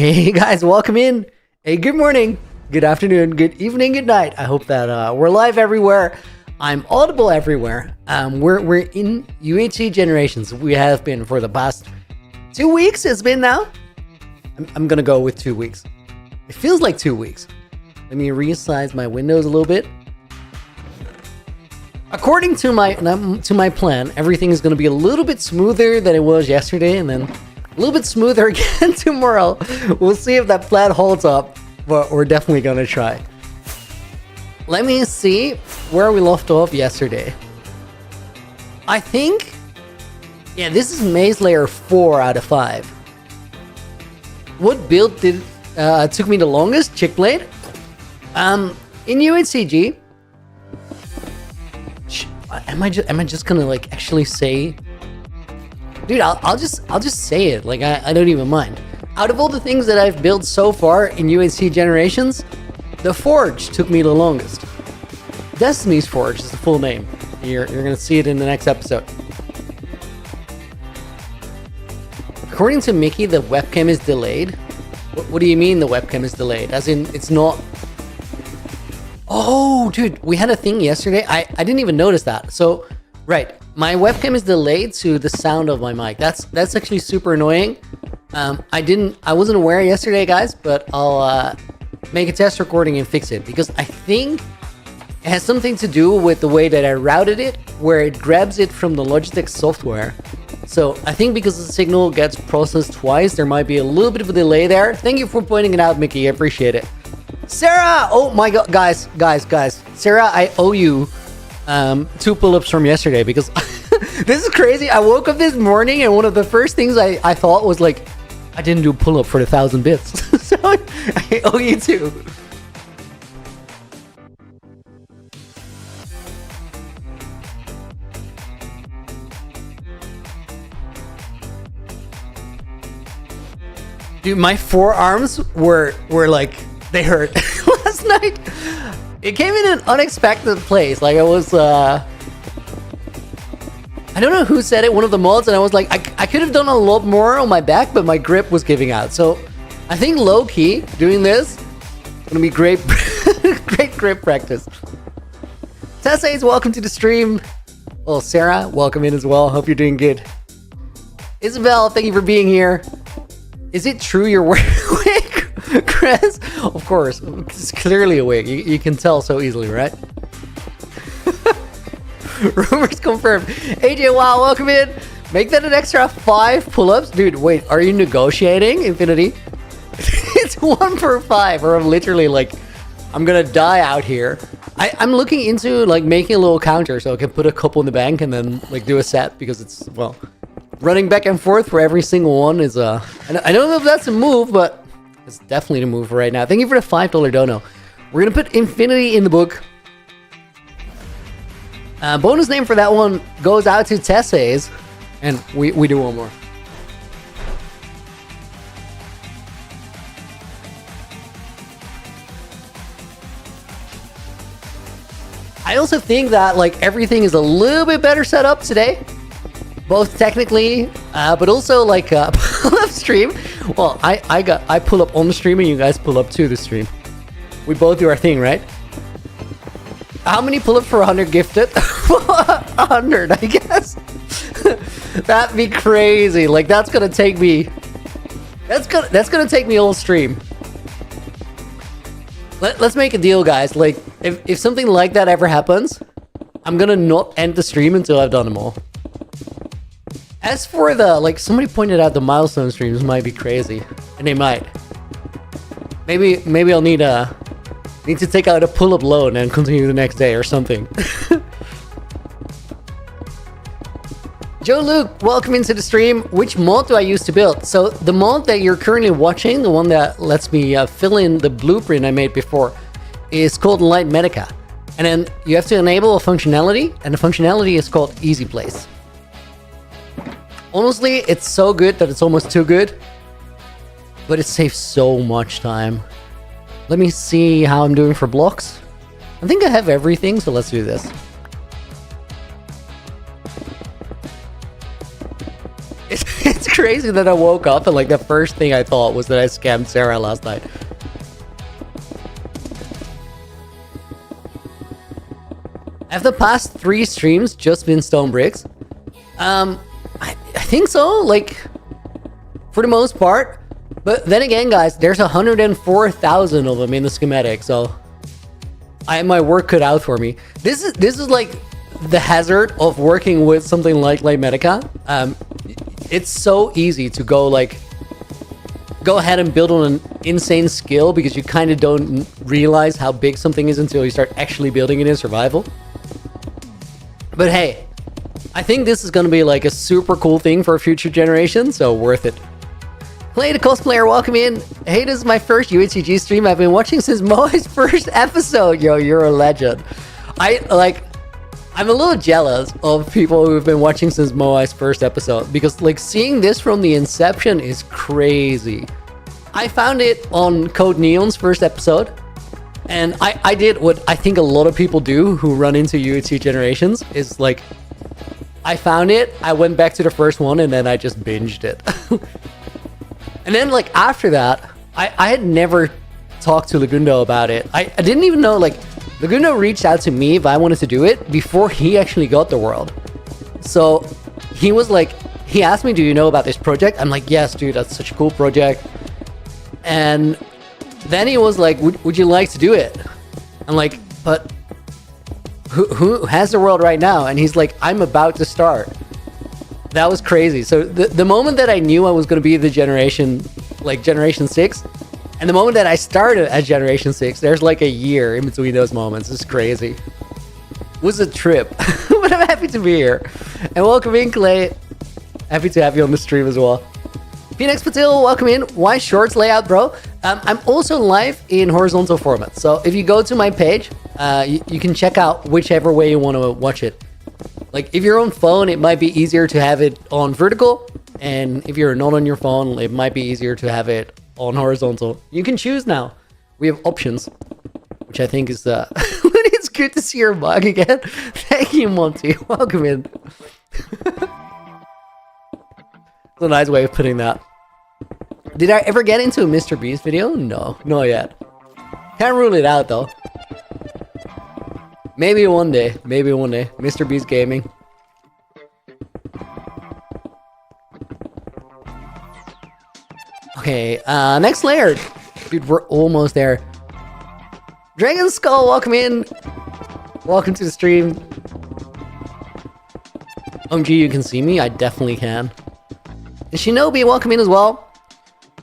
Hey guys, welcome in. Hey, good morning, good afternoon, good evening, good night. I hope that we're live everywhere. I'm audible everywhere. We're in UHCG Generations. We have been for the past 2 weeks. It's been now. I'm gonna go with 2 weeks. It feels like 2 weeks. Let me resize my windows a little bit. According to my plan, everything is gonna be a little bit smoother than it was yesterday, and then a little bit smoother again tomorrow. We'll see if that plan holds up, but we're definitely gonna try. Let me see where we left off yesterday. I think, yeah, this is Maze Layer 4 out of 5. What build took me the longest? Chick Blade. In UHCG. Am I just gonna like actually say? Dude, I'll just say it. Like I don't even mind. Out of all the things that I've built so far in UHCG Generations, the Forge took me the longest. Destiny's Forge is the full name. You're gonna see it in the next episode. According to Mickey, the webcam is delayed. What do you mean the webcam is delayed? As in, it's not... Oh, dude, we had a thing yesterday. I didn't even notice that. So, right, my webcam is delayed to the sound of my mic. That's actually super annoying. I wasn't aware yesterday, guys, but I'll make a test recording and fix it, because I think it has something to do with the way that I routed it, where it grabs it from the Logitech software. So I think because the signal gets processed twice, there might be a little bit of a delay there. Thank you for pointing it out, Mickey. I appreciate it. Sarah! Oh my god, guys. Sarah, I owe you 2 pull-ups from yesterday, because this is crazy. I woke up this morning and one of the first things I thought was like, I didn't do pull-up for the 1,000 bits. So I owe you 2. Dude, my forearms were like, they hurt last night. It came in an unexpected place. Like I was, I don't know who said it, one of the mods, and I was like, I could have done a lot more on my back, but my grip was giving out. So I think low key doing this is gonna be great, great grip practice. Tessa says, welcome to the stream. Well, Sarah, welcome in as well. Hope you're doing good. Isabel, thank you for being here. Is it true you're awake, Chris? Of course, it's clearly awake. You can tell so easily, right? Rumors confirmed. AJ, wow, welcome in. Make that an extra 5 pull-ups. Dude, wait, are you negotiating, Infinity? It's 1 per 5, or I'm literally like, I'm gonna die out here. I'm looking into like making a little counter so I can put a couple in the bank and then like do a set, because it's, well, running back and forth for every single one is I don't know if that's a move, but it's definitely the move right now. Thank you for the $5 dono. We're gonna put Infinity in the book. Bonus name for that one goes out to Tessa's, and we do one more. I also think that like everything is a little bit better set up today. Both technically, but also like pull-up stream. Well, I pull up on the stream and you guys pull up to the stream. We both do our thing, right? How many pull-ups for 100 gifted? 100, I guess. That'd be crazy. Like that's gonna take me. That's gonna take me all stream. Let's make a deal, guys. Like if something like that ever happens, I'm gonna not end the stream until I've done them all. As for the, like, somebody pointed out the milestone streams might be crazy, and they might. Maybe I'll need to take out a pull-up loan and continue the next day or something. Joe Luke, welcome into the stream. Which mod do I use to build? So the mod that you're currently watching, the one that lets me fill in the blueprint I made before, is called Light Medica. And then you have to enable a functionality, and the functionality is called Easy Place. Honestly, it's so good that it's almost too good, but it saves so much time. Let me see how I'm doing for blocks. I think I have everything, so let's do this. It's crazy that I woke up and like the first thing I thought was that I scammed Sarah last night. Have the past 3 streams just been stone bricks? I think so, like, for the most part. But then again, guys, there's 104,000 of them in the schematic, so I have my work cut out for me. This is like the hazard of working with something like Medica. It's so easy to go ahead and build on an insane skill because you kind of don't realize how big something is until you start actually building it in survival. But hey, I think this is going to be like a super cool thing for a future generation, so worth it. Play the cosplayer, welcome in. Hey, this is my first UHCG stream. I've been watching since Moai's first episode. Yo, you're a legend. I'm a little jealous of people who've been watching since Moai's first episode because like seeing this from the inception is crazy. I found it on Code Neon's first episode, and I did what I think a lot of people do who run into UHCG Generations is like, I found it, I went back to the first one, and then I just binged it. And then like after that, I had never talked to Lagundo about it. I didn't even know, like, Lagundo reached out to me if I wanted to do it before he actually got the world. So he was like, he asked me, do you know about this project? I'm like, yes, dude, that's such a cool project. And then he was like, would you like to do it? I'm like, but who has the world right now? And he's like, I'm about to start. That was crazy. So the moment that I knew I was going to be the Generation 6, and the moment that I started at Generation 6, there's like a year in between those moments. It's crazy. It was a trip. But I'm happy to be here. And welcome in, Clay. Happy to have you on the stream as well. Phoenix Patil, welcome in. Why shorts layout, bro? I'm also live in horizontal format. So if you go to my page, you can check out whichever way you want to watch it. Like if you're on phone, it might be easier to have it on vertical. And if you're not on your phone, it might be easier to have it on horizontal. You can choose now. We have options, which I think is it's good to see your mug again. Thank you, Monty. Welcome in. It's a nice way of putting that. Did I ever get into a Mr. Beast video? No, not yet. Can't rule it out though. Maybe one day. Maybe one day. Mr. Beast Gaming. Okay, next layer. Dude, we're almost there. Dragon Skull, welcome in. Welcome to the stream. OMG, you can see me? I definitely can. And Shinobi, welcome in as well.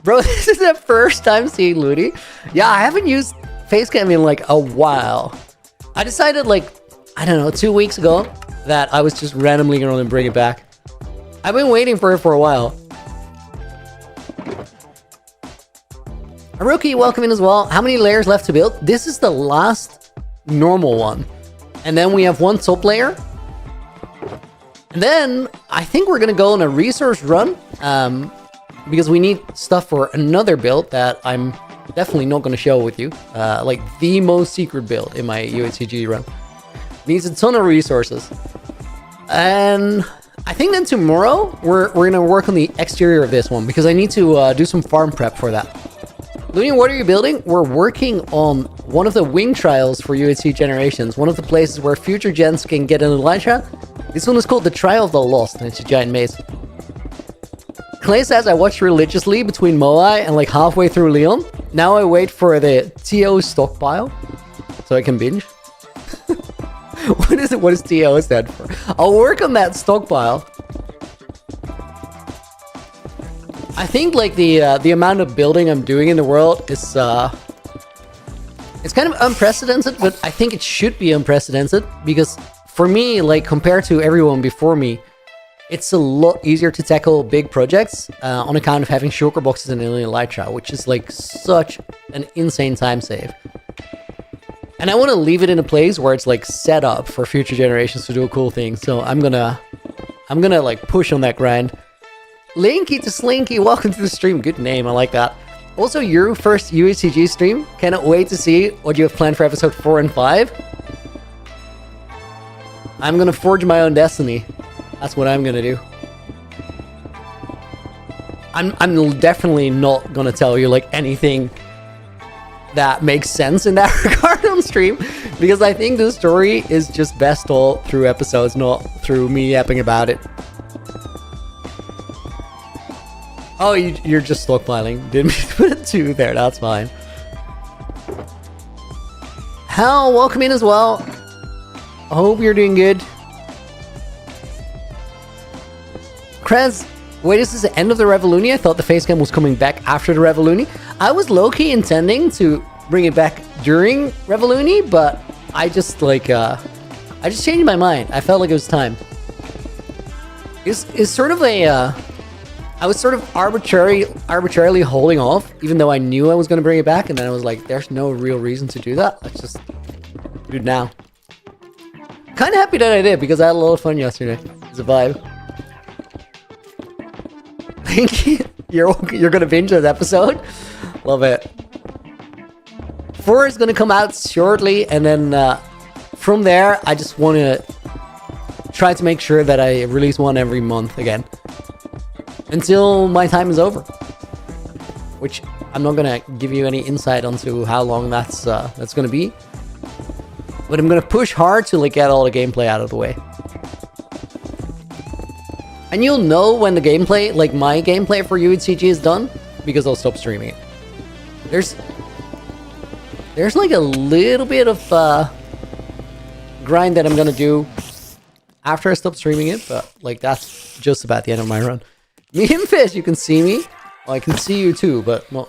Bro, this is the first time seeing Looney. Yeah, I haven't used Facecam in like a while. I decided like, I don't know, 2 weeks ago that I was just randomly going to bring it back. I've been waiting for it for a while. Haruki, welcome in as well. How many layers left to build? This is the last normal one. And then we have one top layer. And then I think we're going to go on a resource run. Because we need stuff for another build that I'm definitely not going to show with you. Like the most secret build in my UHCG run. Needs a ton of resources. And I think then tomorrow we're going to work on the exterior of this one. Because I need to do some farm prep for that. Looney, what are you building? We're working on one of the wing trials for UHCG Generations. One of the places where future gens can get an Elytra. This one is called the Trial of the Lost. And it's a giant maze. Clay says I watched religiously between Moai and like halfway through Leon. Now I wait for the TO stockpile so I can binge. What is it? What does TO stand for? I'll work on that stockpile. I think like the amount of building I'm doing in the world is it's kind of unprecedented, but I think it should be unprecedented because for me, like compared to everyone before me, it's a lot easier to tackle big projects on account of having shulker boxes and alien Elytra, which is like such an insane time save. And I want to leave it in a place where it's like set up for future generations to do a cool thing. So I'm gonna like push on that grind. Linky to Slinky, welcome to the stream. Good name, I like that. Also, your first UHCG stream. Cannot wait to see what you have planned for episode 4 and 5. I'm gonna forge my own destiny. That's what I'm gonna do. I'm definitely not gonna tell you like anything that makes sense in that regard on stream, because I think the story is just best told through episodes, not through me yapping about it. Oh, you're just stockpiling. Didn't put a 2 there. That's fine. Hal, welcome in as well. I hope you're doing good. Krez, wait, is this the end of the Revoluni? I thought the face cam was coming back after the Revoluni. I was low-key intending to bring it back during Revoluni, but I just like I just changed my mind. I felt like it was time. It's sort of a I was sort of arbitrarily holding off, even though I knew I was going to bring it back, and then I was like, there's no real reason to do that. Let's just do it now. Kind of happy that I did, because I had a lot of fun yesterday. It's a vibe. Thank you. You're going to binge this episode? Love it. 4 is going to come out shortly, and then from there, I just want to try to make sure that I release one every month again. Until my time is over, which I'm not gonna give you any insight onto how long that's gonna be, but I'm gonna push hard to like get all the gameplay out of the way, and you'll know when the gameplay, like my gameplay for UHCG, is done, because I'll stop streaming it. There's like a little bit of grind that I'm gonna do after I stop streaming it, but like that's just about the end of my run. Me and Fish, you can see me. Well, I can see you too, but not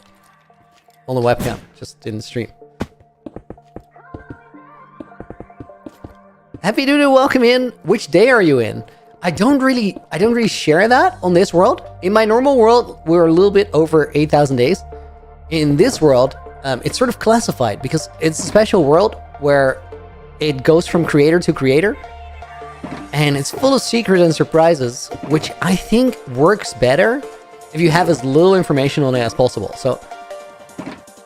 on the webcam, just in the stream. Happy to welcome in. Which day are you in? I don't really share that on this world. In my normal world, we're a little bit over 8,000 days. In this world, it's sort of classified because it's a special world where it goes from creator to creator. And it's full of secrets and surprises, which I think works better if you have as little information on it as possible. So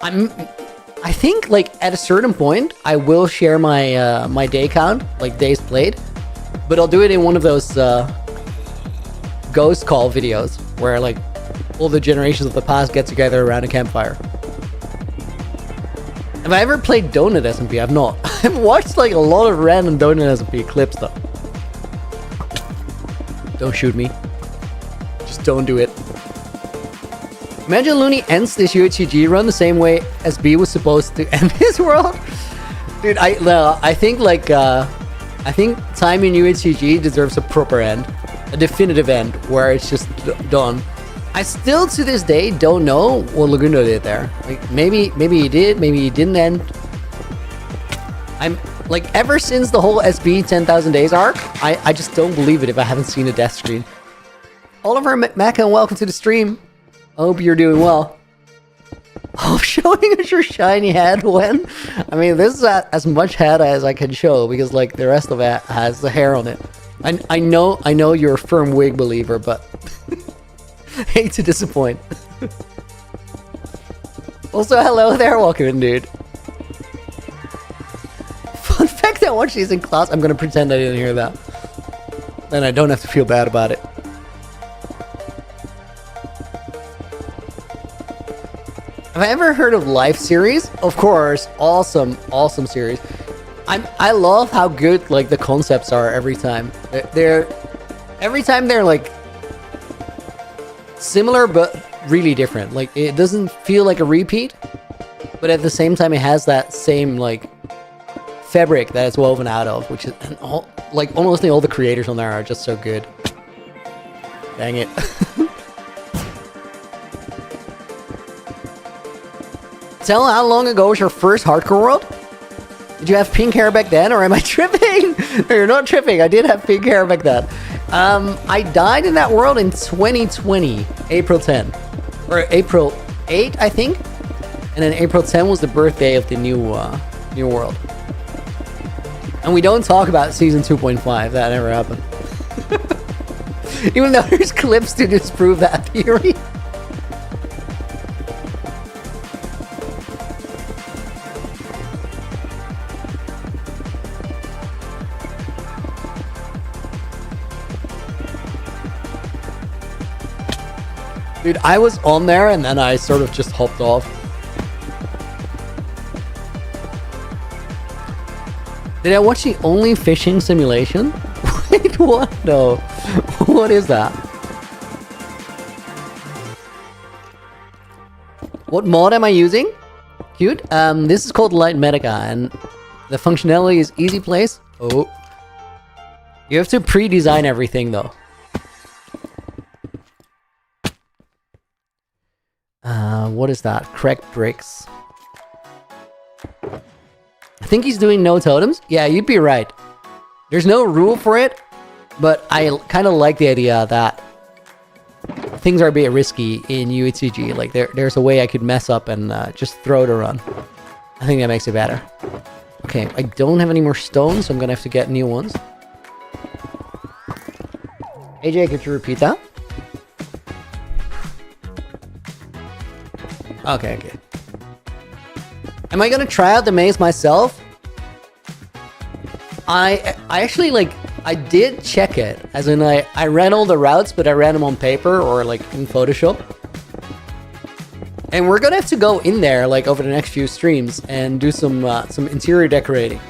I think like at a certain point, I will share my my day count, like days played, but I'll do it in one of those ghost call videos where like all the generations of the past get together around a campfire. Have I ever played Donut SMP? I've not. I've watched like a lot of random Donut SMP clips though. Don't shoot me. Just don't do it. Imagine Looney ends this UHCG run the same way as B was supposed to end his world. Dude, I think like I think time in UHCG deserves a proper end, a definitive end where it's just done. I still to this day don't know what Lagundo did there. Like maybe he did, maybe he didn't end. I'm like, ever since the whole SB 10,000 days arc, I just don't believe it if I haven't seen a death screen. Oliver Macca, welcome to the stream. I hope you're doing well. Oh, showing us your shiny head when? I mean, this is as much head as I can show because like the rest of it has the hair on it. I know you're a firm wig believer, but hate to disappoint. Also, hello there, welcome in, dude. Fun fact, I watched these in class. I'm gonna pretend I didn't hear that. Then I don't have to feel bad about it. Have I ever heard of Life series? Of course, awesome series. I love how good like the concepts are every time. Every time they're like similar but really different. Like it doesn't feel like a repeat, but at the same time it has that same like fabric that it's woven out of, which is like almost all the creators on there are just so good. Dang it. Tell how long ago was your first hardcore world? Did you have pink hair back then, or am I tripping? No, you're not tripping. I did have pink hair back then. I died in that world in 2020, April 10. Or April 8, I think. And then April 10 was the birthday of the new world. And we don't talk about season 2.5. That never happened. Even though there's clips to disprove that theory. Dude, I was on there and then I sort of just hopped off. Did I watch the only fishing simulation? Wait, what? No. What is that? What mod am I using? Cute. This is called Light Medica, and the functionality is easy place. Oh. You have to pre-design everything though. What is that? Cracked bricks. I think he's doing no totems. Yeah, you'd be right. There's no rule for it, but I kind of like the idea that things are a bit risky in UHCG. Like there's a way I could mess up and just throw it around. I think that makes it better. Okay, I don't have any more stones, so I'm gonna have to get new ones. AJ, could you repeat that? Okay. Am I gonna try out the maze myself? I actually I did check it, as in I ran all the routes, but I ran them on paper or like in Photoshop. And we're gonna have to go in there like over the next few streams and do some interior decorating.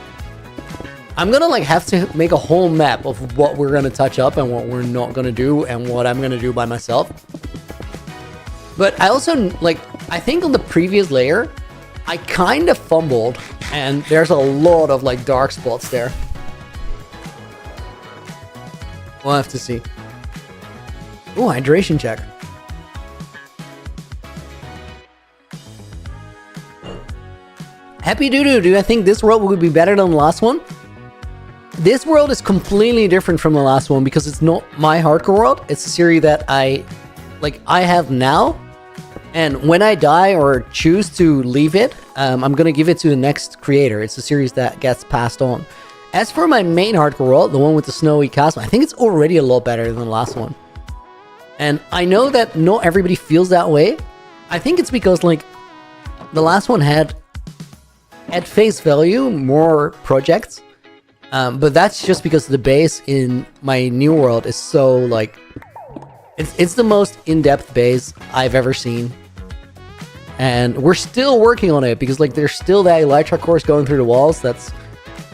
I'm gonna have to make a whole map of what we're gonna touch up and what we're not gonna do and what I'm gonna do by myself. But I also I think on the previous layer, I kind of fumbled and there's a lot of dark spots there. We'll have to see. Oh, hydration check. Happy Doodoo, do I think this world would be better than the last one? This world is completely different from the last one because it's not my hardcore world. It's a series that I have now. And when I die or choose to leave it, I'm going to give it to the next creator. It's a series that gets passed on. As for my main hardcore world, the one with the snowy castle, I think it's already a lot better than the last one. And I know that not everybody feels that way. I think it's because the last one had at face value more projects. But that's just because the base in my new world is so it's the most in-depth base I've ever seen. And we're still working on it because there's still that Elytra course going through the walls that's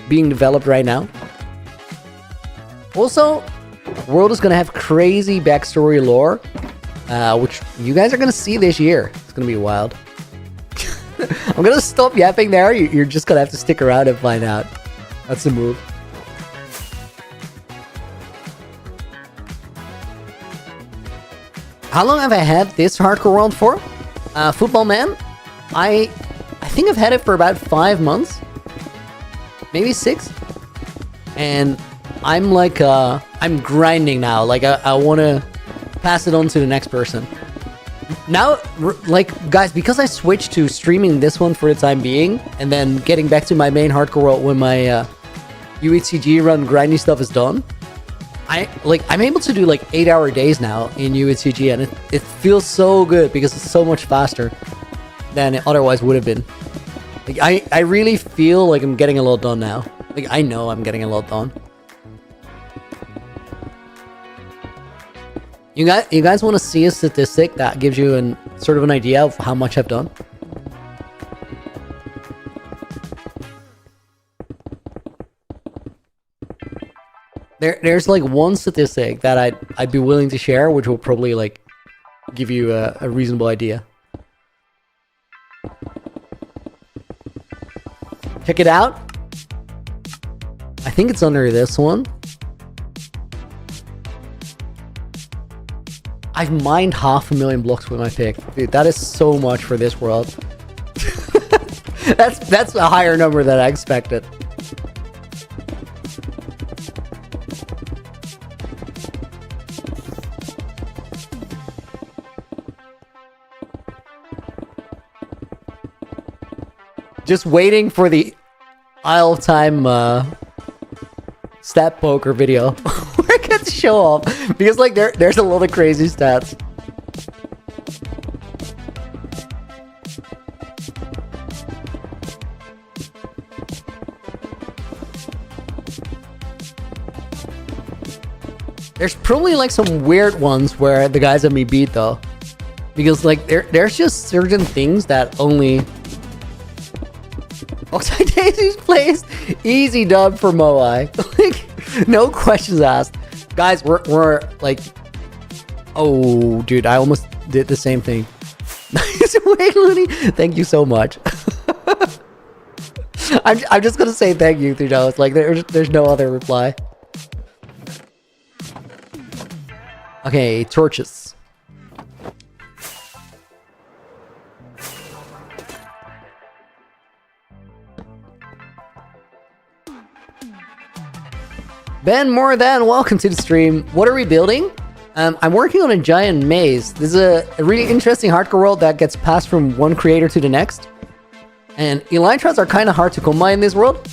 being developed right now. Also, the world is going to have crazy backstory lore, which you guys are going to see this year. It's going to be wild. I'm going to stop yapping there. You're just going to have to stick around and find out. That's the move. How long have I had this hardcore world for? Football Man? I think I've had it for about 5 months. Maybe 6. And I'm I'm grinding now. I want to pass it on to the next person. Now, guys, because I switched to streaming this one for the time being, and then getting back to my main hardcore world when my UHCG run grindy stuff is done, I'm able to do 8-hour days now in UHCG, and it feels so good because it's so much faster than it otherwise would have been. I really feel like I'm getting a lot done now. I know I'm getting a lot done. You guys want to see a statistic that gives you sort of an idea of how much I've done? There's one statistic that I'd be willing to share, which will probably give you a reasonable idea. Check it out. I think it's under this one. I've mined 500,000 blocks with my pick. Dude, that is so much for this world. That's a higher number than I expected. Just waiting for the Isle of Time stat poker video where I get to show off, because there's a lot of crazy stats. There's probably some weird ones where the guys that me beat though. Because like there's just certain things that only Oxide Daisy's placed. Easy dub for Moai. Like, no questions asked. Guys, we're like, oh dude, I almost did the same thing. Wait, Looney, thank you so much. I'm just gonna say thank you, $3. Like there's no other reply. Okay, torches. Ben More Than, welcome to the stream. What are we building? I'm working on a giant maze. This is a really interesting hardcore world that gets passed from one creator to the next. And elytras are kind of hard to come by in this world.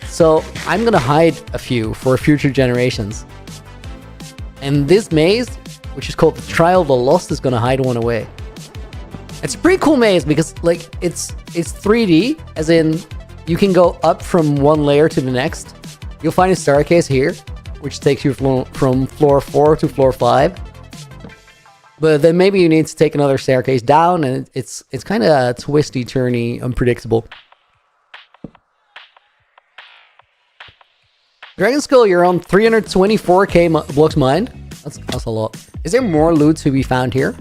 So I'm going to hide a few for future generations. And this maze, which is called the Trial of the Lost, is going to hide one away. It's a pretty cool maze because like it's 3D, as in you can go up from one layer to the next. You'll find a staircase here, which takes you from floor 4 to floor 5. But then maybe you need to take another staircase down, and it's kind of twisty, turny, unpredictable. Dragon Skull, you're on 324k blocks mined. That's a lot. Is there more loot to be found here?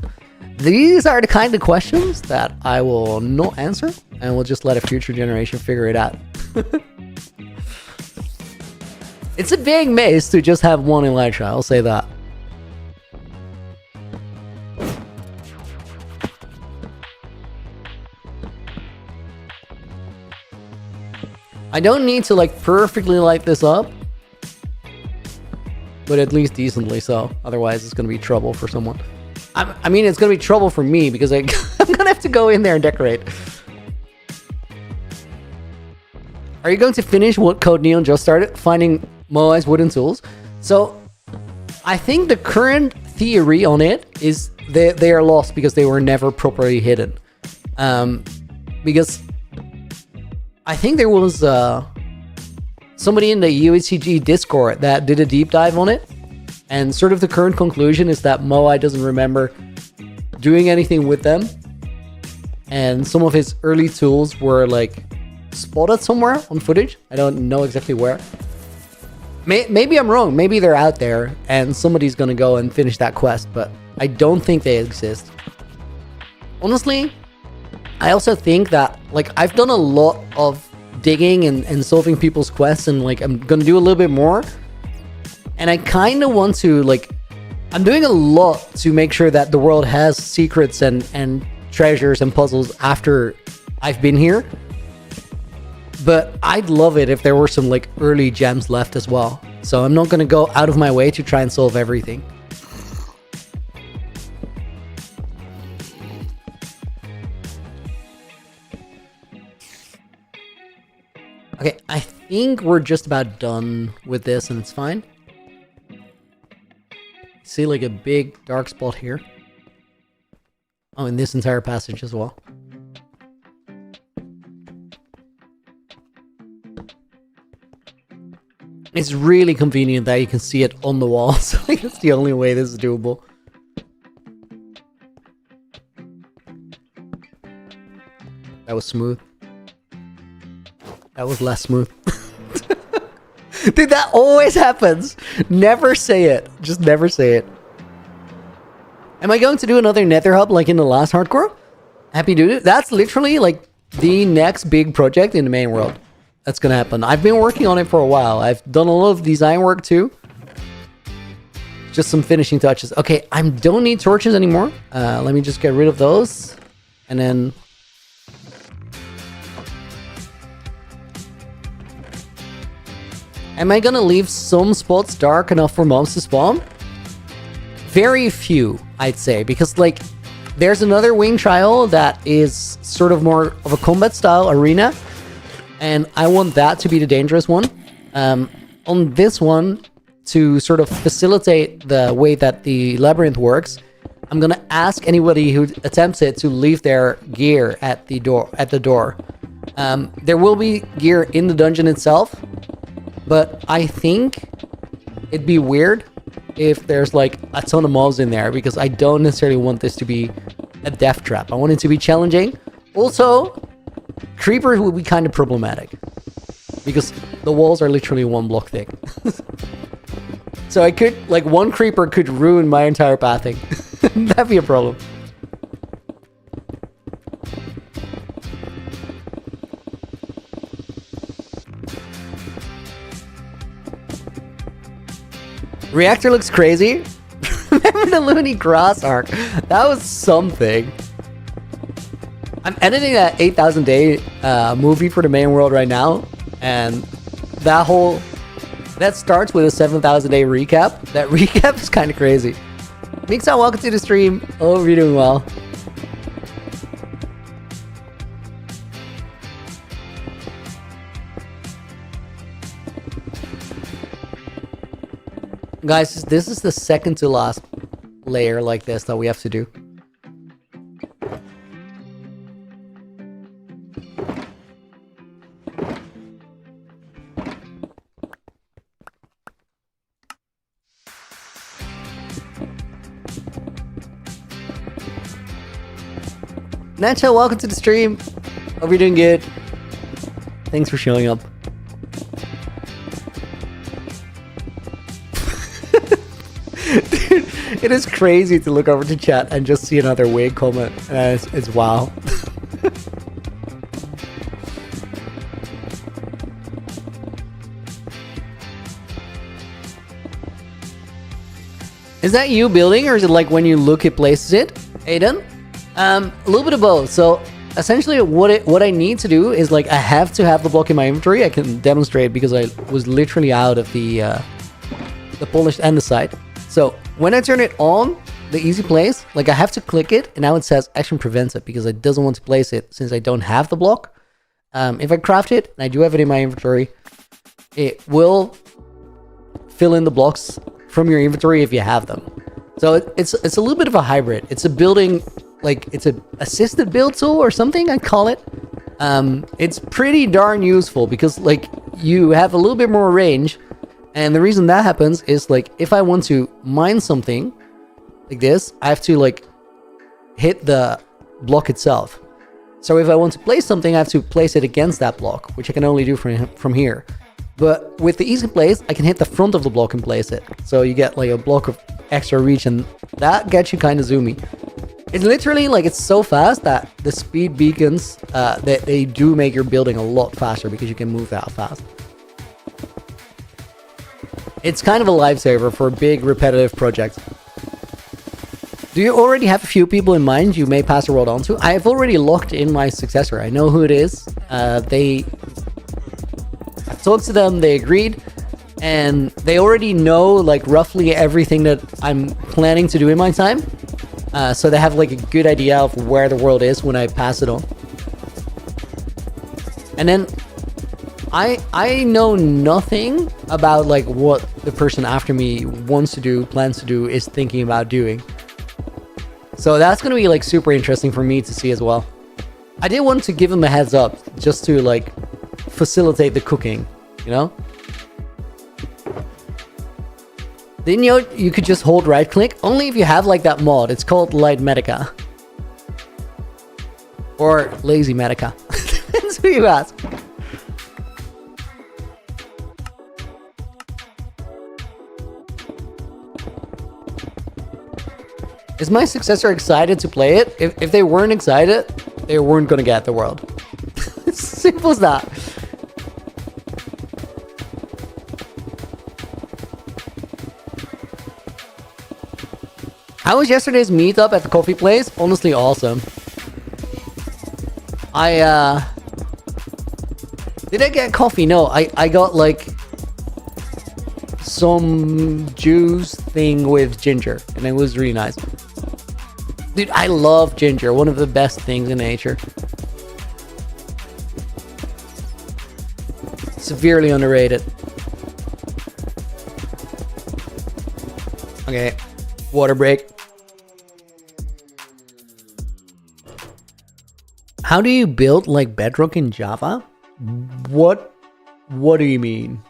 These are the kind of questions that I will not answer, and we'll just let a future generation figure it out. It's a big maze to just have one elytra, I'll say that. I don't need to like perfectly light this up, but at least decently so. Otherwise it's gonna be trouble for someone. I mean, it's gonna be trouble for me because I'm gonna have to go in there and decorate. Are you going to finish what Code Neon just started? Finding Moai's wooden tools. So I think the current theory on it is they are lost because they were never properly hidden. Because I think there was somebody in the UHCG Discord that did a deep dive on it, and sort of the current conclusion is that Moai doesn't remember doing anything with them, and some of his early tools were like spotted somewhere on footage. I don't know exactly where. Maybe I'm wrong. Maybe they're out there and somebody's gonna go and finish that quest, but I don't think they exist. Honestly, I also think that like I've done a lot of digging and solving people's quests, and like I'm gonna do a little bit more. And I kind of want to like, I'm doing a lot to make sure that the world has secrets and treasures and puzzles after I've been here. But I'd love it if there were some like early gems left as well. So I'm not going to go out of my way to try and solve everything. Okay, I think we're just about done with this and it's fine. See like a big dark spot here. Oh, in this entire passage as well. It's really convenient that you can see it on the wall, so I guess the only way this is doable. That was smooth. That was less smooth. Dude, that always happens. Never say it. Just never say it. Am I going to do another Nether Hub like in the last hardcore? Happy to do it. That's literally like the next big project in the main world. That's gonna happen. I've been working on it for a while. I've done a lot of design work too. Just some finishing touches. Okay, I don't need torches anymore. Let me just get rid of those. And then... Am I gonna leave some spots dark enough for mobs to spawn? Very few, I'd say. Because like, there's another wing trial that is sort of more of a combat style arena. And I want that to be the dangerous one. On this one, to sort of facilitate the way that the labyrinth works, I'm gonna ask anybody who attempts it to leave their gear at the door. There will be gear in the dungeon itself, but I think it'd be weird if there's like a ton of mobs in there, because I don't necessarily want this to be a death trap. I want it to be challenging. Also, creepers will be kind of problematic because the walls are literally 1 block thick. So I could, like, one creeper could ruin my entire pathing. That'd be a problem. Reactor looks crazy. Remember the Looney Cross arc? That was something. I'm editing that 8,000 day movie for the main world right now, and that starts with a 7,000 day recap. That recap is kind of crazy. Mixon, welcome to the stream. Hope you're doing well. Guys, this is the second to last layer like this that we have to do. Nacho, welcome to the stream. Hope you're doing good. Thanks for showing up. Dude, it is crazy to look over to chat and just see another wig comment. It's wow. Is that you building, or is it like when you look it places it, Aiden? A little bit of both. So essentially what I need to do is, like, I have to have the block in my inventory. I can demonstrate because I was literally out of the polished andesite. So when I turn it on, the easy place, like, I have to click it, and now it says action prevents it because it doesn't want to place it since I don't have the block. If I craft it, and I do have it in my inventory, it will fill in the blocks from your inventory if you have them. So it's a little bit of a hybrid. It's a building, like, it's a assisted build tool or something, I call it. It's pretty darn useful because, like, you have a little bit more range. And the reason that happens is, like, if I want to mine something like this, I have to, like, hit the block itself. So if I want to place something, I have to place it against that block, which I can only do from here. But with the easy place, I can hit the front of the block and place it. So you get, like, a block of extra reach, and that gets you kind of zoomy. It's literally, like, it's so fast that the speed beacons, they do make your building a lot faster because you can move that fast. It's kind of a lifesaver for big repetitive projects. Do you already have a few people in mind you may pass the world on to? I have already locked in my successor. I know who it is. I've talked to them, they agreed, and they already know, like, roughly everything that I'm planning to do in my time. So they have, like, a good idea of where the world is when I pass it on. And then I know nothing about, like, what the person after me wants to do, plans to do, is thinking about doing. So that's going to be, like, super interesting for me to see as well. I did want to give them a heads up just to, like, facilitate the cooking, you know? Didn't you know you could just hold right click? Only if you have, like, that mod. It's called Light Medica. Or Lazy Medica. Depends who you ask. Is my successor excited to play it? If they weren't excited, they weren't gonna get the world. It's simple as that. How was yesterday's meetup at the coffee place? Honestly, awesome. Did I get coffee? No, I got, like, some juice thing with ginger, and it was really nice. Dude, I love ginger. One of the best things in nature. Severely underrated. Okay, water break. How do you build, like, Bedrock in Java? What do you mean?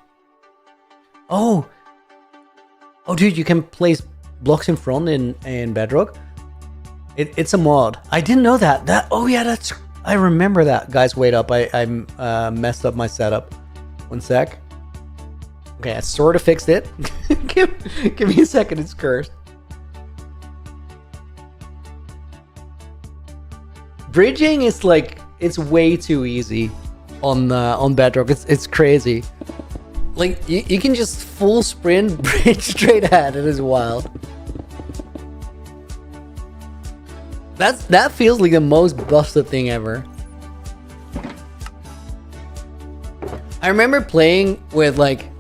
Oh, dude, you can place blocks in front in Bedrock. It's a mod. I didn't know that. Oh yeah, I remember that. Guys, wait up. I messed up my setup. One sec. Okay, I sort of fixed it. give me a second. It's cursed. Bridging is like, it's way too easy on Bedrock. It's crazy. Like you can just full sprint bridge straight ahead. It is wild. That feels like the most busted thing ever. I remember playing with like,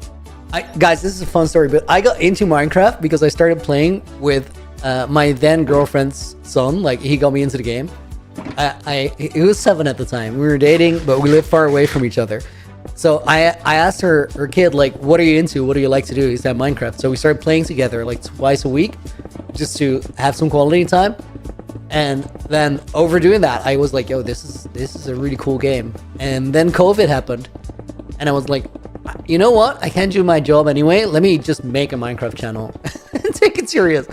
guys, this is a fun story, but I got into Minecraft because I started playing with my then girlfriend's son. Like he got me into the game. He was 7 at the time. We were dating, but we lived far away from each other. So I asked her kid, like, what are you into? What do you like to do? He said Minecraft. So we started playing together like twice a week just to have some quality time. And then over doing that, I was like, yo, this is a really cool game. And then COVID happened. And I was like, you know what? I can't do my job anyway. Let me just make a Minecraft channel and take it serious.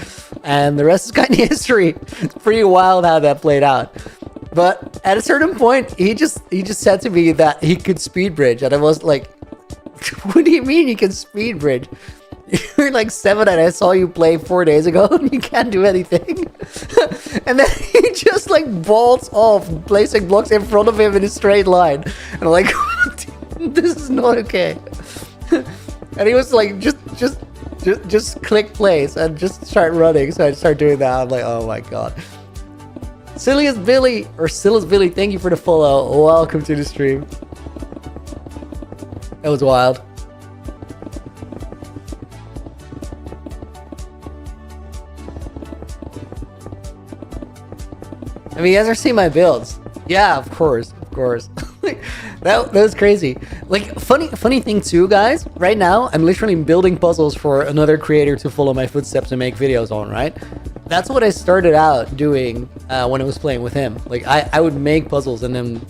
And the rest is kind of history. It's pretty wild how that played out. But at a certain point, he just said to me that he could speed bridge. And I was like, what do you mean you can speed bridge? You're like 7 and I saw you play 4 days ago and you can't do anything. And then he just like bolts off, placing blocks in front of him in a straight line. And I'm like, this is not okay. And he was like, just click place and just start running. So I start doing that. I'm like, oh my god. Silliest Billy, thank you for the follow. Welcome to the stream. That was wild. I mean, you guys are seeing my builds. Yeah, of course. that was crazy. Like, funny thing too, guys. Right now, I'm literally building puzzles for another creator to follow my footsteps and make videos on, right? That's what I started out doing when I was playing with him. Like, I would make puzzles and then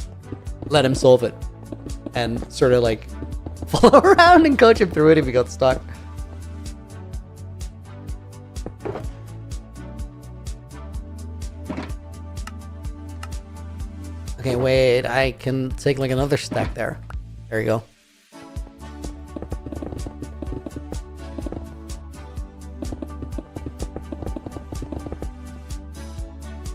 let him solve it. And sort of like follow around and coach him through it if he got stuck. Okay, wait, I can take like another stack there. There you go.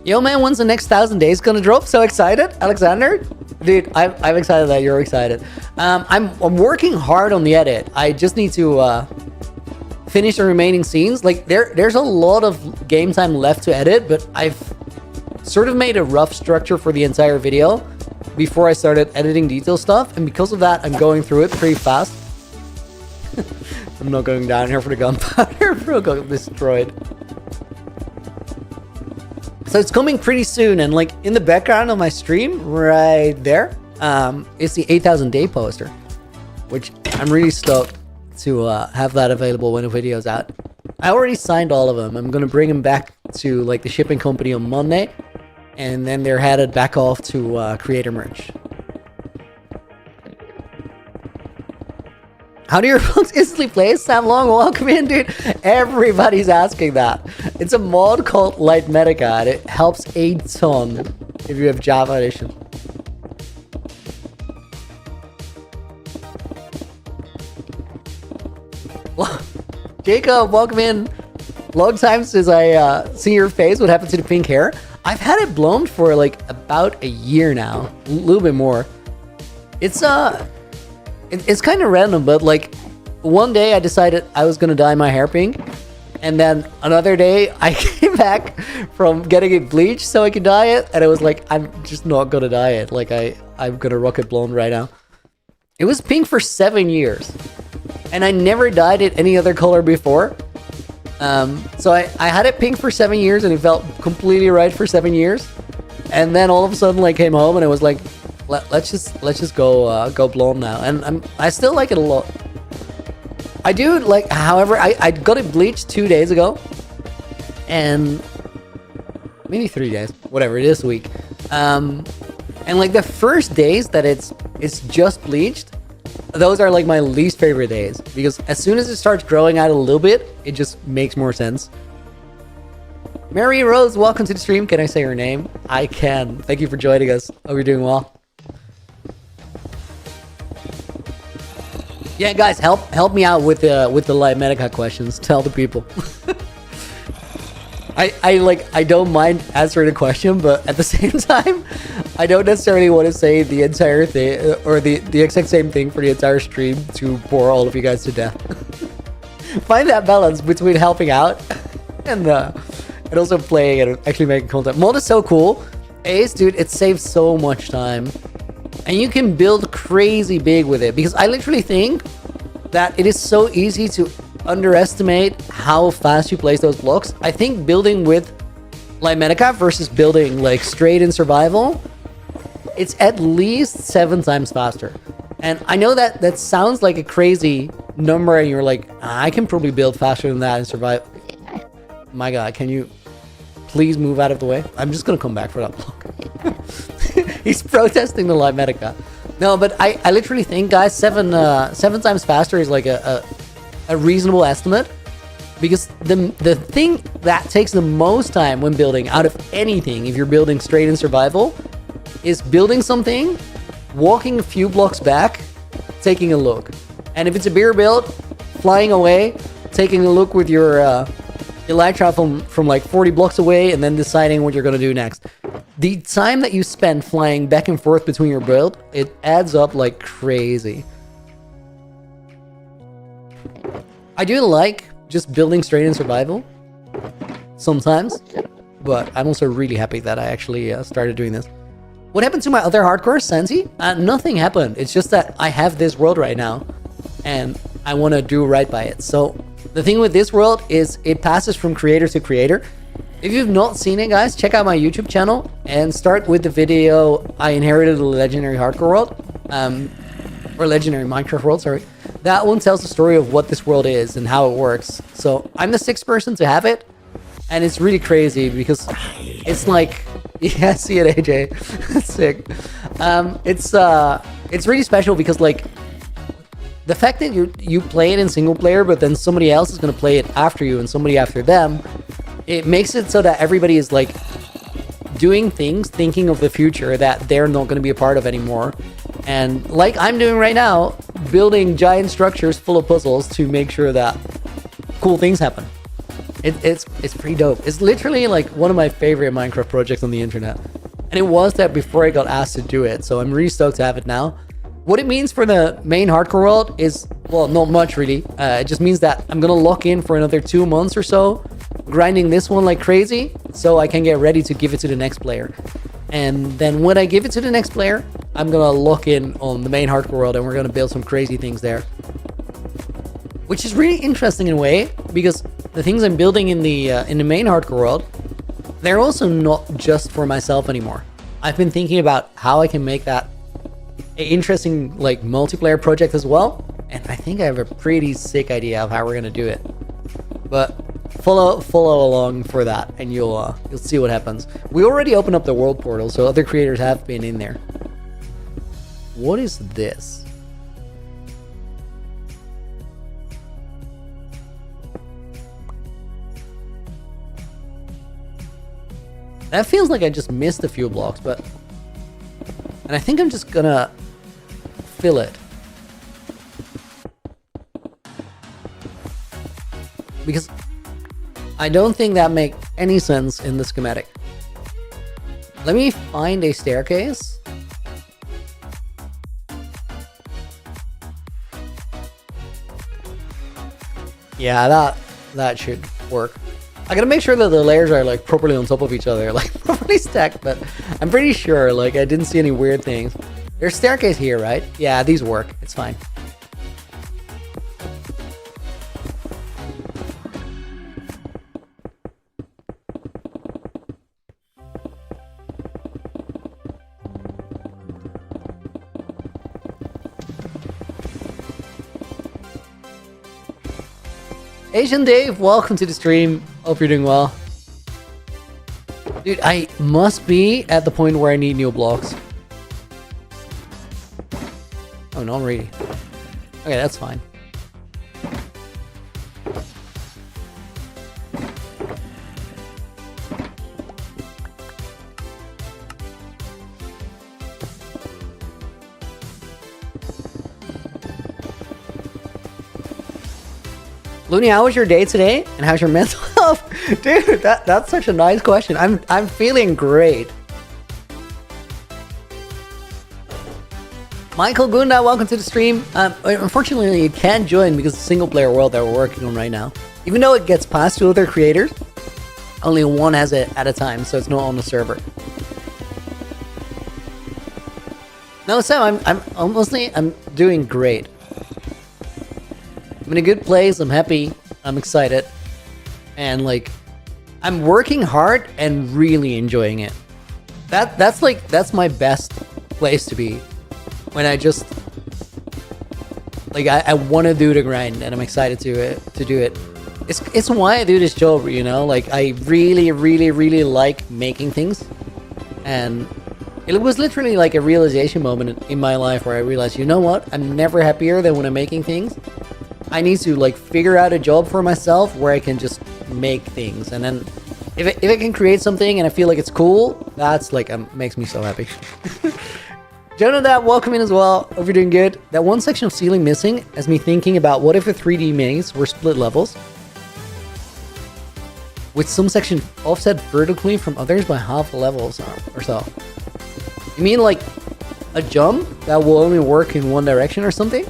Yo man, when's the next 1,000 days gonna drop? So excited, Alexander? Dude, I'm excited that you're excited. I'm working hard on the edit. I just need to finish the remaining scenes. Like there's a lot of game time left to edit, but I've sort of made a rough structure for the entire video before I started editing detail stuff, and because of that, I'm going through it pretty fast. I'm not going down here for the gunpowder, bro, got destroyed. So it's coming pretty soon, and like in the background of my stream, right there, is the 8,000 day poster, which I'm really stoked to have that available when the video's out. I already signed all of them. I'm gonna bring them back to like the shipping company on Monday, and then they're headed back off to creator merch. How do your folks instantly play? Sam Long, welcome in, dude. Everybody's asking that. It's a mod called Light Medica, and it helps a ton if you have Java Edition. Jacob, welcome in. Long time since I see your face. What happened to the pink hair? I've had it blown for like about a year now, a little bit more. It's kind of random, but like one day I decided I was gonna dye my hair pink, and then another day I came back from getting it bleached so I could dye it, and I was like, I'm just not gonna dye it. Like I'm gonna rock it blonde right now. It was pink for 7 years, and I never dyed it any other color before. So I had it pink for 7 years, and it felt completely right for 7 years, and then all of a sudden like came home and it was like, let's just go blonde now, and I still like it a lot. I do like, however, I got it bleached 2 days ago, and maybe 3 days, whatever it is, a week. And like the first days that it's just bleached, those are like my least favorite days, because as soon as it starts growing out a little bit, it just makes more sense. Mary Rose, welcome to the stream. Can I say your name? I can. Thank you for joining us. Hope you're doing well. Yeah, guys, help me out with the live Medica questions. Tell the people. I don't mind answering a question, but at the same time, I don't necessarily want to say the entire thing or the exact same thing for the entire stream to bore all of you guys to death. Find that balance between helping out and also playing and actually making content. Mod is so cool. Ace, dude, it saves so much time. And you can build crazy big with it, because I literally think that it is so easy to underestimate how fast you place those blocks. I think building with Light Medica versus building like straight in survival, it's at least 7 times faster. And I know that sounds like a crazy number, and you're like, I can probably build faster than that in survival. My God, can you please move out of the way? I'm just gonna come back for that block. He's protesting the Light Medica. No, but I literally think, guys, 7 times faster is like a reasonable estimate, because the thing that takes the most time when building out of anything, if you're building straight in survival, is building something, walking a few blocks back, taking a look. And if it's a beer build, flying away, taking a look with your Elytra from like 40 blocks away, and then deciding what you're gonna do next. The time that you spend flying back and forth between your build, it adds up like crazy. I do like just building straight in survival sometimes, but I'm also really happy that I actually started doing this. What happened to my other hardcore, Sensi? Nothing happened. It's just that I have this world right now, and I want to do right by it. So the thing with this world is it passes from creator to creator. If you've not seen it, guys, check out my YouTube channel and start with the video I inherited the legendary hardcore world, or legendary Minecraft world, sorry. That one tells the story of what this world is and how it works. So I'm the 6th person to have it, and it's really crazy because it's like, yeah, see it, AJ. That's sick. It's really special because like the fact that you play it in single player, but then somebody else is gonna play it after you and somebody after them, it makes it so that everybody is like doing things, thinking of the future that they're not going to be a part of anymore. And like I'm doing right now, building giant structures full of puzzles to make sure that cool things happen. It's pretty dope. It's literally like one of my favorite Minecraft projects on the internet. And it was that before I got asked to do it, so I'm really stoked to have it now. What it means for the main hardcore world is, well, not much really. It just means that I'm gonna lock in for another 2 months or so, grinding this one like crazy, so I can get ready to give it to the next player. And then when I give it to the next player, I'm gonna lock in on the main hardcore world, and we're gonna build some crazy things there. Which is really interesting in a way, because the things I'm building in the main hardcore world, they're also not just for myself anymore. I've been thinking about how I can make that an interesting like multiplayer project as well, and I think I have a pretty sick idea of how we're gonna do it. But follow along for that, and you'll see what happens. We already opened up the world portal, so other creators have been in there. What is this? That feels like I just missed a few blocks, but... And I think I'm just gonna fill it. Because I don't think that makes any sense in the schematic. Let me find a staircase. Yeah, that should work. I gotta make sure that the layers are like properly on top of each other, like properly stacked, but I'm pretty sure like I didn't see any weird things. There's staircase here, right? Yeah, these work. It's fine. Asian Dave, welcome to the stream. Hope you're doing well. Dude, I must be at the point where I need new blocks. Oh, not really. Okay, that's fine. Looney, how was your day today? And how's your mental health? Dude, that's such a nice question. I'm feeling great. Michael Gunda, welcome to the stream. Unfortunately, you can't join because it's a single player world that we're working on right now. Even though it gets passed to other creators, only one has it at a time, so it's not on the server. No, Sam, I'm doing great. I'm in a good place. I'm happy. I'm excited, and like, I'm working hard and really enjoying it. That's my best place to be. When I just like I want to do the grind and I'm excited to do it. It's why I do this job, you know. Like I really like making things, and it was literally like a realization moment in my life where I realized, you know what? I'm never happier than when I'm making things. I need to like figure out a job for myself where I can just make things, and then if I can create something and I feel like it's cool, that's like makes me so happy. Jonah, welcome in as well. Hope you're doing good. That one section of ceiling missing has me thinking about what if a 3D maze were split levels, with some section offset vertically from others by half the levels or so. You mean like a jump that will only work in one direction or something?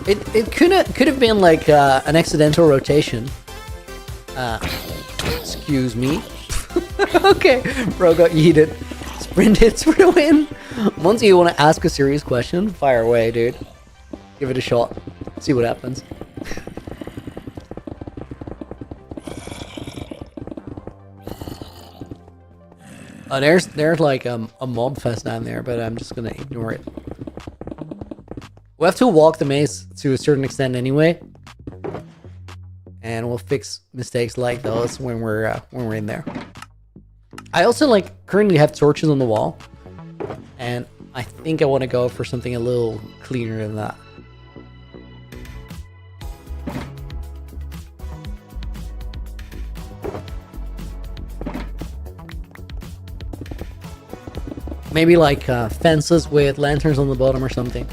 It could have been like an accidental rotation. Excuse me. Okay, bro got yeeted. Sprint hits for the win. Monty, you want to ask a serious question? Fire away, dude. Give it a shot. See what happens. Oh, there's like a mob fest down there, but I'm just gonna ignore it. We'll have to walk the maze to a certain extent anyway, and we'll fix mistakes like those when we're in there. I also like currently have torches on the wall, and I think I want to go for something a little cleaner than that. Maybe like fences with lanterns on the bottom or something.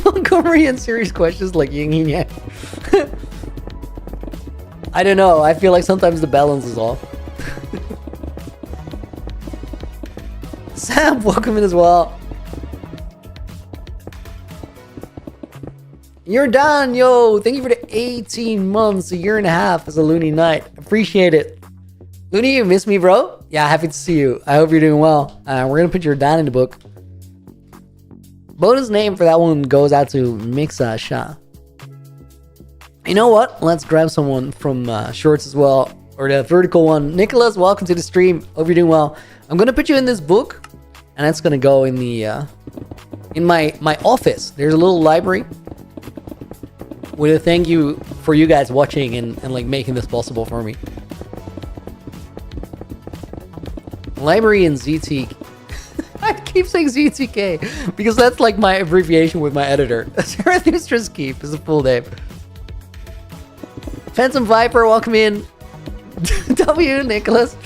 Montgomery and serious questions like yin and yang. I don't know. I feel like sometimes the balance is off. Sam, welcome in as well. You're done, yo. Thank you for the 18 months, a year and a half as a Looney Knight. Appreciate it. Looney, you miss me, bro? Yeah, happy to see you. I hope you're doing well. We're going to put your down in the book. Bonus name for that one goes out to Mixa Shah. You know what? Let's grab someone from shorts as well, or the vertical one. Nicholas, welcome to the stream. Hope you're doing well. I'm gonna put you in this book, and that's gonna go in the in my office. There's a little library with a thank you for you guys watching and like making this possible for me. Library in ZT. I keep saying ZTK because that's like my abbreviation with my editor. Zarathustra Keep is a full name. Phantom Viper, welcome in. W, Nicholas.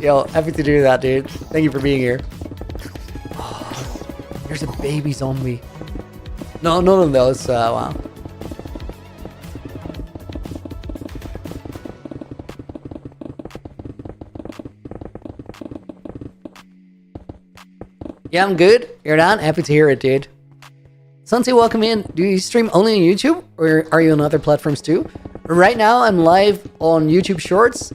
Yo, happy to do that, dude. Thank you for being here. Oh, there's a baby zombie. No, none of those. Wow. Yeah, I'm good. You're not? Happy to hear it, dude. Santi, welcome in. Do you stream only on YouTube, or are you on other platforms too? Right now, I'm live on YouTube Shorts,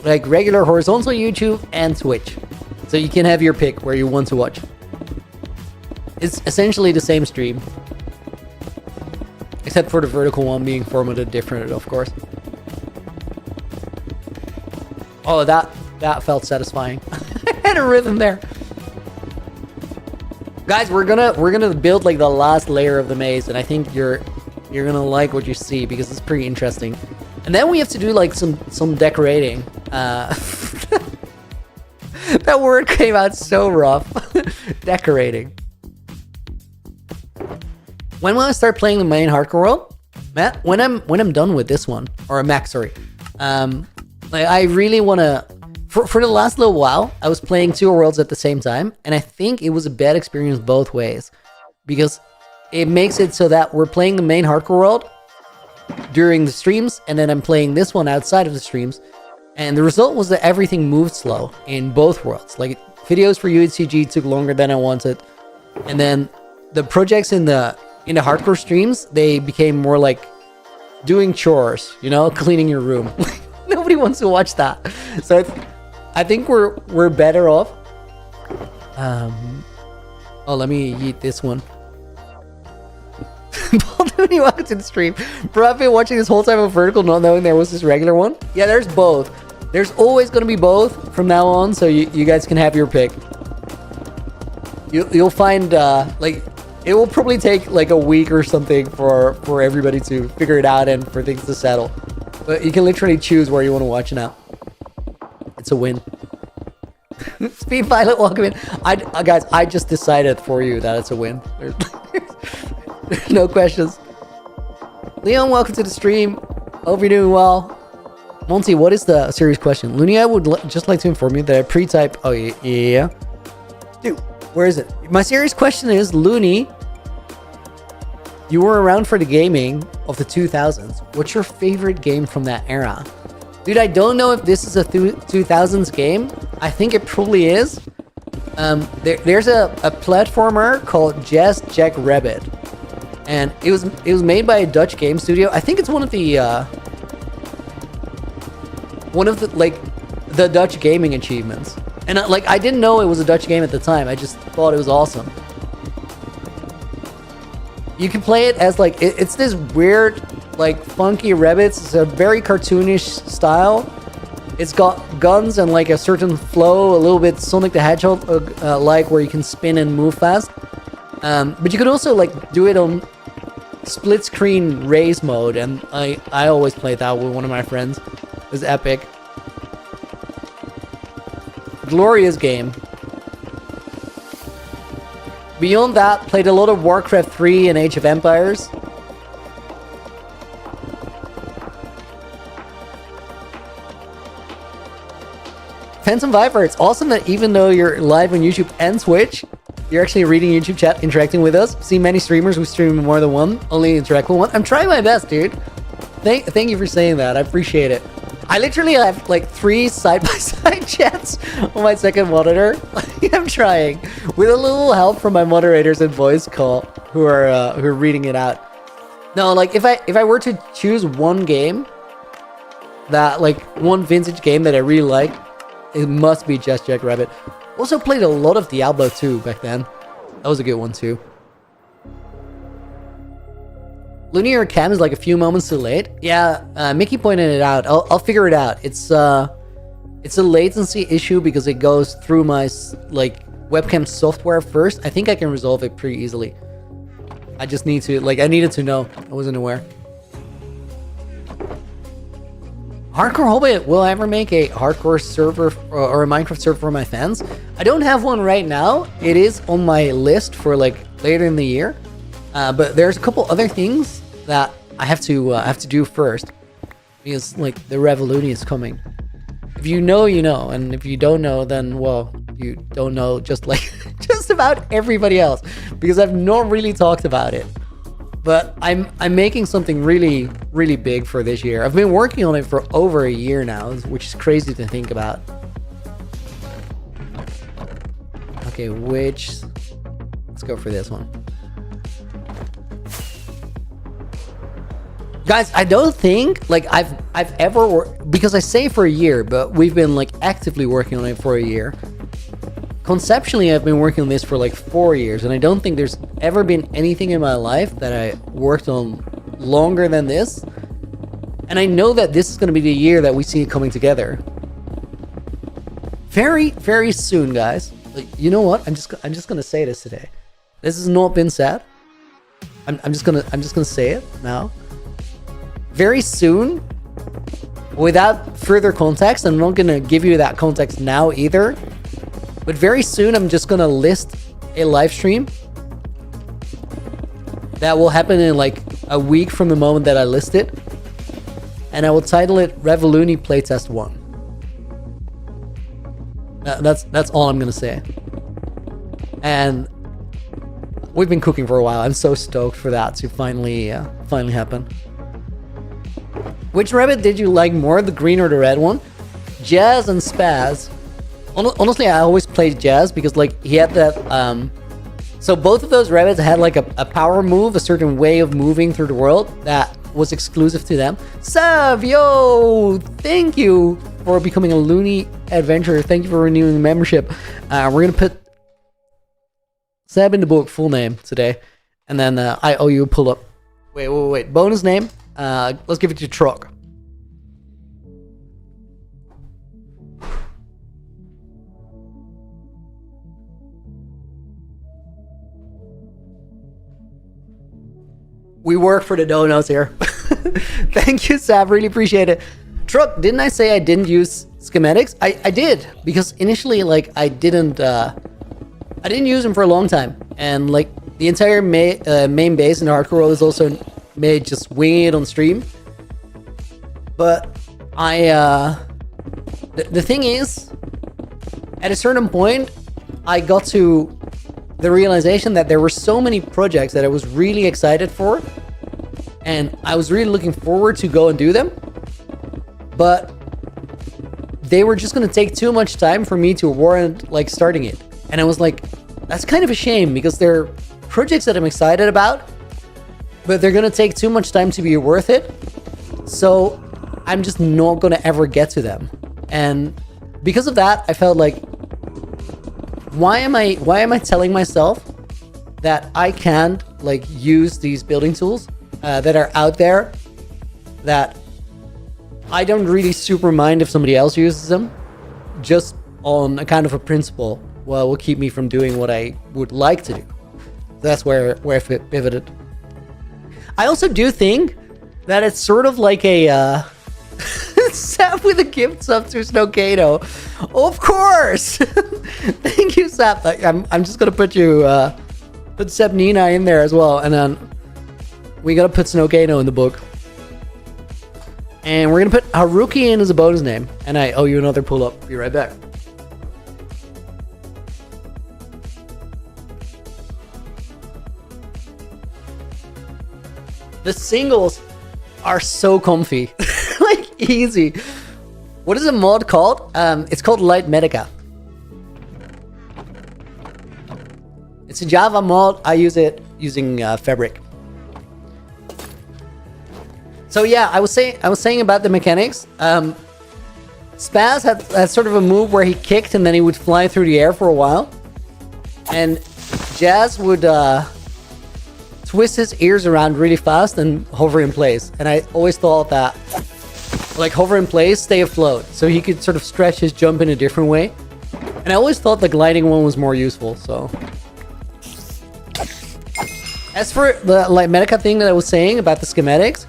like regular horizontal YouTube and Twitch. So you can have your pick where you want to watch. It's essentially the same stream, except for the vertical one being formatted different, of course. Oh, that felt satisfying. I had a rhythm there. Guys, we're gonna build like the last layer of the maze, and I think you're gonna like what you see because it's pretty interesting. And then we have to do like some decorating. That word came out so rough. Decorating. When will I start playing the main hardcore world? Matt, when I'm done with this one, or Max, sorry. Like I really want to for the last little while, I was playing two worlds at the same time, and I think it was a bad experience both ways, because it makes it so that we're playing the main hardcore world during the streams, and then I'm playing this one outside of the streams, and the result was that everything moved slow in both worlds. Like, videos for UHCG took longer than I wanted, and then the projects in the hardcore streams, they became more like doing chores, you know, cleaning your room. Nobody wants to watch that. So I think we're better off. Oh, let me eat this one. Paul Dooney, welcome to the stream. Bro, I've been watching this whole time of Vertical, not knowing there was this regular one. Yeah, there's both. There's always going to be both from now on, so you guys can have your pick. You'll find, like, it will probably take like a week or something for everybody to figure it out and for things to settle. But you can literally choose where you want to watch now. It's a win. Speed Pilot, welcome in. Guys, I just decided for you that it's a win. There's no questions. Leon, welcome to the stream. Hope you're doing well. Monty, what is the serious question? Looney, I would just like to inform you that I pre-type... Oh, yeah. Dude, where is it? My serious question is, Looney, you were around for the gaming of the 2000s. What's your favorite game from that era? Dude, I don't know if this is a 2000s game. I think it probably is. There's a platformer called Just Jack Rabbit. And it was made by a Dutch game studio. I think it's one of the like the Dutch gaming achievements. And I didn't know it was a Dutch game at the time. I just thought it was awesome. You can play it as like it's this weird, like funky rabbits. It's a very cartoonish style. It's got guns and like a certain flow, a little bit Sonic the Hedgehog like, where you can spin and move fast. But you could also like do it on split screen race mode, and I always played that with one of my friends. It was epic. Glorious game. Beyond that, played a lot of Warcraft 3 and Age of Empires. Phantom Viper, it's awesome that even though you're live on YouTube and Twitch, you're actually reading YouTube chat, interacting with us. See many streamers who stream more than one, only interact with one. I'm trying my best, dude. Thank you for saying that. I appreciate it. I literally have like 3 side-by-side chats on my second monitor. I'm trying, with a little help from my moderators and voice call who are reading it out. No, like if I were to choose one game, that like one vintage game that I really like, it must be Just Jack Rabbit. Also played a lot of Diablo 2 back then. That was a good one too. Linear cam is like a few moments too late. Yeah, Mickey pointed it out. I'll figure it out. It's a latency issue because it goes through my like webcam software first. I think I can resolve it pretty easily. I just need to I needed to know. I wasn't aware. Hardcore Hobbit, will I ever make a hardcore server or a Minecraft server for my fans? I don't have one right now. It is on my list for like later in the year. But there's a couple other things that I have to do first, because like the Revolution is coming. If you know, you know, and if you don't know, then well, you don't know just like just about everybody else, because I've not really talked about it. But I'm making something really, really big for this year. I've been working on it for over a year now, which is crazy to think about. Okay, let's go for this one. Guys, I don't think like I've ever because I say for a year, but we've been like actively working on it for a year. Conceptually, I've been working on this for like 4 years, and I don't think there's ever been anything in my life that I worked on longer than this. And I know that this is going to be the year that we see it coming together. Very, very soon, guys. Like, you know what? I'm just gonna say this today. This has not been said. I'm just gonna say it now. Very soon, without further context, I'm not gonna give you that context now either. But very soon, I'm just gonna list a live stream that will happen in like a week from the moment that I list it, and I will title it Revolution Playtest 1. That's all I'm gonna say. And we've been cooking for a while. I'm so stoked for that to finally happen. Which rabbit did you like more, the green or the red one? Jazz and Spaz. Honestly, I always played Jazz because like he had that. So both of those rabbits had like a power move, a certain way of moving through the world that was exclusive to them. Sav, yo, thank you for becoming a loony adventurer. Thank you for renewing the membership. We're gonna put Seb in the book, full name today, and then I owe you a pull up. Wait. Bonus name. Let's give it to Truck. We work for the donuts here. Thank you, Sav. Really appreciate it. Truck, didn't I say I didn't use schematics? I did, because initially, like, I didn't use them for a long time, and like the entire main base in the hardcore world is also made just winging it on stream. But the thing is, at a certain point, I got to the realization that there were so many projects that I was really excited for, and I was really looking forward to go and do them, but they were just going to take too much time for me to warrant like starting it. And I was like, that's kind of a shame, because they're projects that I'm excited about, but they're going to take too much time to be worth it. So I'm just not going to ever get to them. And because of that, I felt like, why am I telling myself that I can't like use these building tools that are out there, that I don't really super mind if somebody else uses them, just on a kind of a principle, well, will keep me from doing what I would like to do. That's where I pivoted. I also do think that it's sort of like a Sap with a gift sub to Snowcado. Of course. Thank you, Sap. I'm just gonna put you put Sep Nina in there as well, and then we gotta put Snowcado in the book. And we're gonna put Haruki in as a bonus name. And I owe you another pull up. Be right back. The singles are so comfy. Like, easy. What is a mod called? It's called Light Medica. It's a Java mod. I use it using Fabric. So yeah, I was saying about the mechanics. Spaz had sort of a move where he kicked and then he would fly through the air for a while, and Jazz would twist his ears around really fast and hover in place. And I always thought that, like, hover in place, stay afloat, so he could sort of stretch his jump in a different way. And I always thought the gliding one was more useful. So as for the Light Medica thing that I was saying about the schematics,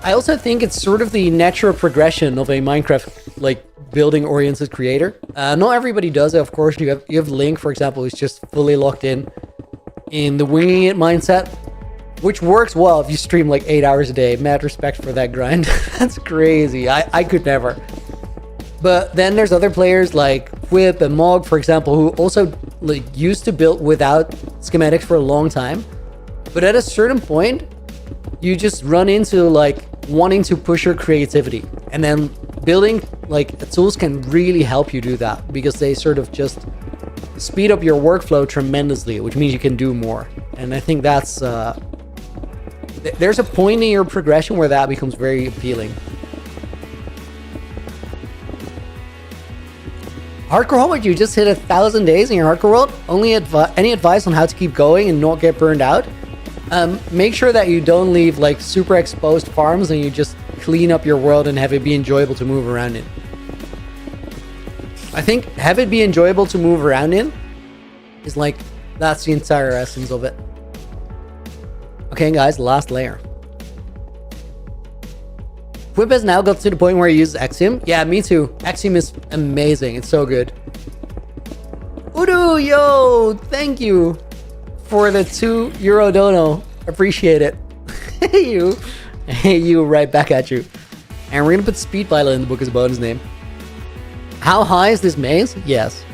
I also think it's sort of the natural progression of a Minecraft like building oriented creator. Not everybody does it, of course. You have Link, for example, who's just fully locked in the winging it mindset, which works well if you stream like 8 hours a day. Mad respect for that grind. That's crazy. I could never. But then there's other players like Whip and Mog, for example, who also like used to build without schematics for a long time. But at a certain point, you just run into like wanting to push your creativity, and then building like tools can really help you do that, because they sort of just speed up your workflow tremendously, which means you can do more. And I think that's there's a point in your progression where that becomes very appealing. Hardcore Hobbit, you just hit 1,000 days in your hardcore world. Any advice on how to keep going and not get burned out? Make sure that you don't leave like super exposed farms, and you just clean up your world and have it be enjoyable to move around in. I think have it be enjoyable to move around in is like, that's the entire essence of it. Okay, guys, last layer. Whip has now got to the point where he uses Axiom. Yeah, me too. Axiom is amazing. It's so good. Udu, yo, thank you for the €2 dono. Appreciate it. Hey you, right back at you. And we're gonna put Speed Pilot in the book as a bonus name. How high is this maze? Yes.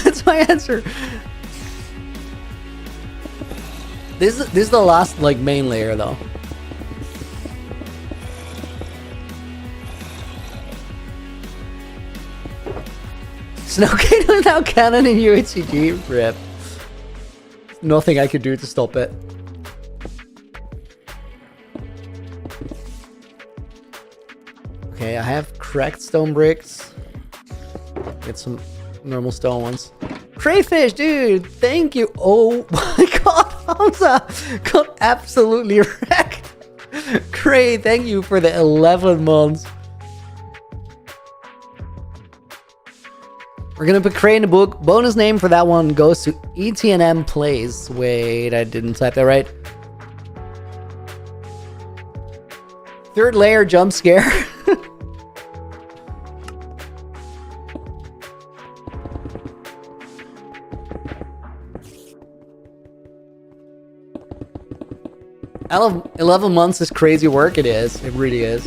That's my answer. This is the last like main layer though. Snowcade without cannon in UHCG? Rip. Nothing I could do to stop it. Okay, I have cracked stone bricks. Get some normal stone ones. Crayfish, dude! Thank you! Oh my god, Hamza! Got absolutely wrecked! Cray, thank you for the 11 months. We're gonna put Cray in the book. Bonus name for that one goes to ETNM Plays. Wait, I didn't type that right. Third layer jump scare. Out of 11 months is crazy work. It is. It really is.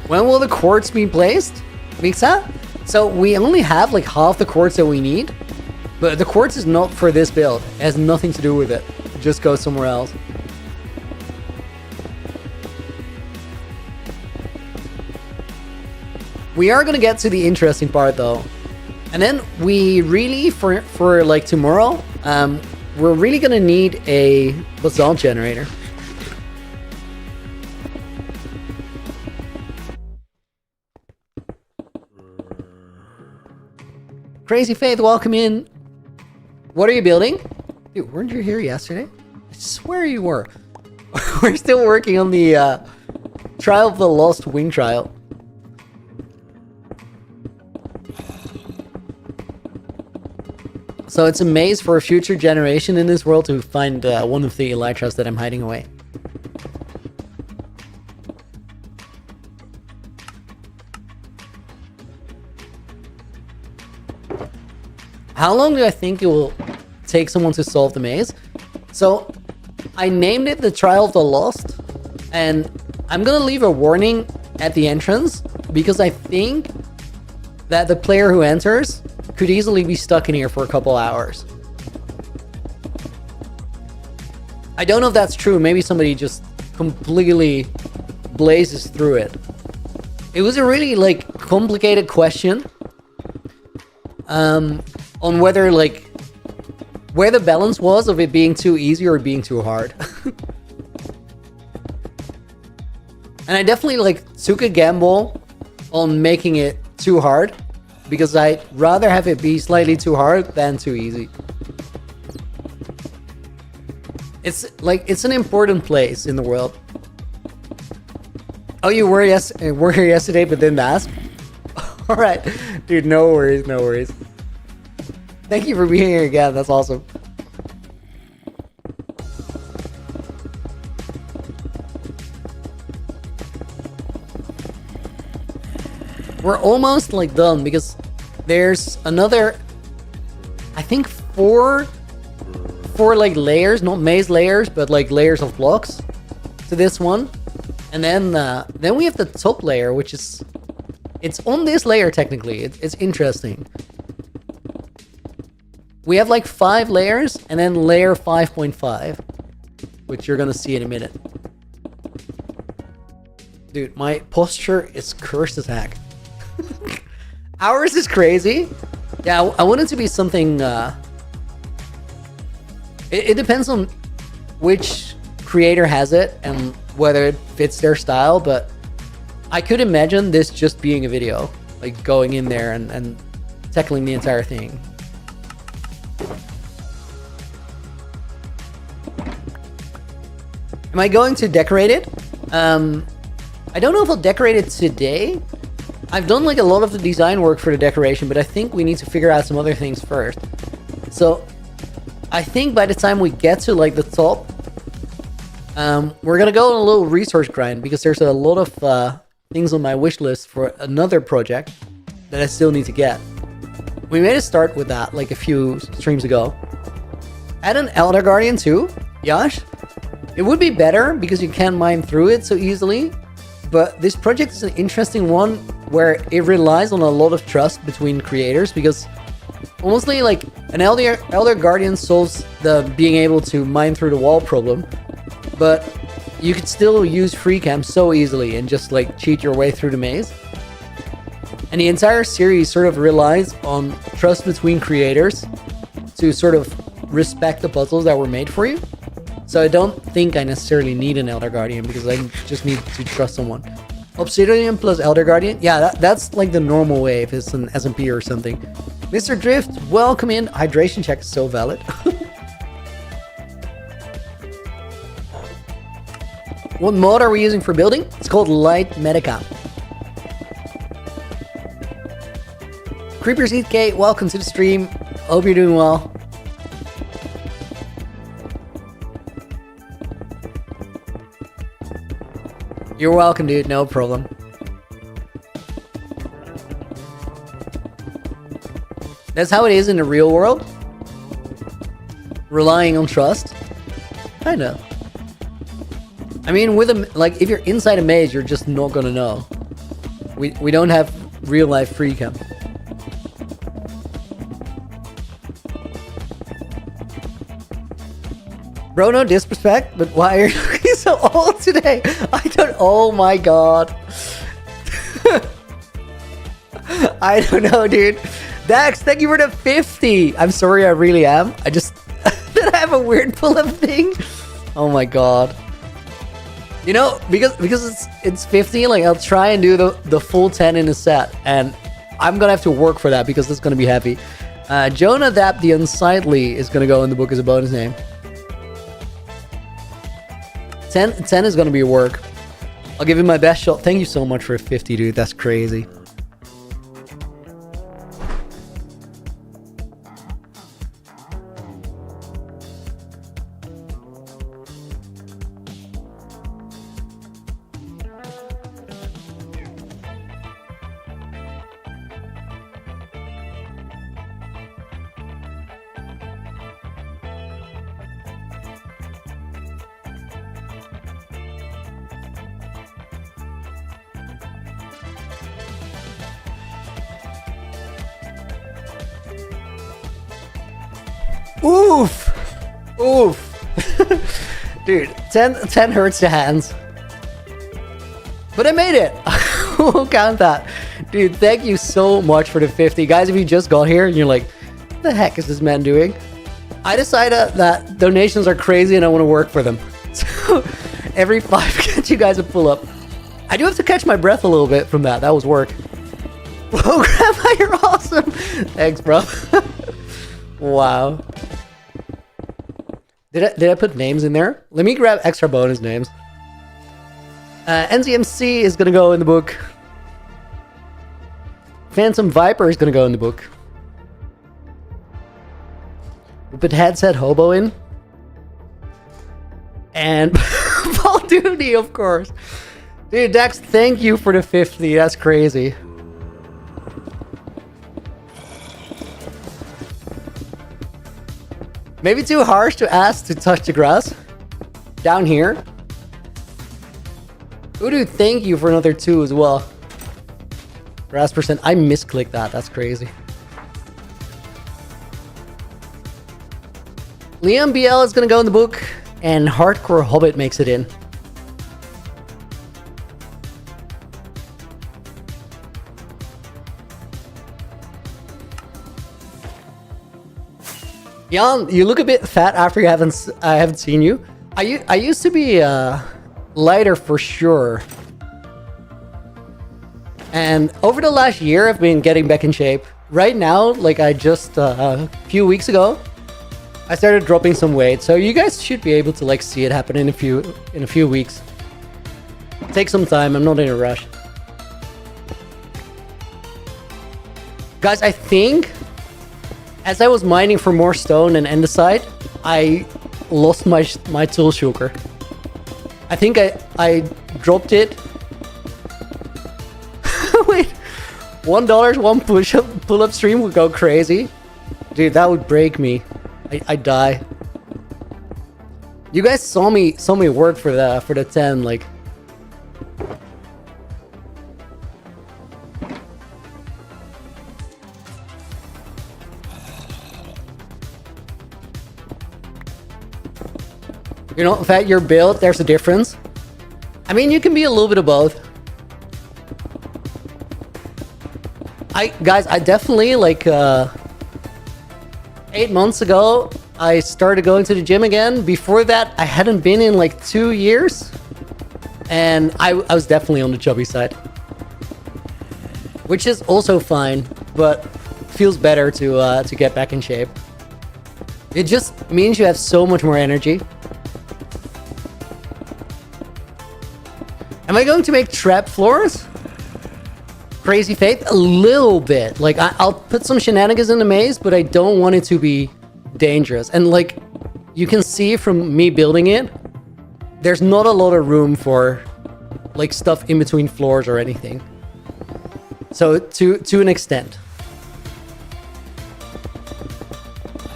When will the quartz be placed? Mixa? So we only have like half the quartz that we need. But the quartz is not for this build. It has nothing to do with it. It just goes somewhere else. We are going to get to the interesting part though. And then we really, for like tomorrow, we're really going to need a basalt generator. Crazy Faith, welcome in. What are you building? Dude, weren't you here yesterday? I swear you were. We're still working on the Trial of the Lost Wing trial. So it's a maze for a future generation in this world to find one of the elytras that I'm hiding away. How long do I think it will take someone to solve the maze? So I named it the Trial of the Lost, and I'm gonna leave a warning at the entrance because I think that the player who enters could easily be stuck in here for a couple hours. I don't know if that's true. Maybe somebody just completely blazes through it. It was a really like complicated question on whether like where the balance was of it being too easy or being too hard. And I definitely like took a gamble on making it too hard, because I'd rather have it be slightly too hard than too easy. It's like, it's an important place in the world. Oh, you were here yesterday but didn't ask? Alright, dude, no worries, no worries. Thank you for being here again, that's awesome. We're almost like done because there's another, I think four like layers, not maze layers, but like layers of blocks to this one. And then we have the top layer, which is, it's on this layer technically. It's interesting. We have like 5 layers and then layer 5.5, which you're gonna see in a minute. Dude, my posture is cursed as heck. Ours is crazy. Yeah, I want it to be something, it depends on which creator has it and whether it fits their style, but I could imagine this just being a video, like going in there and tackling the entire thing. Am I going to decorate it? I don't know if I'll decorate it today. I've done like a lot of the design work for the decoration, but I think we need to figure out some other things first. So I think by the time we get to like the top, we're gonna go on a little resource grind because there's a lot of things on my wish list for another project that I still need to get. We made a start with that like a few streams ago. Add an Elder Guardian too, Yash. It would be better because you can't mine through it so easily, but this project is an interesting one where it relies on a lot of trust between creators, because honestly, like, an Elder Guardian solves the being able to mine through the wall problem, but you could still use free cam so easily and just like cheat your way through the maze. And the entire series sort of relies on trust between creators to sort of respect the puzzles that were made for you. So I don't think I necessarily need an Elder Guardian, because I just need to trust someone. Obsidian plus Elder Guardian? Yeah, that's like the normal way if it's an SMP or something. Mr. Drift, welcome in. Hydration check is so valid. What mod are we using for building? It's called Light Medica. Creepers Eat Cake, welcome to the stream. Hope you're doing well. You're welcome, dude. No problem. That's how it is in the real world. Relying on trust. I know. I mean, with a, like, if you're inside a maze, you're just not gonna know. We don't have real life free cam. Bro, no disrespect, but why are you looking so old today? I don't. Oh my god. I don't know, dude. Dax, thank you for the 50. I'm sorry, I really am. I just did I have a weird pull-up thing? Oh my god. You know, because it's 50, like, I'll try and do the full 10 in a set, and I'm gonna have to work for that because it's gonna be heavy. Jonah Dap the Unsightly is gonna go in the book as a bonus name. 10 is gonna be work. I'll give you my best shot. Thank you so much for 50, dude. That's crazy. Oof! Oof! Dude, 10 hurts the hands. But I made it! We'll count that. Dude, thank you so much for the 50. Guys, if you just got here and you're like, what the heck is this man doing? I decided that donations are crazy and I want to work for them. So, every 5 get you guys a pull-up. I do have to catch my breath a little bit from that. That was work. Whoa, Grandma, you're awesome! Thanks, bro. Wow. Did I put names in there? Let me grab extra bonus names. NZMC is gonna go in the book. Phantom Viper is gonna go in the book. We put Headset Hobo in. And Paul Duty, of course. Dude, Dex, thank you for the 50. That's crazy. Maybe too harsh to ask to touch the grass. Down here. Udu, thank you for another 2 as well. Grass percent. I misclicked that. That's crazy. Liam BL is going to go in the book. And Hardcore Hobbit makes it in. Jan, you look a bit fat after I haven't seen you. I used to be lighter for sure. And over the last year, I've been getting back in shape. Right now, like I just a few weeks ago, I started dropping some weight. So you guys should be able to like see it happen in a few weeks. Take some time. I'm not in a rush. Guys, I think as I was mining for more stone and andesite, I lost my tool shulker. I think I dropped it. Wait, $1 one pull-up stream would go crazy. Dude, that would break me. I'd die. You guys saw me work for the 10, like. You know, in fact, your build, there's a difference. I mean, you can be a little bit of both. Guys, I definitely, like, 8 months ago, I started going to the gym again. Before that, I hadn't been in like 2 years. And I was definitely on the chubby side. Which is also fine, but feels better to get back in shape. It just means you have so much more energy. Am I going to make trap floors? Crazy Faith? A little bit. Like, I'll put some shenanigans in the maze, but I don't want it to be dangerous. And like, you can see from me building it, there's not a lot of room for like stuff in between floors or anything. So to an extent.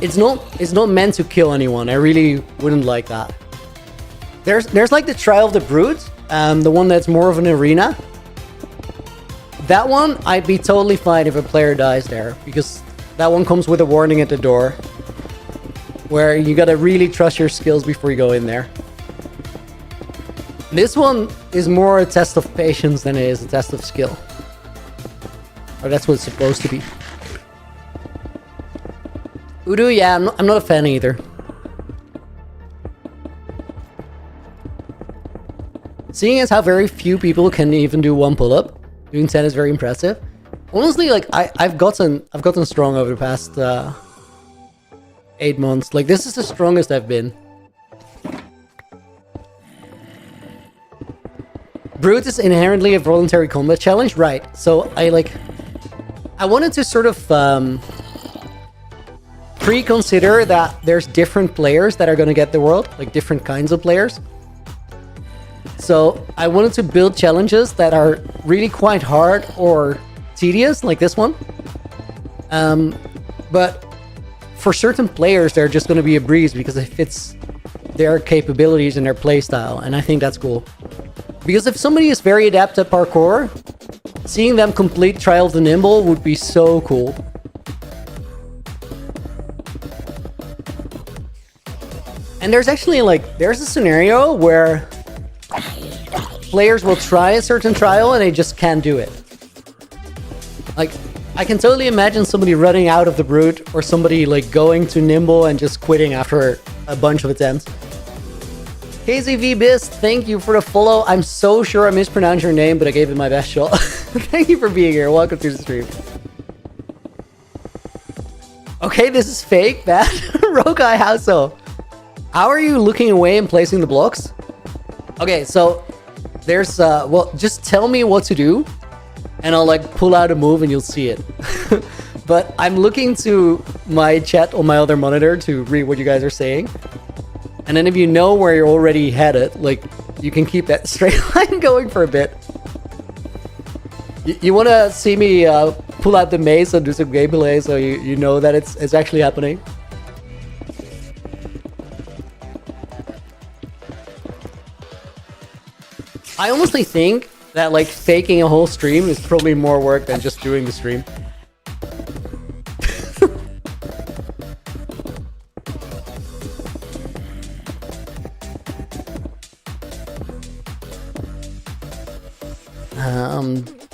It's not meant to kill anyone. I really wouldn't like that. There's like the Trial of the Brute, the one that's more of an arena. That one, I'd be totally fine if a player dies there, because that one comes with a warning at the door, where you gotta really trust your skills before you go in there. This one is more a test of patience than it is a test of skill. Or that's what it's supposed to be. Udu, yeah, I'm not a fan either. Seeing as how very few people can even do one pull-up, doing 10 is very impressive. Honestly, like I've gotten strong over the past 8 months. Like, this is the strongest I've been. Brute is inherently a voluntary combat challenge, right? So I wanted to sort of pre-consider that there's different players that are going to get the world, like different kinds of players. So I wanted to build challenges that are really quite hard or tedious, like this one. But for certain players, they're just going to be a breeze because it fits their capabilities and their playstyle, and I think that's cool. Because if somebody is very adept at parkour, seeing them complete Trial of the Nimble would be so cool. And there's actually there's a scenario where players will try a certain trial and they just can't do it. Like, I can totally imagine somebody running out of the Brute, or somebody going to Nimble and just quitting after a bunch of attempts. KZV Bist, thank you for the follow. I'm so sure I mispronounced your name, but I gave it my best shot. Thank you for being here. Welcome to the stream. Okay, this is fake, man. Rokai, how so? How are you looking away and placing the blocks? Okay, so there's well, just tell me what to do and I'll pull out a move and you'll see it. But I'm looking to my chat on my other monitor to read what you guys are saying. And then if you know where you're already headed, you can keep that straight line going for a bit. You want to see me pull out the maze and do some gameplay so you know that it's actually happening? I honestly think that faking a whole stream is probably more work than just doing the stream.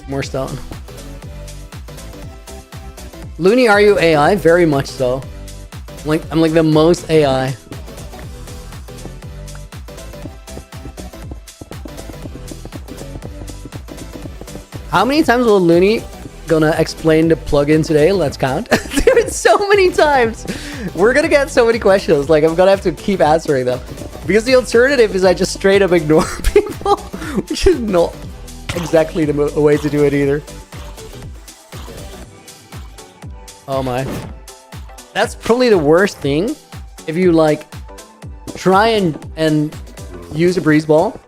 More stone. Looney, are you AI? Very much so. I'm like the most AI. How many times will Looney gonna explain the plugin today? Let's count. Dude, so many times. We're gonna get so many questions. I'm gonna have to keep answering them. Because the alternative is I just straight up ignore people, which is not exactly the way to do it either. Oh my. That's probably the worst thing. If you try and use a breeze ball,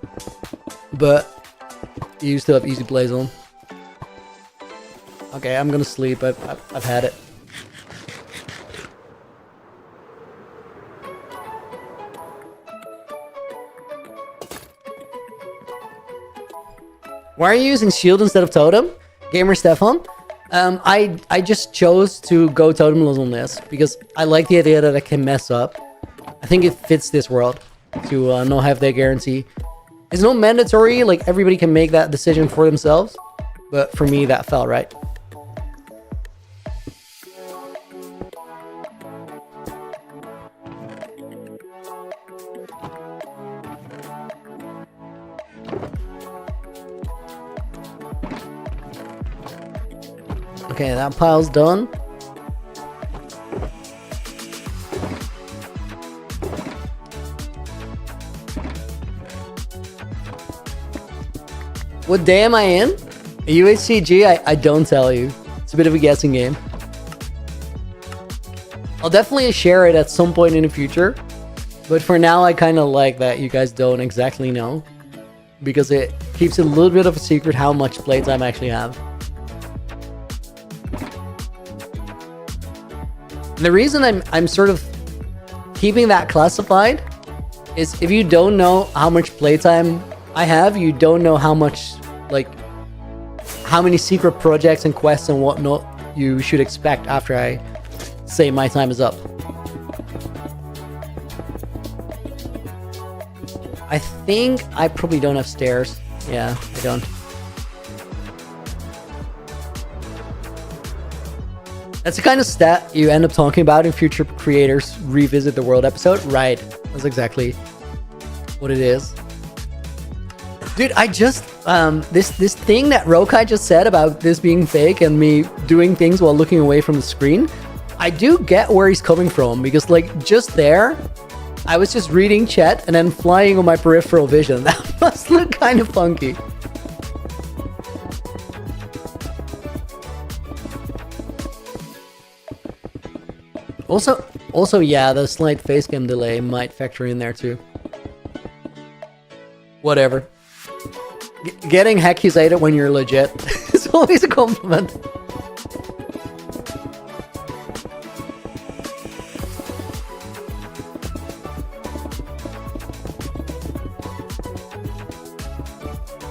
but you still have easy plays on. Okay, I'm gonna sleep. I've had it. Why are you using shield instead of totem? Gamer Stefan? I just chose to go totemless on this because I like the idea that I can mess up. I think it fits this world to not have that guarantee. It's not mandatory, like everybody can make that decision for themselves, but for me that felt right. Okay, that pile's done. What day am I in? A UHCG? I don't tell you. It's a bit of a guessing game. I'll definitely share it at some point in the future. But for now, I kind of like that you guys don't exactly know. Because it keeps it a little bit of a secret how much playtime I actually have. The reason I'm sort of keeping that classified is if you don't know how much playtime I have, you don't know how much, like, how many secret projects and quests and whatnot you should expect after I say my time is up. I think I probably don't have stairs. Yeah, I don't. That's the kind of stat you end up talking about in future creators revisit the world episode. Right. That's exactly what it is. Dude, I just this thing that Rokai just said about this being fake and me doing things while looking away from the screen, I do get where he's coming from because like just there, I was just reading chat and then flying on my peripheral vision. That must look kind of funky. Also, yeah, the slight facecam delay might factor in there too. Whatever. Getting accusated when you're legit is always a compliment.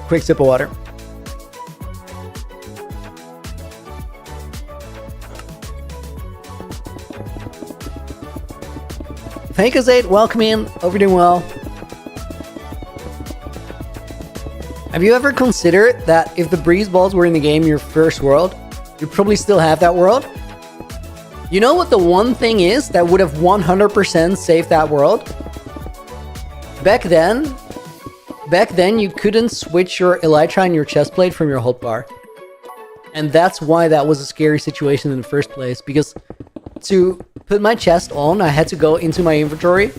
Quick sip of water. Fakazade, welcome in. Hope you're doing well. Have you ever considered that if the breeze balls were in the game your first world, you'd probably still have that world? You know what the one thing is that would have 100% saved that world? Back then you couldn't switch your elytra and your chest plate from your hotbar. And that's why that was a scary situation in the first place, because to put my chest on, I had to go into my inventory,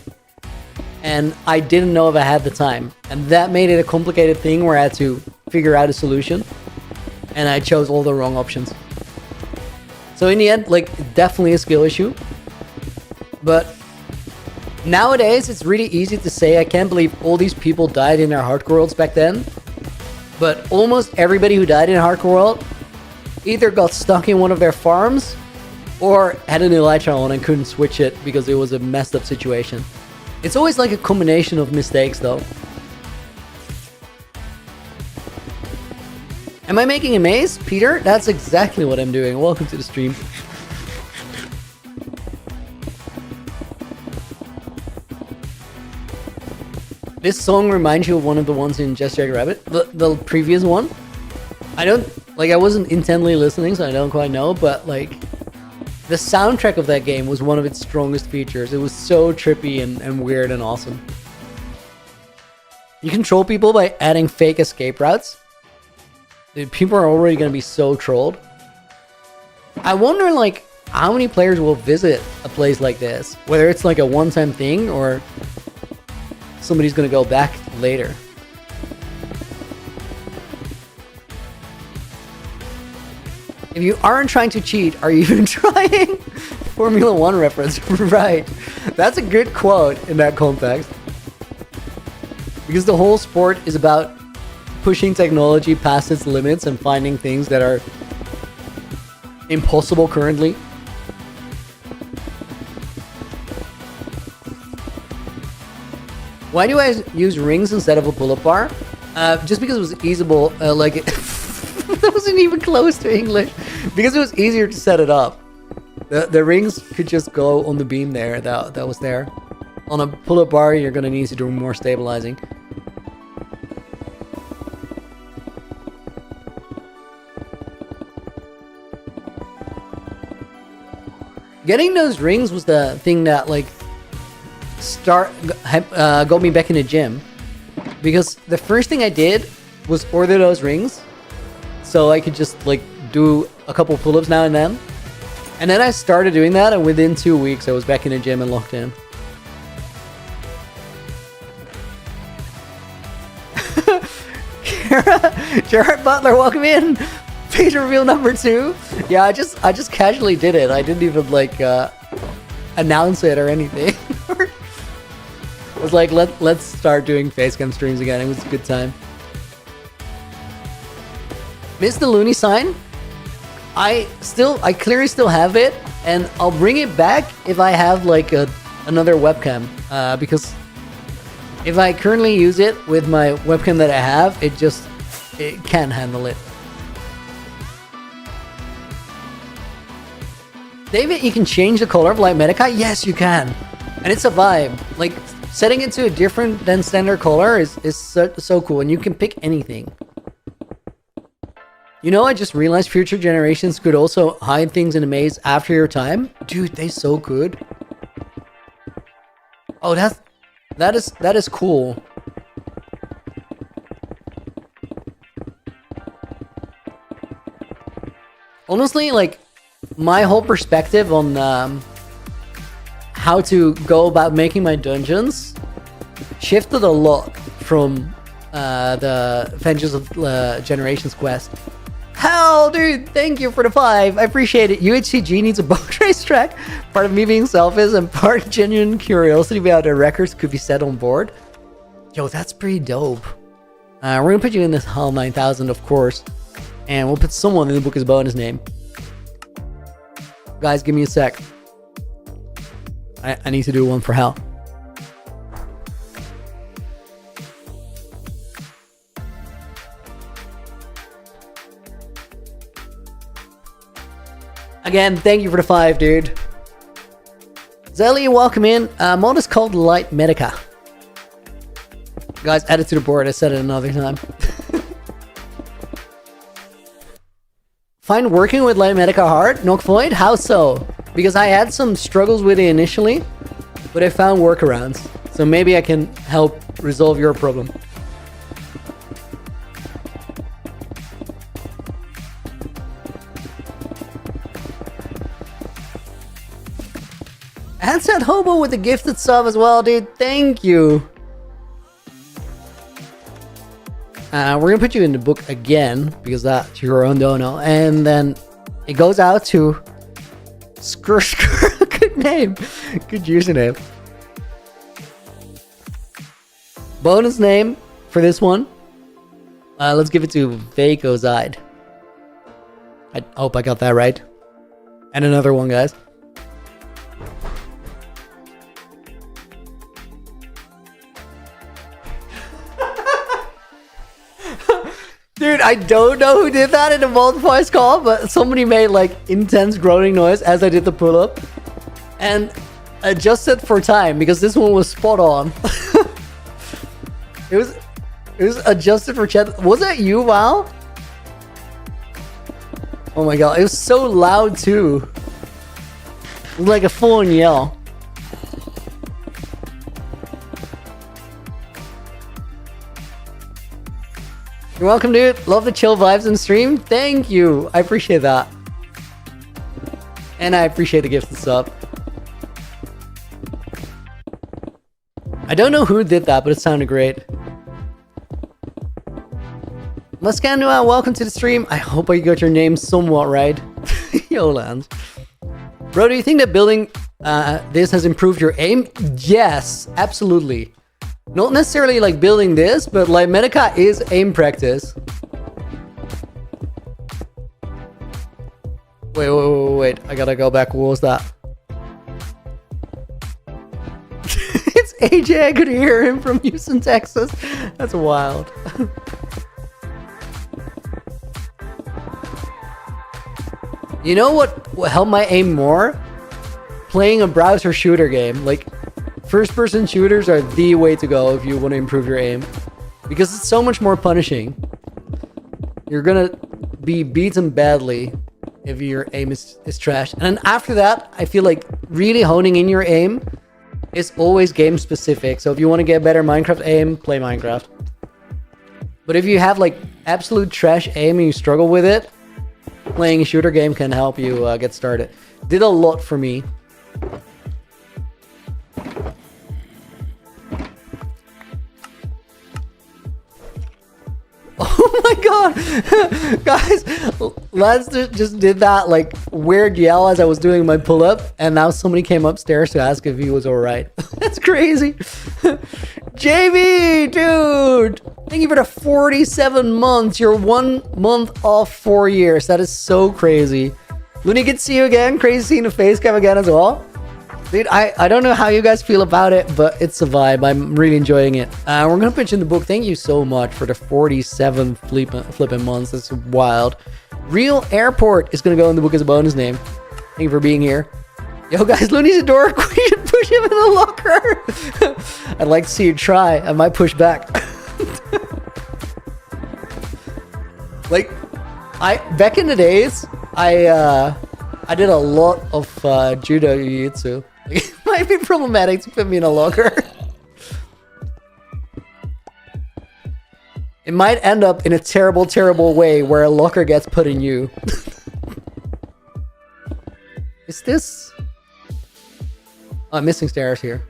and I didn't know if I had the time. And that made it a complicated thing where I had to figure out a solution, and I chose all the wrong options. So in the end, like, definitely a skill issue. But nowadays, it's really easy to say, I can't believe all these people died in their hardcore worlds back then. But almost everybody who died in a hardcore world either got stuck in one of their farms or had an elytra on and couldn't switch it because it was a messed up situation. It's always like a combination of mistakes though. Am I making a maze, Peter? That's exactly what I'm doing. Welcome to the stream. This song reminds you of one of the ones in Just Jack Rabbit? The previous one? I wasn't intently listening, so I don't quite know, but like, the soundtrack of that game was one of its strongest features. It was so trippy and weird and awesome. You control people by adding fake escape routes. Dude, people are already going to be so trolled. I wonder, like, how many players will visit a place like this? Whether it's like a one-time thing or somebody's going to go back later. If you aren't trying to cheat, are you even trying? Formula 1 reference, right. That's a good quote in that context. Because the whole sport is about pushing technology past its limits and finding things that are impossible currently. Why do I use rings instead of a pull-up bar? Just because it was easable, like it that wasn't even close to English. Because it was easier to set it up. The rings could just go on the beam there that was there. On a pull-up bar, you're gonna need to do more stabilizing. Getting those rings was the thing that like got me back in the gym, because the first thing I did was order those rings so I could just like do a couple pull-ups now and then I started doing that, and within 2 weeks I was back in the gym and locked in. Gerard Butler, welcome in. Page reveal number 2. Yeah, I just casually did it. I didn't even like announce it or anything. I was like, let's start doing facecam streams again. It was a good time. Miss the Looney sign? I clearly still have it, and I'll bring it back if I have like another webcam. Because if I currently use it with my webcam that I have, it can't handle it. David, you can change the color of Light Medica? Yes, you can. And it's a vibe. Like, setting it to a different than standard color is so cool, and you can pick anything. You know, I just realized future generations could also hide things in a maze after your time. Dude, they so could. Oh, that is cool. Honestly, like, my whole perspective on how to go about making my dungeons shifted a lot from the Vengeance of Generations quest. Hell, dude, thank you for the 5. I appreciate it. UHCG needs a boat race track. Part of me being selfish and part genuine curiosity about the records could be set on board. Yo, that's pretty dope. We're gonna put you in this HAL 9000, of course. And we'll put someone in the book as bonus name. Guys, give me a sec. I need to do one for HAL. Again, thank you for the 5, dude. Zelly, welcome in. Mod is called Light Medica. Guys, add it to the board. I said it another time. Find working with Light Medica hard? Knock Floyd? How so? Because I had some struggles with it initially, but I found workarounds. So maybe I can help resolve your problem. Handset Hobo with the gifted sub as well, dude. Thank you. We're gonna put you in the book again because that's your own dono, and then it goes out to Skrr. Good name, good username. Bonus name for this one. Let's give it to Vaco Zide. I hope I got that right. And another one, guys. Dude, I don't know who did that in the multi-voice call, but somebody made like intense groaning noise as I did the pull-up. And adjusted for time because this one was spot on. It was adjusted for chat. Was that you, Val? Oh my god, it was so loud too. It was like a full-on yell. You're welcome, dude. Love the chill vibes in stream. Thank you. I appreciate that. And I appreciate the gift and sub. I don't know who did that, but it sounded great. Muscanua, welcome to the stream. I hope I got your name somewhat right. Yoland. Bro, do you think that building this has improved your aim? Yes, absolutely. Not necessarily like building this, but like Medica is aim practice. Wait. I gotta go back. What was that? AJ, I could hear him from Houston, Texas. That's wild. You know what helped my aim more? Playing a browser shooter game. Like, first-person shooters are the way to go if you want to improve your aim. Because it's so much more punishing. You're gonna be beaten badly if your aim is trash. And then after that, I feel like really honing in your aim is always game specific. So if you want to get better Minecraft aim, play Minecraft. But if you have like absolute trash aim and you struggle with it, playing a shooter game can help you get started. Did a lot for me. Oh my god! Guys, Lance just did that like weird yell as I was doing my pull-up, and now somebody came upstairs to ask if he was alright. That's crazy. JB, dude! Thank you for the 47 months. You're 1 month off 4 years. That is so crazy. Looney, good to see you again. Crazy seeing the face cam again as well. Dude, I don't know how you guys feel about it, but it's a vibe. I'm really enjoying it. We're going to pitch in the book. Thank you so much for the 47 flipping months. That's wild. Real Airport is going to go in the book as a bonus name. Thank you for being here. Yo, guys, Looney's a dork. We should push him in the locker. I'd like to see you try. I might push back. Like, back in the days, I did a lot of judo jiu-jitsu. Like, it might be problematic to put me in a locker. It might end up in a terrible, terrible way where a locker gets put in you. Is this... Oh, I'm missing stairs here.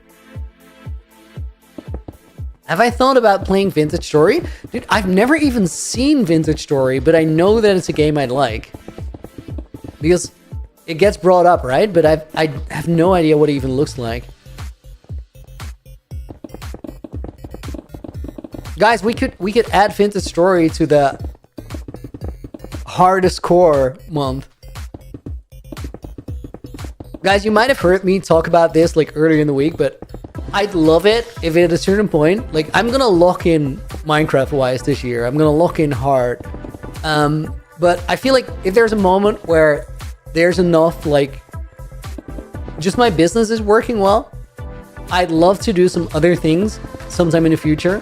Have I thought about playing Vintage Story? Dude, I've never even seen Vintage Story, but I know that it's a game I'd like. Because it gets brought up, right? But I have no idea what it even looks like. Guys, we could add Vintage Story to the hardest core month. Guys, you might have heard me talk about this like earlier in the week, but I'd love it if at a certain point, like I'm gonna lock in Minecraft wise this year. I'm gonna lock in hard. But I feel like if there's a moment where there's enough, like, just my business is working well, I'd love to do some other things sometime in the future.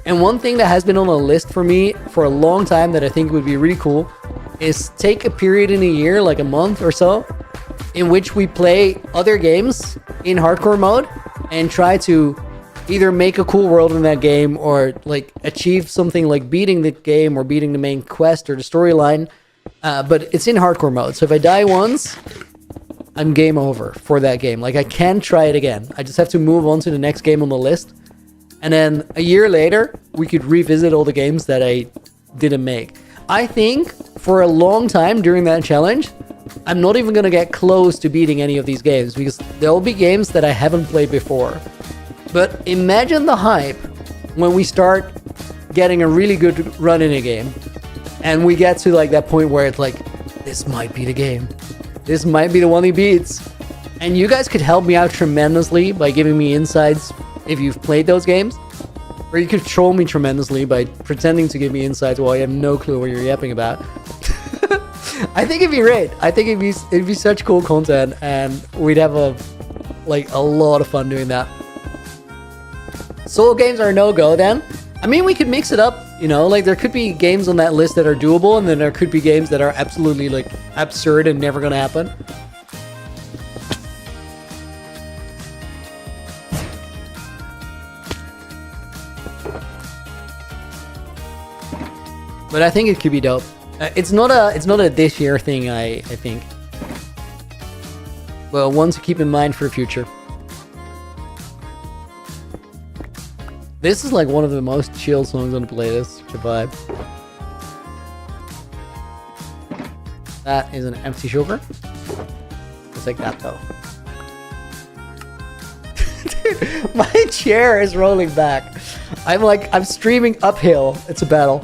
And one thing that has been on a list for me for a long time that I think would be really cool is take a period in a year, like a month or so, in which we play other games in hardcore mode and try to either make a cool world in that game or like achieve something like beating the game or beating the main quest or the storyline. But it's in hardcore mode. So if I die once, I'm game over for that game. Like I can try it again. I just have to move on to the next game on the list. And then a year later, we could revisit all the games that I didn't make. I think for a long time during that challenge, I'm not even going to get close to beating any of these games because there'll be games that I haven't played before. But imagine the hype when we start getting a really good run in a game. And we get to like that point where it's like, this might be the game. This might be the one he beats. And you guys could help me out tremendously by giving me insights if you've played those games. Or you could troll me tremendously by pretending to give me insights while you have no clue what you're yapping about. I think it'd be great. I think it'd be such cool content and we'd have a lot of fun doing that. Solo games are a no-go then. I mean, we could mix it up, you know, like there could be games on that list that are doable and then there could be games that are absolutely like absurd and never gonna happen. But I think it could be dope. It's not a this year thing, I think. Well, one to keep in mind for the future. This is like one of the most chill songs on the playlist. Such a vibe. That is an empty sugar. Just like that though. Dude, my chair is rolling back. I'm streaming uphill. It's a battle.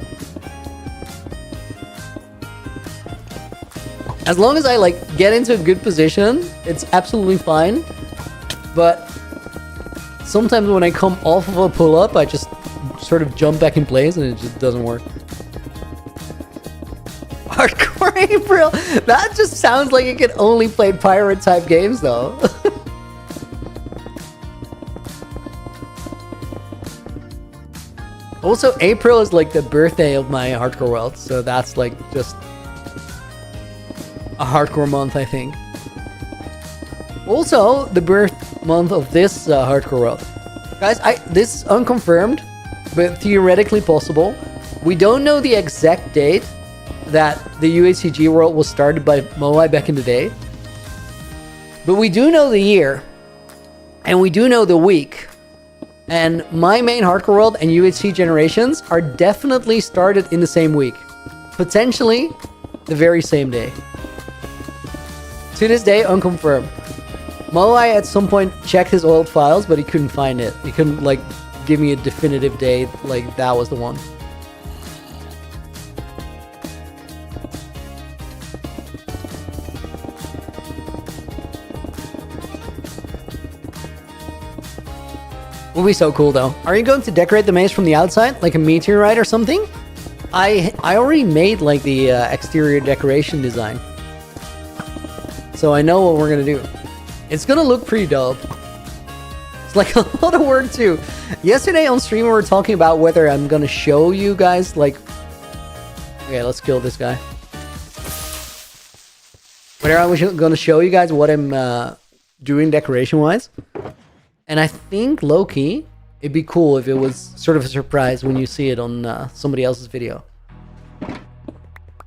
As long as I get into a good position, it's absolutely fine. But sometimes when I come off of a pull-up, I just sort of jump back in place and it just doesn't work. Hardcore April! That just sounds like it can only play pirate-type games, though. Also, April is like the birthday of my hardcore world, so that's like just a hardcore month, I think. Also, the birth month of this hardcore world. Guys, this is unconfirmed, but theoretically possible. We don't know the exact date that the UHCG world was started by Moai back in the day. But we do know the year, and we do know the week. And my main hardcore world and UHCG Generations are definitely started in the same week. Potentially the very same day. To this day, unconfirmed. Moai at some point checked his old files, but he couldn't find it. He couldn't like give me a definitive date, like that was the one. Would be so cool though. Are you going to decorate the maze from the outside, like a meteorite or something? I already made like the exterior decoration design, so I know what we're gonna do. It's gonna look pretty dope. It's like a lot of work too. Yesterday on stream we were talking about whether I'm gonna show you guys like... Okay, let's kill this guy. Whether I was gonna show you guys what I'm doing decoration wise. And I think low-key, it'd be cool if it was sort of a surprise when you see it on somebody else's video.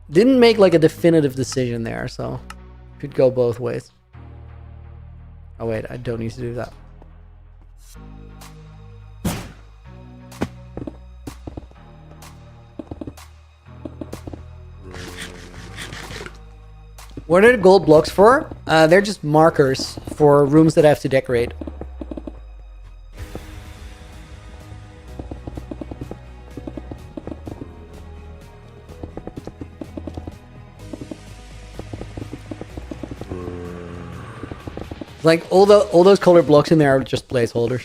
Didn't make like a definitive decision there, so could go both ways. Oh wait, I don't need to do that. What are the gold blocks for? They're just markers for rooms that I have to decorate. Like all those color blocks in there are just placeholders.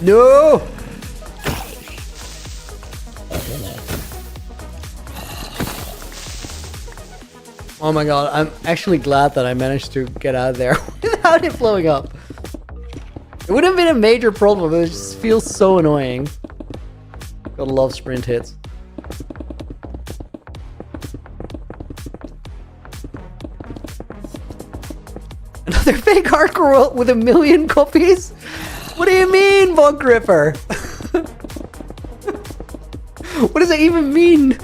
No! Oh my god, I'm actually glad that I managed to get out of there without it blowing up. It wouldn't have been a major problem, it just feels so annoying. Gotta love sprint hits. Another fake hardcore world with 1 million copies? What do you mean, Bug Gripper? What does that even mean?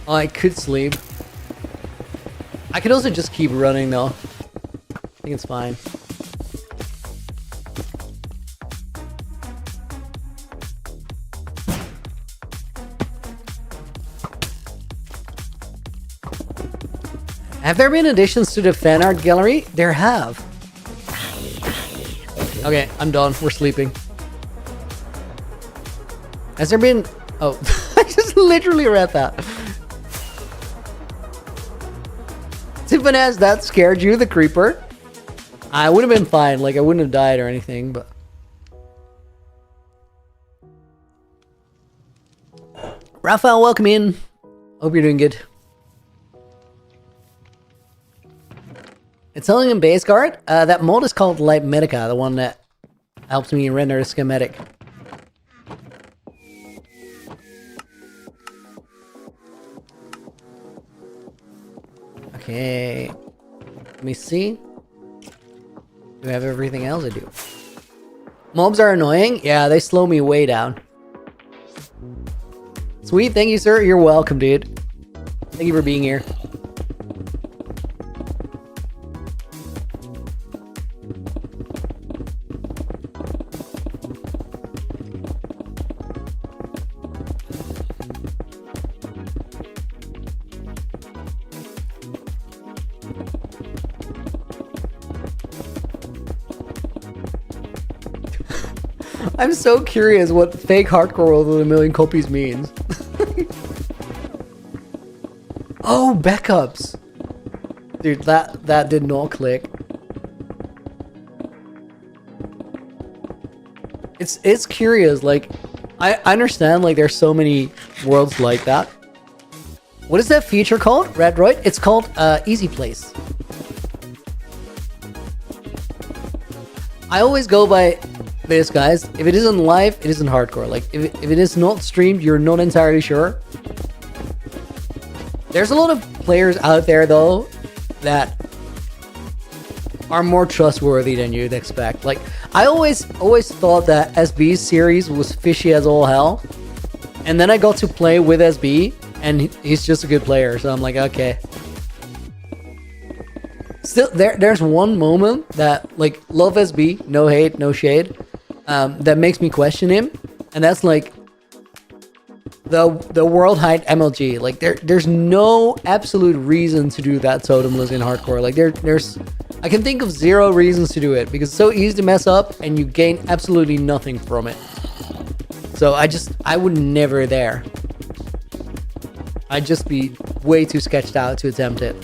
Oh, I could sleep. I could also just keep running though. I think it's fine. Have there been additions to the fan art gallery? There have. Okay, I'm done. We're sleeping. Has there been... Oh, I just literally read that. Tiffany, that scared you, the creeper? I would have been fine. Like, I wouldn't have died or anything, but... Raphael, welcome in. Hope you're doing good. It's selling in base guard. That mod is called Light Medica, the one that helps me render a schematic. Okay. Let me see. Do I have everything else? I do. Mobs are annoying. Yeah, they slow me way down. Sweet, thank you, sir. You're welcome, dude. Thank you for being here. I'm so curious what fake hardcore world with a million copies means. Oh, backups. Dude, that did not click. It's curious, like I understand like there's so many worlds like that. What is that feature called? Redroid? It's called Easy Place. I always go by this, guys. If it isn't live, it isn't hardcore. Like if it is not streamed, you're not entirely sure. There's a lot of players out there though that are more trustworthy than you'd expect. Like I always thought that SB's series was fishy as all hell, and then I got to play with SB, and he's just a good player. So I'm like, okay. Still, there's one moment that like love SB, no hate, no shade, that makes me question him, and that's like the world height MLG. Like there's no absolute reason to do that totemless in hardcore. Like there's I can think of 0 reasons to do it because it's so easy to mess up and you gain absolutely nothing from it. So I would never dare. I'd just be way too sketched out to attempt it.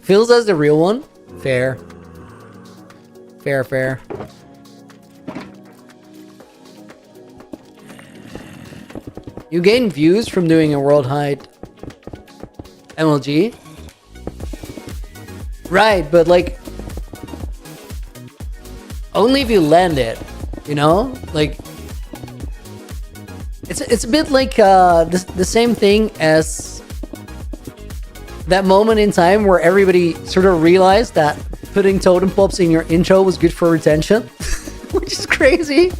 Feels as the real one. Fair. Fair. You gain views from doing a world height MLG. Right, but like only if you land it, you know? Like it's a bit like the same thing as that moment in time where everybody sort of realized that putting totem pops in your intro was good for retention, which is crazy.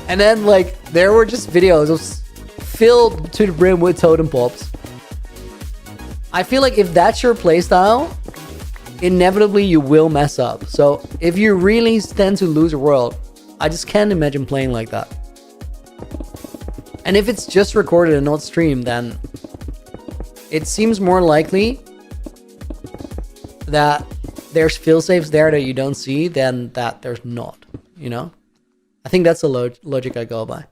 And then like there were just videos filled to the brim with totem pops. I feel like if that's your playstyle, inevitably you will mess up. So if you really stand to lose a world, I just can't imagine playing like that. And if it's just recorded and not streamed, then it seems more likely that there's failsafes there that you don't see than that there's not, you know? I think that's the logic I go by.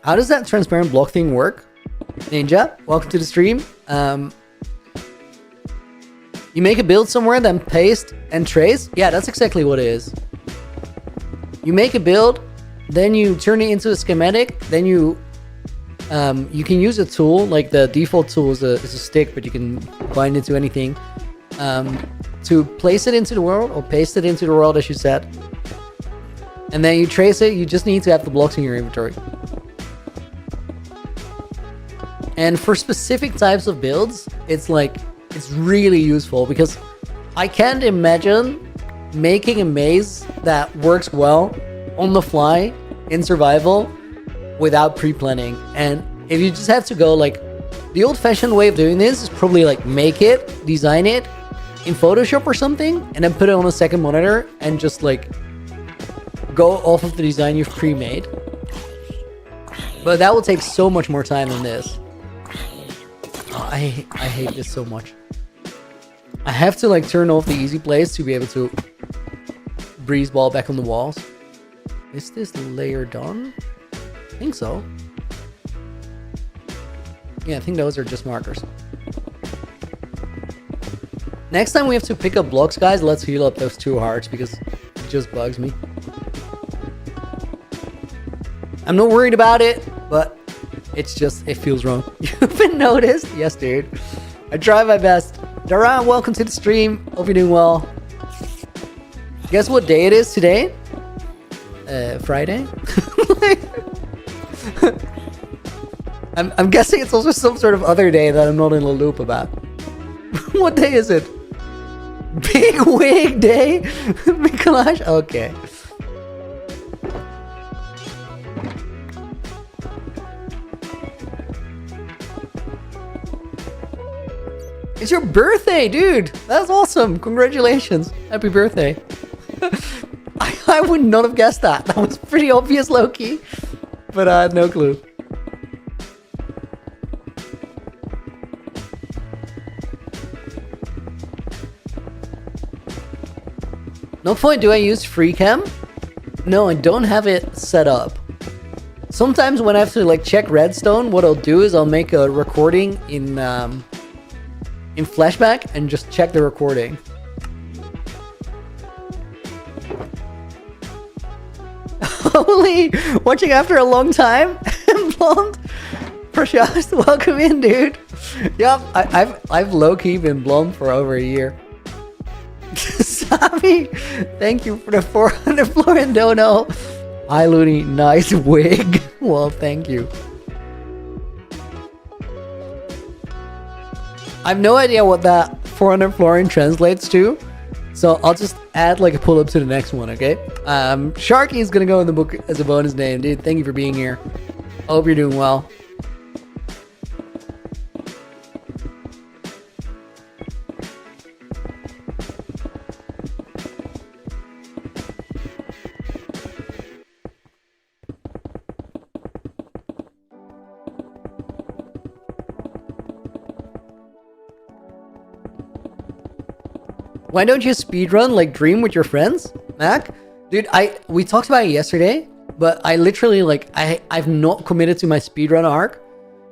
How does that transparent block thing work? Ninja, welcome to the stream. You make a build somewhere, then paste and trace. Yeah, that's exactly what it is. You make a build, then you turn it into a schematic, then you can use a tool, like the default tool is a stick, but you can bind it to anything, to place it into the world, or paste it into the world as you said. And then you trace it, you just need to have the blocks in your inventory. And for specific types of builds, it's really useful because I can't imagine making a maze that works well on the fly in survival without pre-planning. And if you just have to go like the old-fashioned way of doing this is probably like make it, design it in Photoshop or something, and then put it on a second monitor and just like go off of the design you've pre-made. But that will take so much more time than this. Oh, I hate this so much. I have to like turn off the easy plays to be able to breeze ball back on the walls. Is this layer done? I think so. Yeah, I think those are just markers. Next time we have to pick up blocks, guys, let's heal up those 2 hearts because it just bugs me. I'm not worried about it, but it's just, it feels wrong. You've been noticed? Yes, dude. I try my best. Daran, welcome to the stream. Hope you're doing well. Guess what day it is today? Friday? I'm guessing it's also some sort of other day that I'm not in a loop about. What day is it? Big Wig Day? Mikolash? Okay. It's your birthday, dude! That's awesome! Congratulations! Happy birthday! I would not have guessed that. That was pretty obvious, low-key. But I had no clue. No point, do I use FreeCam? No, I don't have it set up. Sometimes when I have to like check redstone, what I'll do is I'll make a recording in flashback and just check the recording. Holy, watching after a long time. Blonde, Precious, welcome in, dude. Yep, I've low-key been blonde for over a year. Sammy, thank you for the 400 Florian dono. Hi Looney, nice wig. Well, thank you. I have no idea what that 400 Florian translates to, so I'll just add like a pull-up to the next one, okay? Sharky is gonna go in the book as a bonus name, dude. Thank you for being here. I hope you're doing well. Why don't you speedrun like Dream with your friends, Mac? Dude, we talked about it yesterday, but I literally like I've not committed to my speedrun arc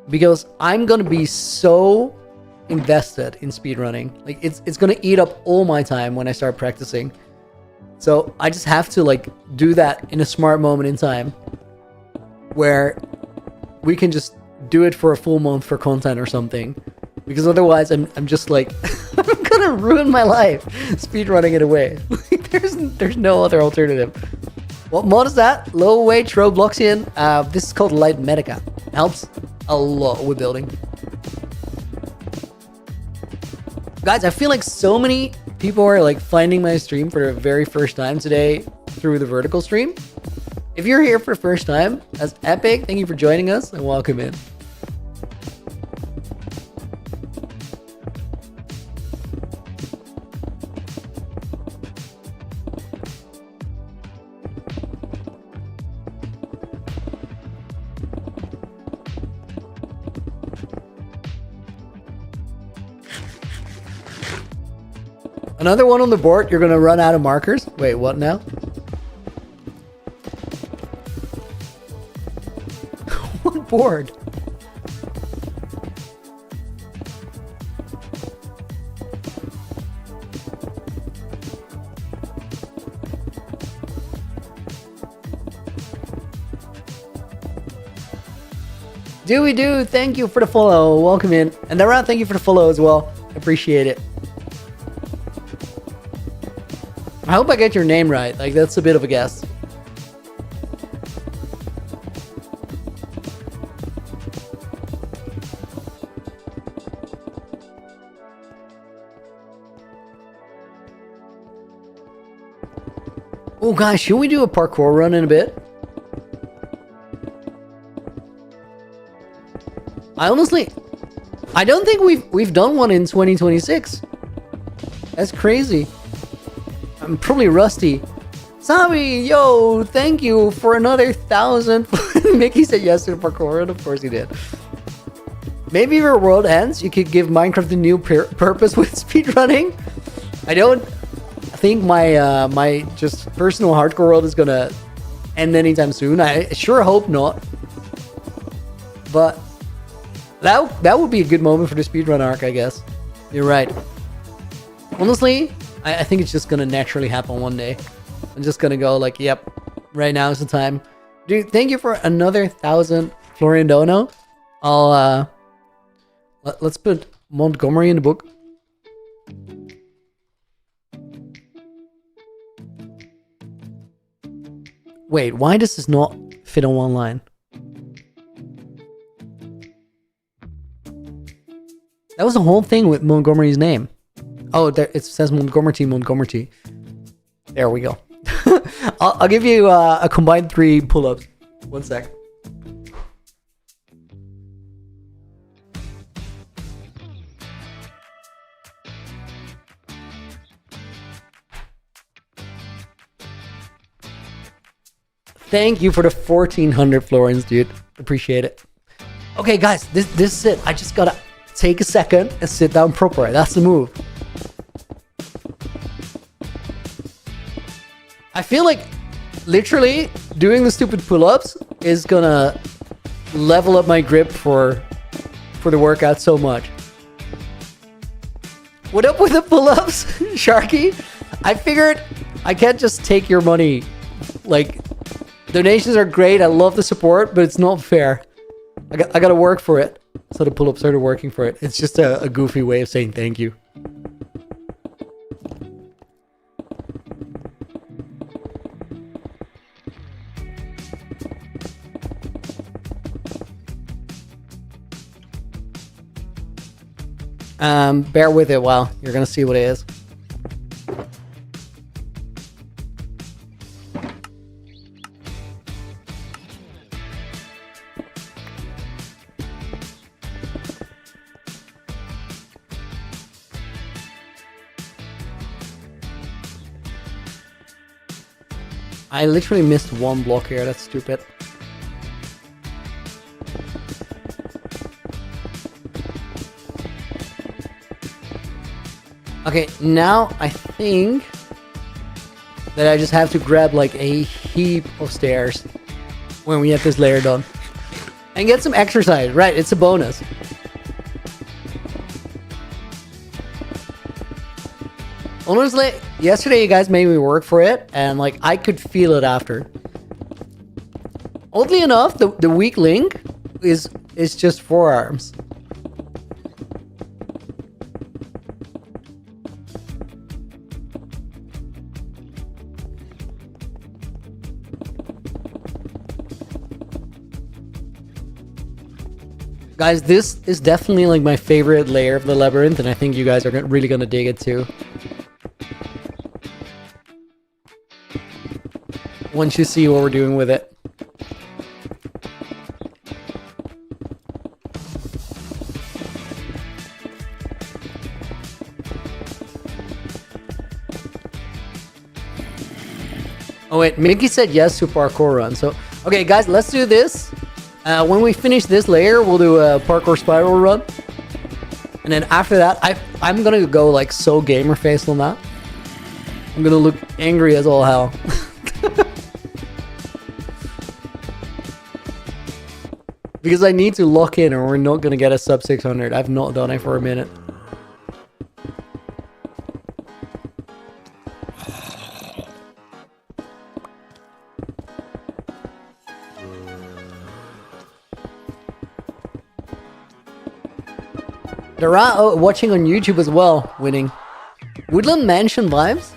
because I'm gonna be so invested in speedrunning. Like it's gonna eat up all my time when I start practicing. So I just have to like do that in a smart moment in time where we can just do it for a full month for content or something. Because otherwise I'm just like I'm gonna ruin my life speedrunning it away. there's no other alternative. What mod is that? Low wage Robloxian. This is called Light Medica. Helps a lot with building. Guys, I feel like so many people are like finding my stream for the very first time today through the vertical stream. If you're here for the first time, that's epic. Thank you for joining us and welcome in. Another one on the board, you're gonna run out of markers? Wait, what now? What board? Do, thank you for the follow. Welcome in. And Daran, thank you for the follow as well. Appreciate it. I hope I get your name right. Like, that's a bit of a guess. Oh, guys, should we do a parkour run in a bit? I don't think we've done one in 2026. That's crazy. I'm probably rusty. Sami, yo, thank you for another 1,000. Mickey said yes to the parkour, and of course he did. Maybe if your world ends, you could give Minecraft a new purpose with speedrunning. I don't think my my just personal hardcore world is gonna end anytime soon. I sure hope not. But that would be a good moment for the speedrun arc, I guess. You're right. Honestly, I think it's just gonna naturally happen one day. I'm just gonna go like, yep, right now is the time. Dude, thank you for another 1,000 Florian Dono. Let's put Montgomery in the book. Wait, why does this not fit on one line? That was the whole thing with Montgomery's name. Oh, there it says Montgomery. There we go. I'll give you a combined 3 pull-ups. One sec. Thank you for the 1,400 florins, dude. Appreciate it. Okay, guys, this is it. I just gotta take a second and sit down proper. That's the move. I feel like literally doing the stupid pull-ups is gonna level up my grip for the workout so much. What up with the pull-ups, Sharky? I figured I can't just take your money. Like, donations are great. I love the support, but it's not fair. I gotta work for it. So the pull-ups started working for it. It's just a goofy way of saying thank you. Bear with it while you're gonna see what it is. I literally missed one block here. That's stupid. Okay, now I think that I just have to grab like a heap of stairs when we get this layer done. And get some exercise, right? It's a bonus. Honestly, yesterday you guys made me work for it, and like I could feel it after. Oddly enough, the weak link is just forearms. Guys, this is definitely like my favorite layer of the labyrinth, and I think you guys are really gonna dig it too. Once you see what we're doing with it. Oh wait, Mickey said yes to parkour run. So, okay guys, let's do this. When we finish this layer, we'll do a parkour spiral run. And then after that, I'm gonna go like so gamer faced on that. I'm gonna look angry as all hell. Because I need to lock in or we're not gonna get a sub 600. I've not done it for a minute. There are watching on YouTube as well, winning. Woodland Mansion vibes?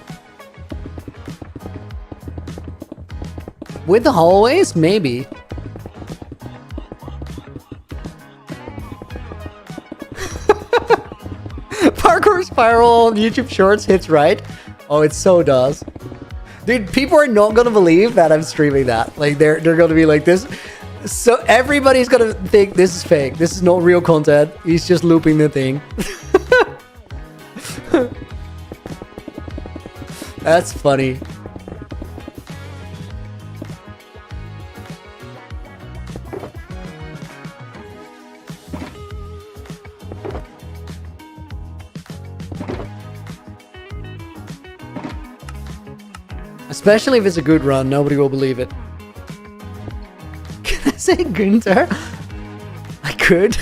With the hallways? Maybe. Parkour spiral on YouTube Shorts hits right. Oh, it so does. Dude, people are not gonna believe that I'm streaming that. Like, they're gonna be like this. So everybody's gonna think this is fake. This is not real content. He's just looping the thing. That's funny. Especially if it's a good run, nobody will believe it. Can I say Günther? I could.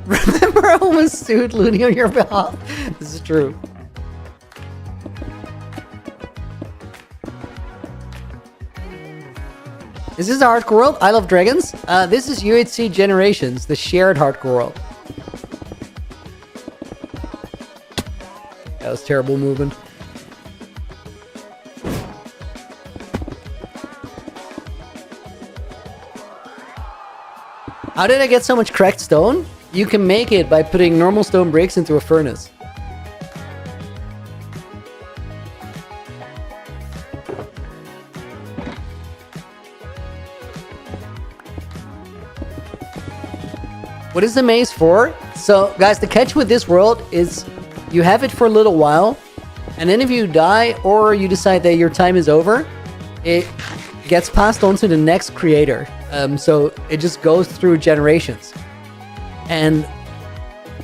Remember I almost sued Looney on your behalf? This is true. Is this a hardcore world? I love dragons. This is UHCG Generations, the shared hardcore world. That was terrible movement. How did I get so much cracked stone? You can make it by putting normal stone bricks into a furnace. What is the maze for? So, guys, the catch with this world is you have it for a little while, and then if you die or you decide that your time is over, gets passed on to the next creator. So it just goes through generations. And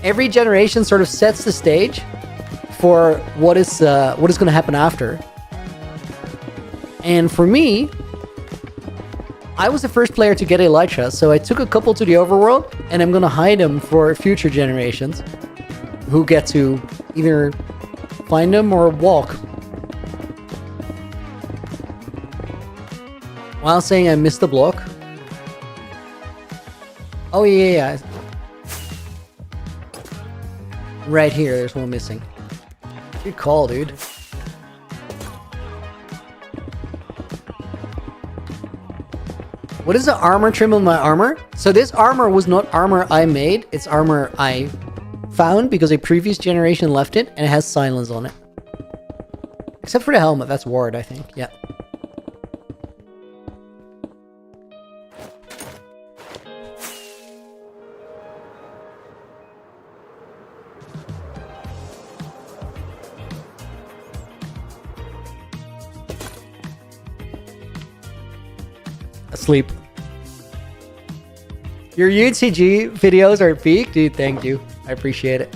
every generation sort of sets the stage for what is going to happen after. And for me, I was the first player to get Elytra, so I took a couple to the overworld, and I'm going to hide them for future generations who get to either find them or walk. While saying I missed the block. Oh, yeah. Right here, there's one missing. Good call, dude. What is the armor trim on my armor? So this armor was not armor I made. It's armor I found because a previous generation left it, and it has silence on it. Except for the helmet. That's ward, I think. Yeah. Asleep. Your UHCG videos are peak, dude. Thank you. I appreciate it.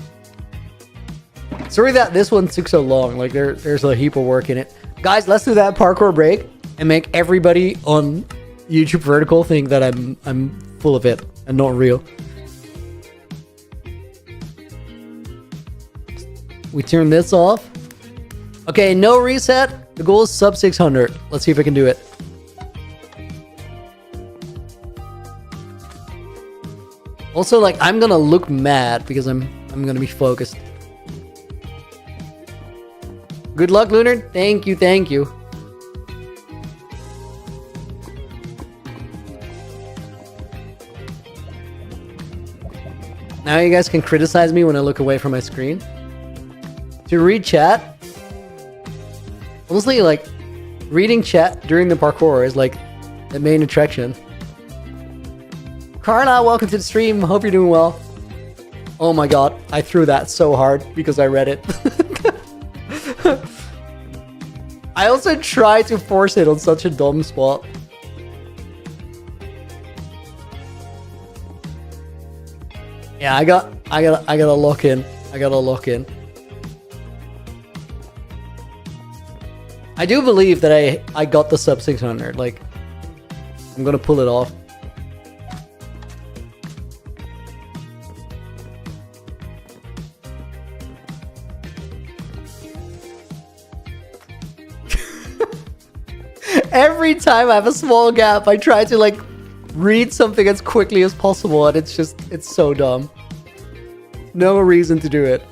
Sorry that this one took so long. Like there's a heap of work in it. Guys, let's do that parkour break and make everybody on YouTube Vertical think that I'm full of it and not real. We turn this off. Okay, no reset. The goal is sub 600. Let's see if I can do it. Also, like, I'm gonna look mad because I'm gonna be focused. Good luck, Lunar. Thank you, thank you. Now you guys can criticize me when I look away from my screen. To read chat, honestly, like, reading chat during the parkour is like the main attraction. Carla, welcome to the stream. Hope you're doing well. Oh my god, I threw that so hard because I read it. I also tried to force it on such a dumb spot. Yeah, I gotta lock in. I gotta lock in. I do believe that I got the sub 600. Like, I'm gonna pull it off. Every time I have a small gap, I try to like read something as quickly as possible, and it's so dumb. No reason to do it.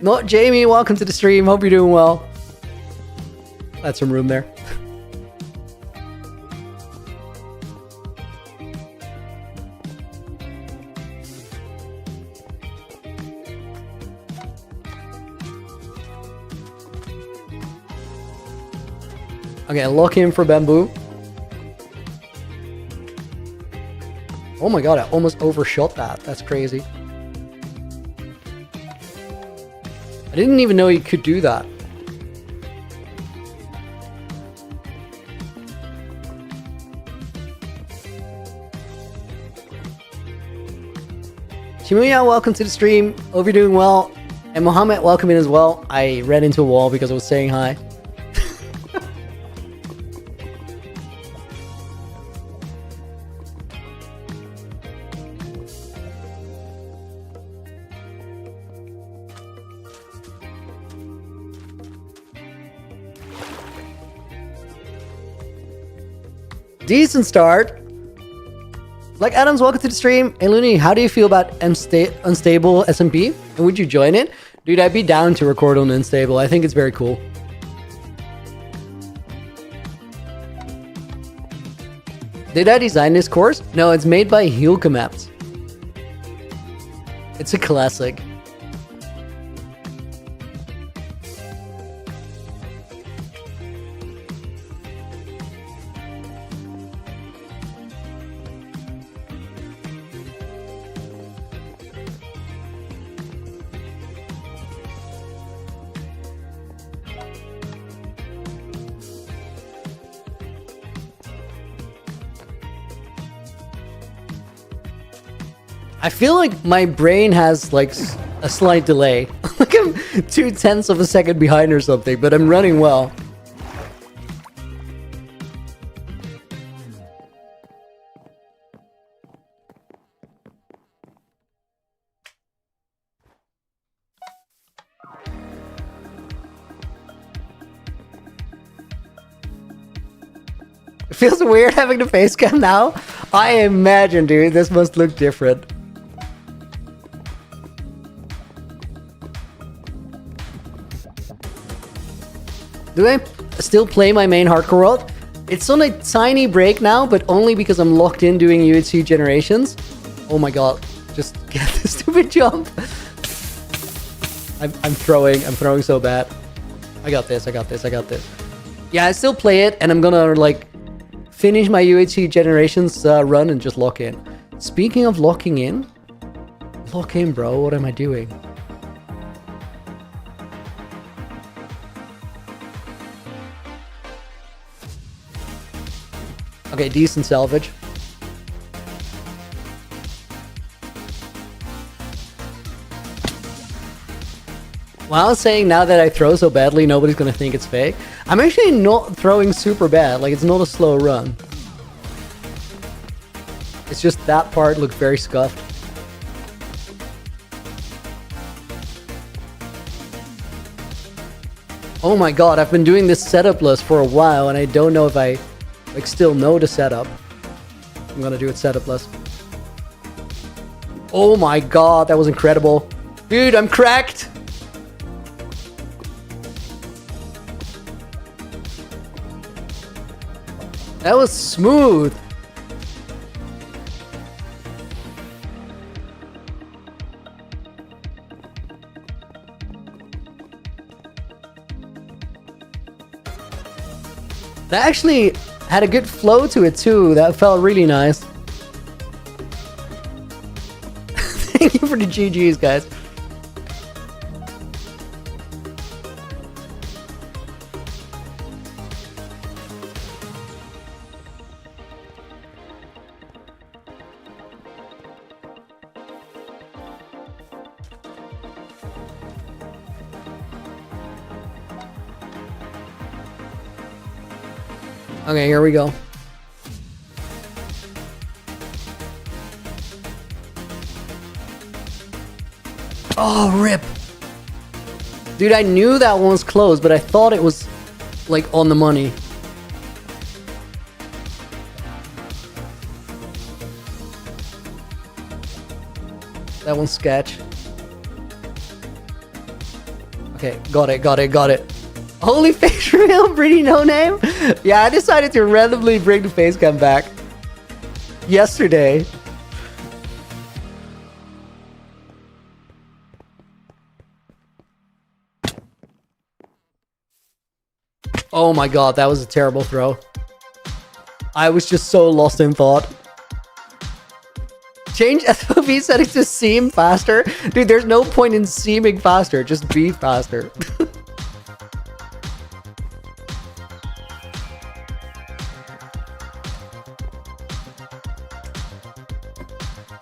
Not Jamie, welcome to the stream. Hope you're doing well. That's some room there. Okay, lock in for bamboo. Oh my god, I almost overshot that. That's crazy. I didn't even know you could do that. Shimuya, welcome to the stream. Hope you're doing well. And Mohammed, welcome in as well. I ran into a wall because I was saying hi. Decent start. Like Adams, welcome to the stream. Hey Looney, how do you feel about unstable SMP? And would you join it? Dude, I'd be down to record on unstable. I think it's very cool. Did I design this course? No, it's made by Hilkemaps. It's a classic. I feel like my brain has like a slight delay. Like I'm 0.2 of a second behind or something, but I'm running well. It feels weird having the face cam now. I imagine, dude, this must look different. Do I still play my main hardcore world? It's on a tiny break now, but only because I'm locked in doing UHCG Generations. Oh my god, just get the stupid jump. I'm throwing so bad. I got this. Yeah, I still play it, and I'm gonna like finish my UHCG Generations run and just lock in. Speaking of locking in, lock in, bro. What am I doing? Okay, decent salvage. Well, I was saying now that I throw so badly, nobody's gonna think it's fake. I'm actually not throwing super bad. Like, it's not a slow run. It's just that part looked very scuffed. Oh my god, I've been doing this setup-less for a while, and I don't know if I like still know the setup. I'm gonna do it setup-less. Oh my god, that was incredible. Dude, I'm cracked! That was smooth. That actually had a good flow to it too. That felt really nice. Thank you for the GGs, guys. Okay, here we go. Oh, rip. Dude, I knew that one was close, but I thought it was like on the money. That one's sketch. Okay, got it. Holy face reveal, pretty no name. Yeah, I decided to randomly bring the face cam back yesterday. Oh my god, that was a terrible throw. I was just so lost in thought. Change FOV settings to seam faster. Dude, there's no point in seaming faster. Just be faster.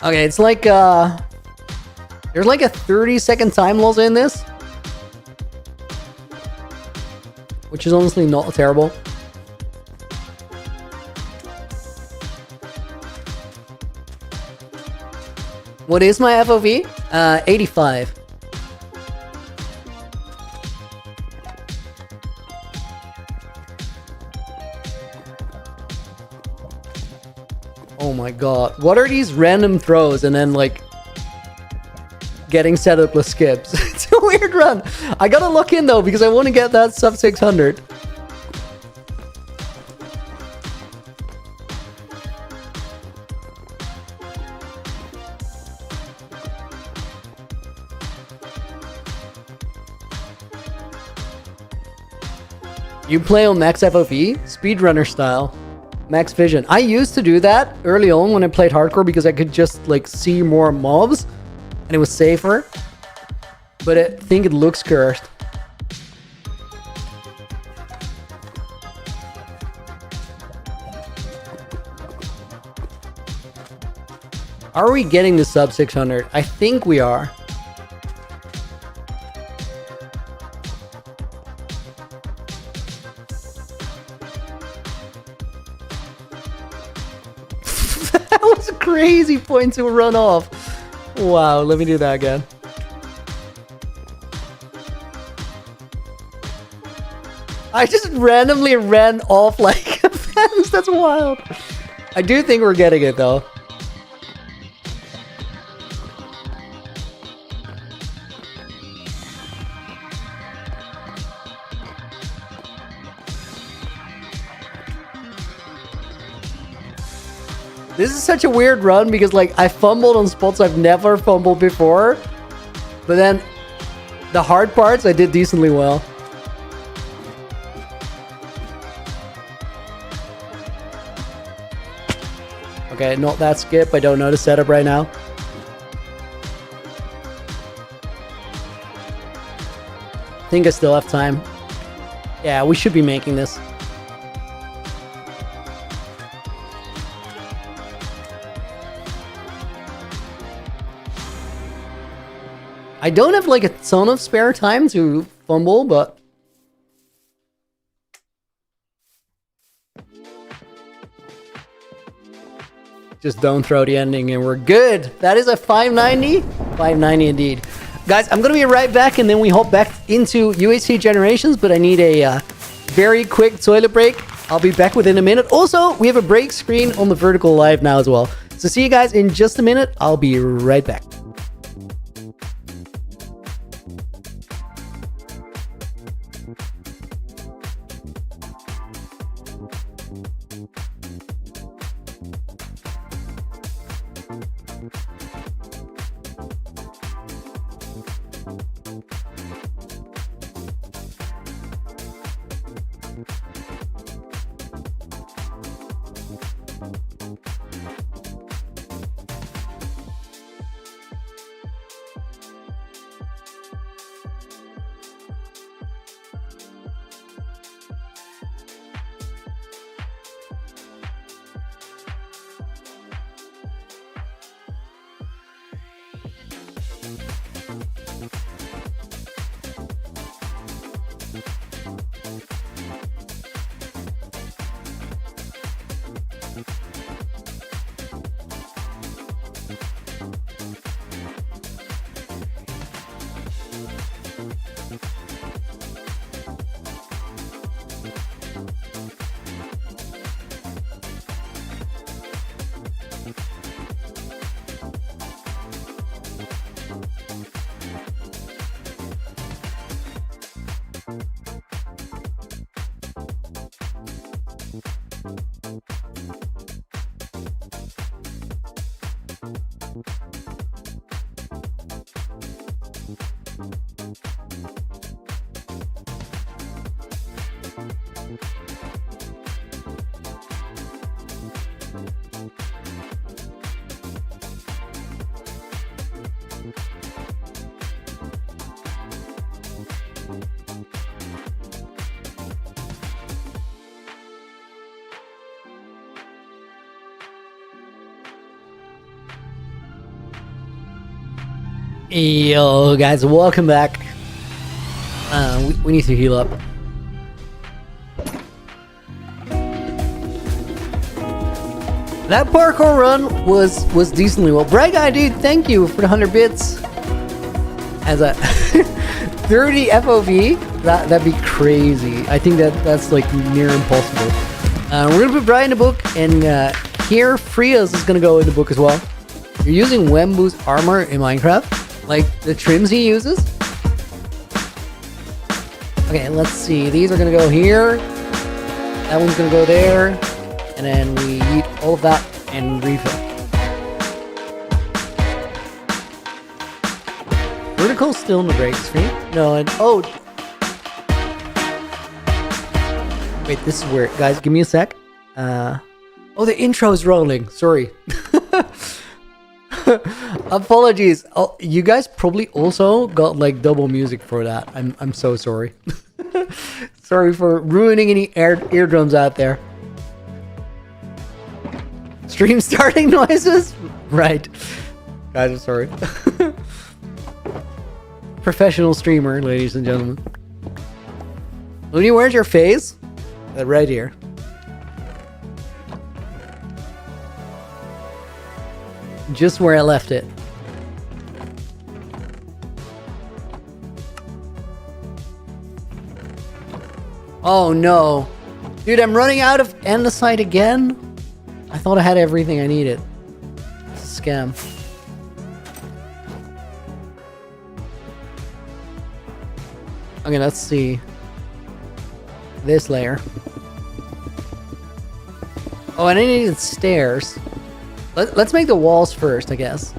Okay, it's like there's like a 30-second time loss in this, which is honestly not terrible. What is my FOV? 85. Oh my god. What are these random throws and then like getting set up with skips? It's a weird run. I gotta look in though because I want to get that sub 600. You play on max FOV? Speedrunner style. Max vision. I used to do that early on when I played hardcore because I could just like see more mobs and it was safer. But I think it looks cursed. Are we getting the sub 600? I think we are. That was a crazy point to run off. Wow, let me do that again. I just randomly ran off like a fence. That's wild. I do think we're getting it though. This is such a weird run because like I fumbled on spots I've never fumbled before. But then the hard parts I did decently well. Okay, not that skip. I don't know the setup right now. I think I still have time. Yeah, we should be making this. I don't have like a ton of spare time to fumble, but just don't throw the ending and we're good. That is a 590. 590 indeed. Guys, I'm going to be right back and then we hop back into UHCG Generations, but I need a very quick toilet break. I'll be back within a minute. Also, we have a break screen on the vertical live now as well. So see you guys in just a minute. I'll be right back. Yo guys, welcome back. We need to heal up. That parkour run was decently well. Brag guy, dude, thank you for the 100 bits. As a 30 FOV, that'd be crazy. I think that's like near impossible. We're gonna put Brian in the book, and here Frias is gonna go in the book as well. You're using Wembu's armor in Minecraft, like the trims he uses. Okay, let's see. These are gonna go here. That one's gonna go there, and then we eat all of that and refill. Vertical still in the break screen. No, and oh, wait, this is weird, guys. Give me a sec. Oh, the intro is rolling. Sorry. Apologies. Oh, you guys probably also got like double music for that. I'm so sorry. Sorry for ruining any eardrums out there. Stream starting noises? Right. Guys, I'm sorry. Professional streamer, ladies and gentlemen. Looney, where's your face? Right here. Just where I left it. Oh no. Dude, I'm running out of andesite again? I thought I had everything I needed. It's a scam. Okay, let's see. This layer. Oh, and I needed stairs. Let's make the walls first, I guess.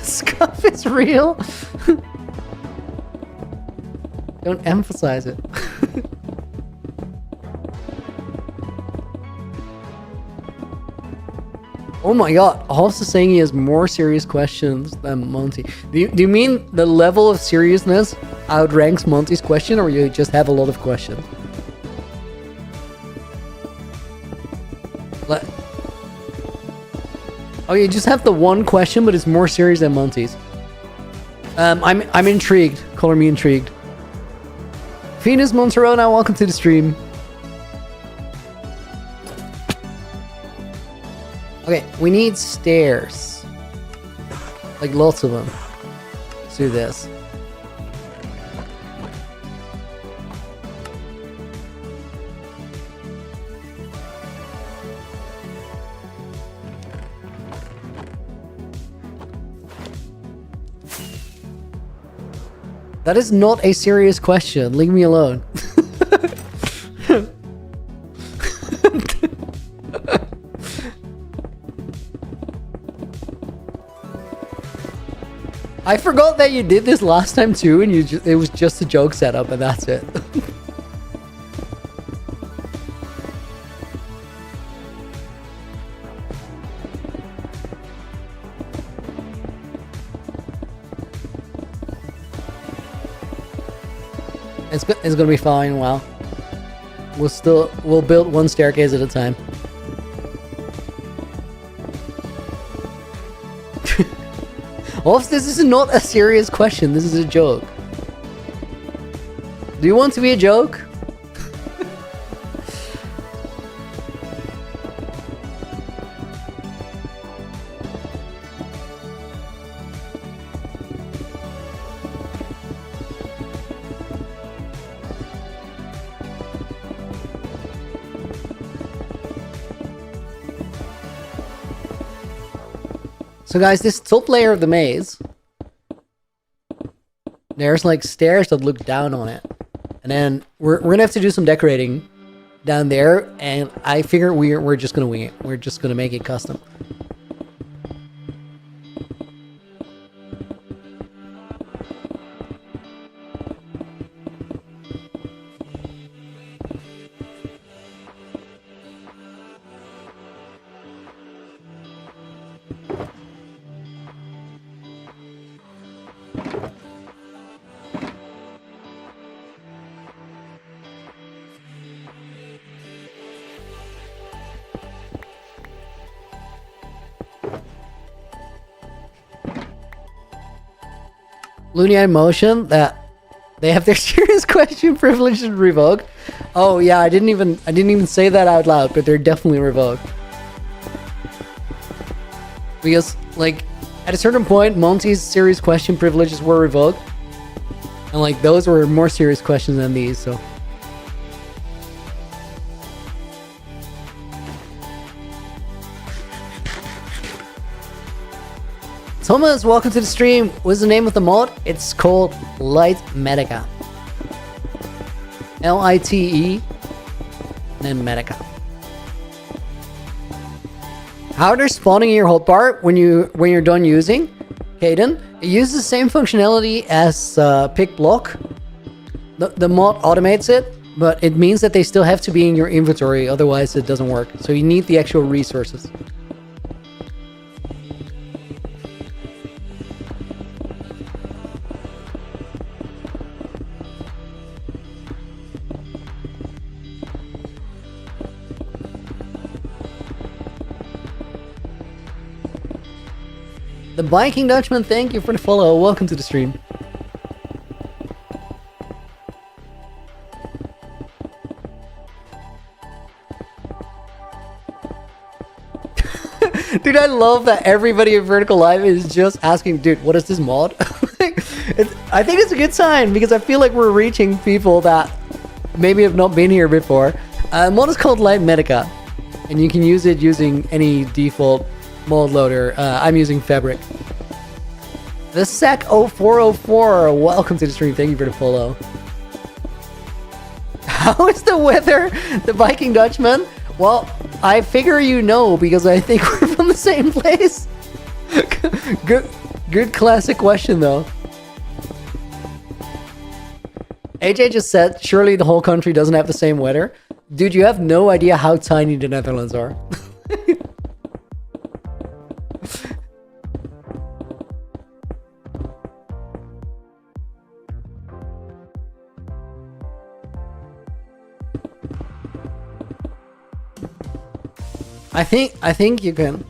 Scuff is real. Don't emphasize it. Oh my god, Hobbs is saying he has more serious questions than Monty. Do you mean the level of seriousness outranks Monty's question, or you just have a lot of questions? Oh, you just have the one question, but it's more serious than Monty's. I'm intrigued. Color me intrigued. Venus Monterona, welcome to the stream. Okay, we need stairs. Like lots of them. Let's do this. That is not a serious question. Leave me alone. I forgot that you did this last time too, and it was just a joke setup, and that's it. It's gonna be fine. Wow. We'll build one staircase at a time. Wolf, this is not a serious question. This is a joke. Do you want to be a joke? So guys, this top layer of the maze, there's like stairs that look down on it. And then we're gonna have to do some decorating down there, and I figure we're just gonna wing it. We're just gonna make it custom. Lunia Motion, that they have their serious question privilege revoked. Oh yeah, I didn't even say that out loud, but they're definitely revoked. Because like at a certain point, Monty's serious question privileges were revoked, and like those were more serious questions than these. So. Thomas, welcome to the stream. What's the name of the mod? It's called Light Medica. L-I-T-E, then Medica. How they're spawning in your hotbar when you're done using, Caden, it uses the same functionality as pick block. The mod automates it, but it means that they still have to be in your inventory, otherwise it doesn't work. So you need the actual resources. The Viking Dutchman, thank you for the follow. Welcome to the stream. Dude, I love that everybody in Vertical Live is just asking, dude, what is this mod? I think it's a good sign because I feel like we're reaching people that maybe have not been here before. Mod is called Light Medica, and you can use it using any default mod loader. I'm using Fabric. The Sec0404, welcome to the stream. Thank you for the follow. How is the weather, the Viking Dutchman? Well, I figure you know because I think we're from the same place. Good classic question though. AJ just said, surely the whole country doesn't have the same weather. Dude, you have no idea how tiny the Netherlands are. I think you can.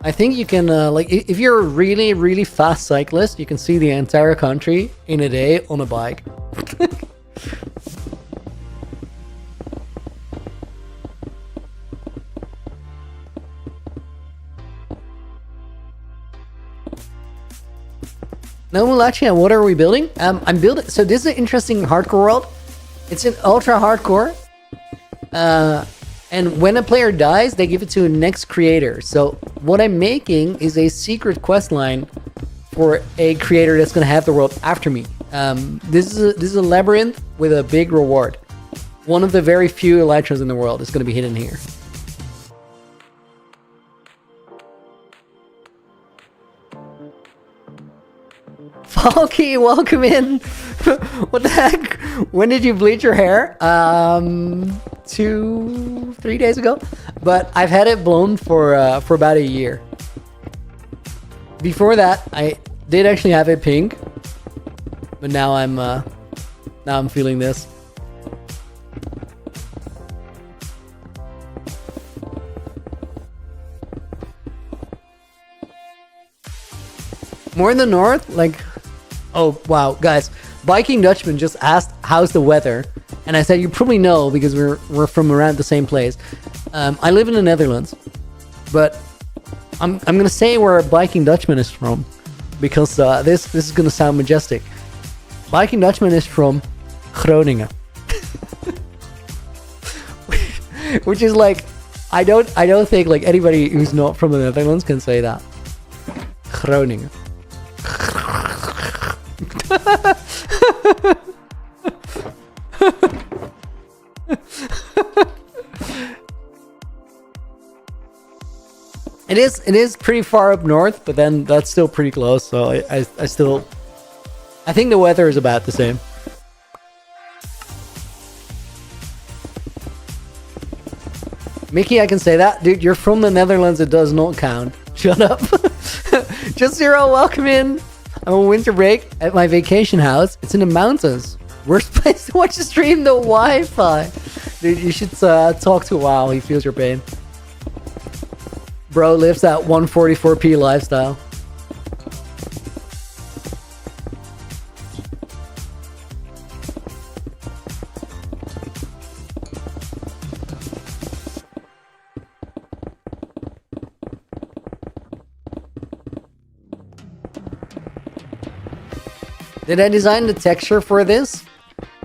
I think you can, like, if you're a really, really fast cyclist, you can see the entire country in a day on a bike. No, Mulachia, what are we building? I'm building, so this is an interesting hardcore world. It's an ultra hardcore. And when a player dies, they give it to a next creator. So what I'm making is a secret quest line for a creator that's going to have the world after me. This is a labyrinth with a big reward. One of the very few elytras in the world is going to be hidden here. Falky, welcome in. What the heck? When did you bleach your hair? 2-3 days ago. But I've had it blown for about a year. Before that, I did actually have it pink, but now I'm feeling this. More in the north, like. Oh, wow, guys. Viking Dutchman just asked, how's the weather? And I said, you probably know because we're from around the same place. I live in the Netherlands, but I'm going to say where Viking Dutchman is from because this is going to sound majestic. Viking Dutchman is from Groningen. Which is like, I don't think like anybody who's not from the Netherlands can say that. Groningen. It is pretty far up north, but then that's still pretty close, so I think the weather is about the same. Mickey, I can say that. Dude, you're from the Netherlands, it does not count. Shut up. Just Zero, welcome in. I'm on winter break at my vacation house. It's in the mountains. Worst place to watch the stream, the Wi-Fi. Dude, you should talk to WoW. He feels your pain. Bro lives that 144p lifestyle. Did I design the texture for this?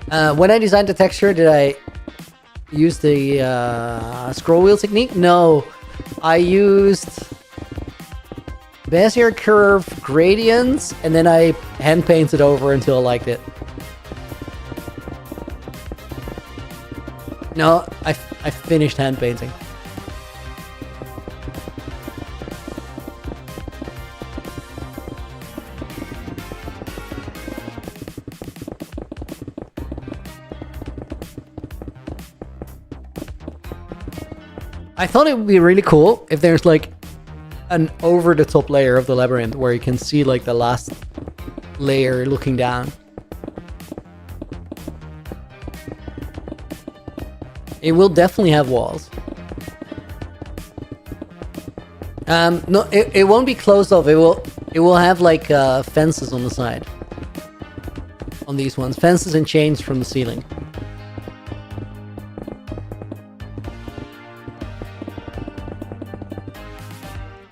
When I designed the texture, did I use the scroll wheel technique? No. I used Bezier curve gradients, and then I hand painted over until I liked it. No, I finished hand painting. I thought it would be really cool if there's like an over-the-top layer of the labyrinth where you can see like the last layer looking down. It will definitely have walls. No, it won't be closed off. It will have like fences on the side. On these ones, fences and chains from the ceiling.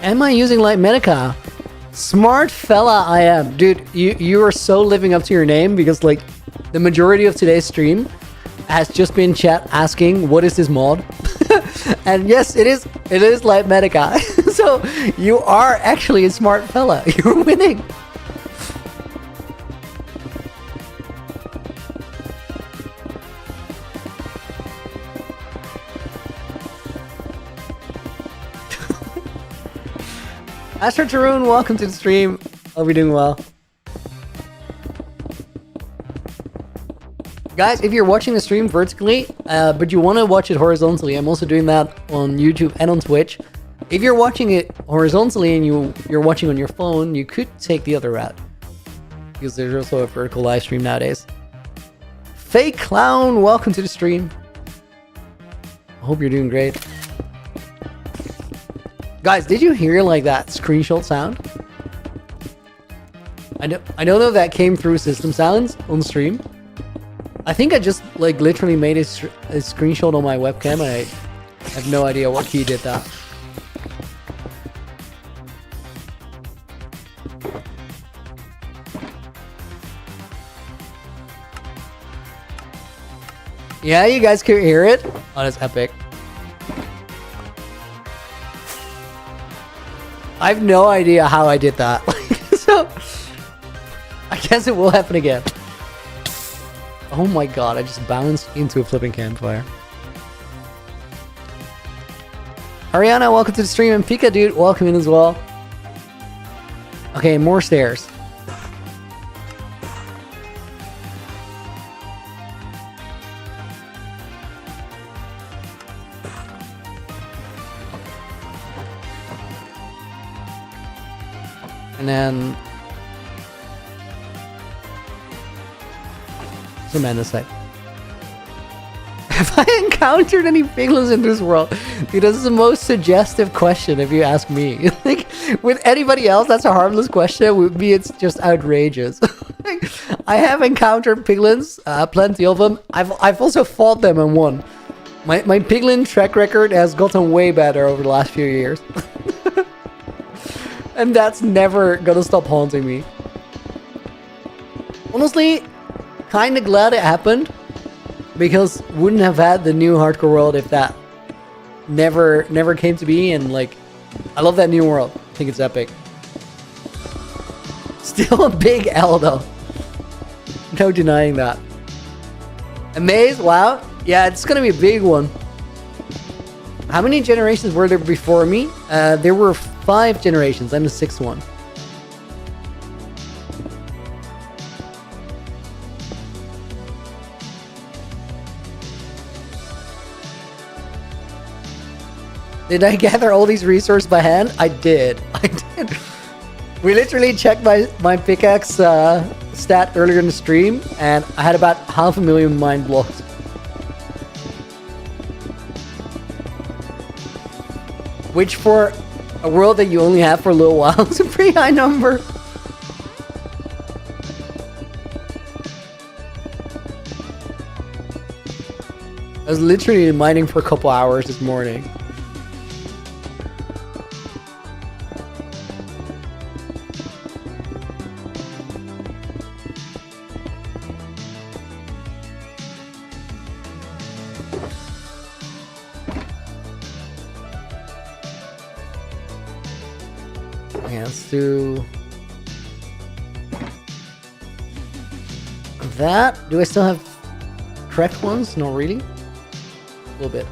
Am I using Light Medica? Smart fella I am. Dude, you are so living up to your name, because like the majority of today's stream has just been chat asking what is this mod? And yes, it is Light Medica. So you are actually a smart fella. You're winning. Astro Tarun, welcome to the stream. Hope you're doing well. Guys, if you're watching the stream vertically, but you want to watch it horizontally, I'm also doing that on YouTube and on Twitch. If you're watching it horizontally and you're watching on your phone, you could take the other route, because there's also a vertical live stream nowadays. Fake Clown, welcome to the stream. I hope you're doing great. Guys, did you hear like that screenshot sound? I don't know if that came through system sounds on stream. I think I just like literally made a screenshot on my webcam, and I have no idea what key did that. Yeah, you guys could hear it? Oh, that's epic. I have no idea how I did that. So, I guess it will happen again. Oh my god, I just bounced into a flipping campfire. Ariana, welcome to the stream, and Pika Dude, welcome in as well. Okay, more stairs. And then some andesite. Have I encountered any piglins in this world? Dude, this is the most suggestive question if you ask me. Like, with anybody else, that's a harmless question. With me, it's just outrageous. Like, I have encountered piglins, plenty of them. I've also fought them and won. My piglin track record has gotten way better over the last few years. And that's never gonna stop haunting me. Honestly, kinda glad it happened, because wouldn't have had the new hardcore world if that never came to be. And like, I love that new world. I think it's epic. Still a big L though. No denying that. Amaze, wow. Yeah, it's gonna be a big one. How many generations were there before me? There were 5 generations. I'm the 6th one. Did I gather all these resources by hand? I did. We literally checked my pickaxe stat earlier in the stream, and I had about 500,000 mine blocks. Which for a world that you only have for a little while is a pretty high number. I was literally mining for a couple hours this morning. Yeah, let's do that. Do I still have correct ones? No, really? A little bit.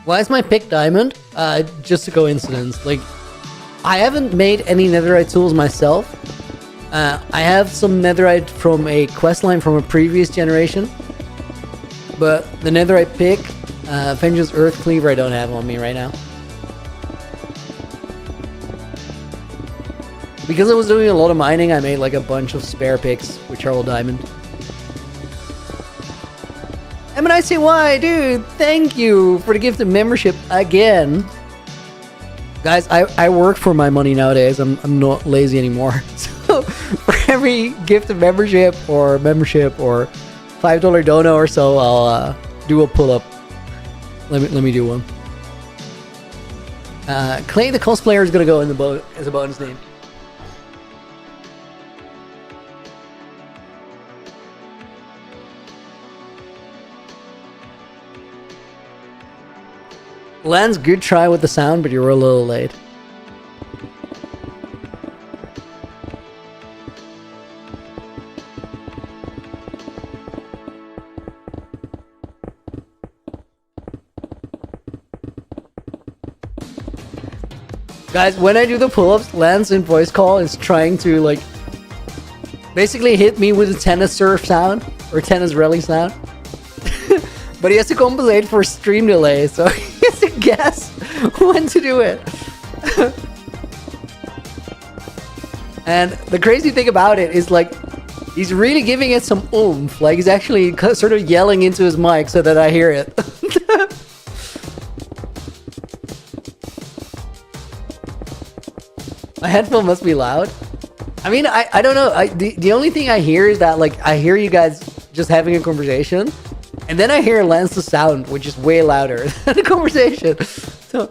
Why is my pick diamond? Just a coincidence. Like, I haven't made any netherite tools myself. I have some netherite from a questline from a previous generation. But the netherite pick, Vengeance Earth Cleaver, I don't have on me right now. Because I was doing a lot of mining, I made like a bunch of spare picks, which are all diamond. MNICY, dude, thank you for the gift of membership again. Guys, I work for my money nowadays. I'm not lazy anymore. So for every gift of membership or $5 dono or so, I'll do a pull-up. Let me do one. Clay the cosplayer is gonna go in the boat as a bonus name. Lance, good try with the sound, but you were a little late. Guys, when I do the pull-ups, Lance in voice call is trying to like basically hit me with a tennis serve sound or tennis rally sound. But he has to compensate for stream delay, so he has to guess when to do it. And the crazy thing about it is like he's really giving it some oomph. Like he's actually sort of yelling into his mic so that I hear it. My headphone must be loud. I mean, I don't know. The only thing I hear is that like I hear you guys just having a conversation. And then I hear Lance's sound, which is way louder than the conversation. So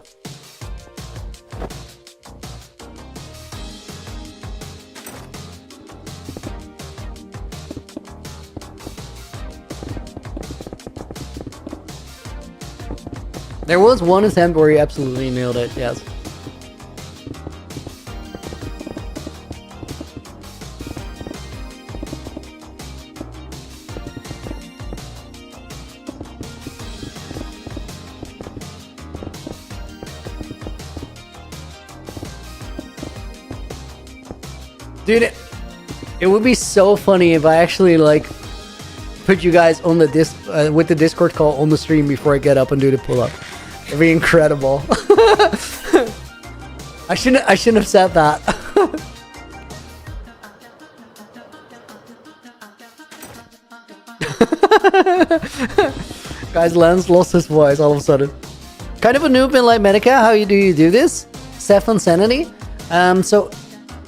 there was one attempt where he absolutely nailed it, yes. Dude, it would be so funny if I actually like put you guys on the with the Discord call on the stream before I get up and do the pull-up. It'd be incredible. I shouldn't have said that. Guys, Lance lost his voice all of a sudden. Kind of a noob in Light Medica. How do you do this? Seth on Sanity. So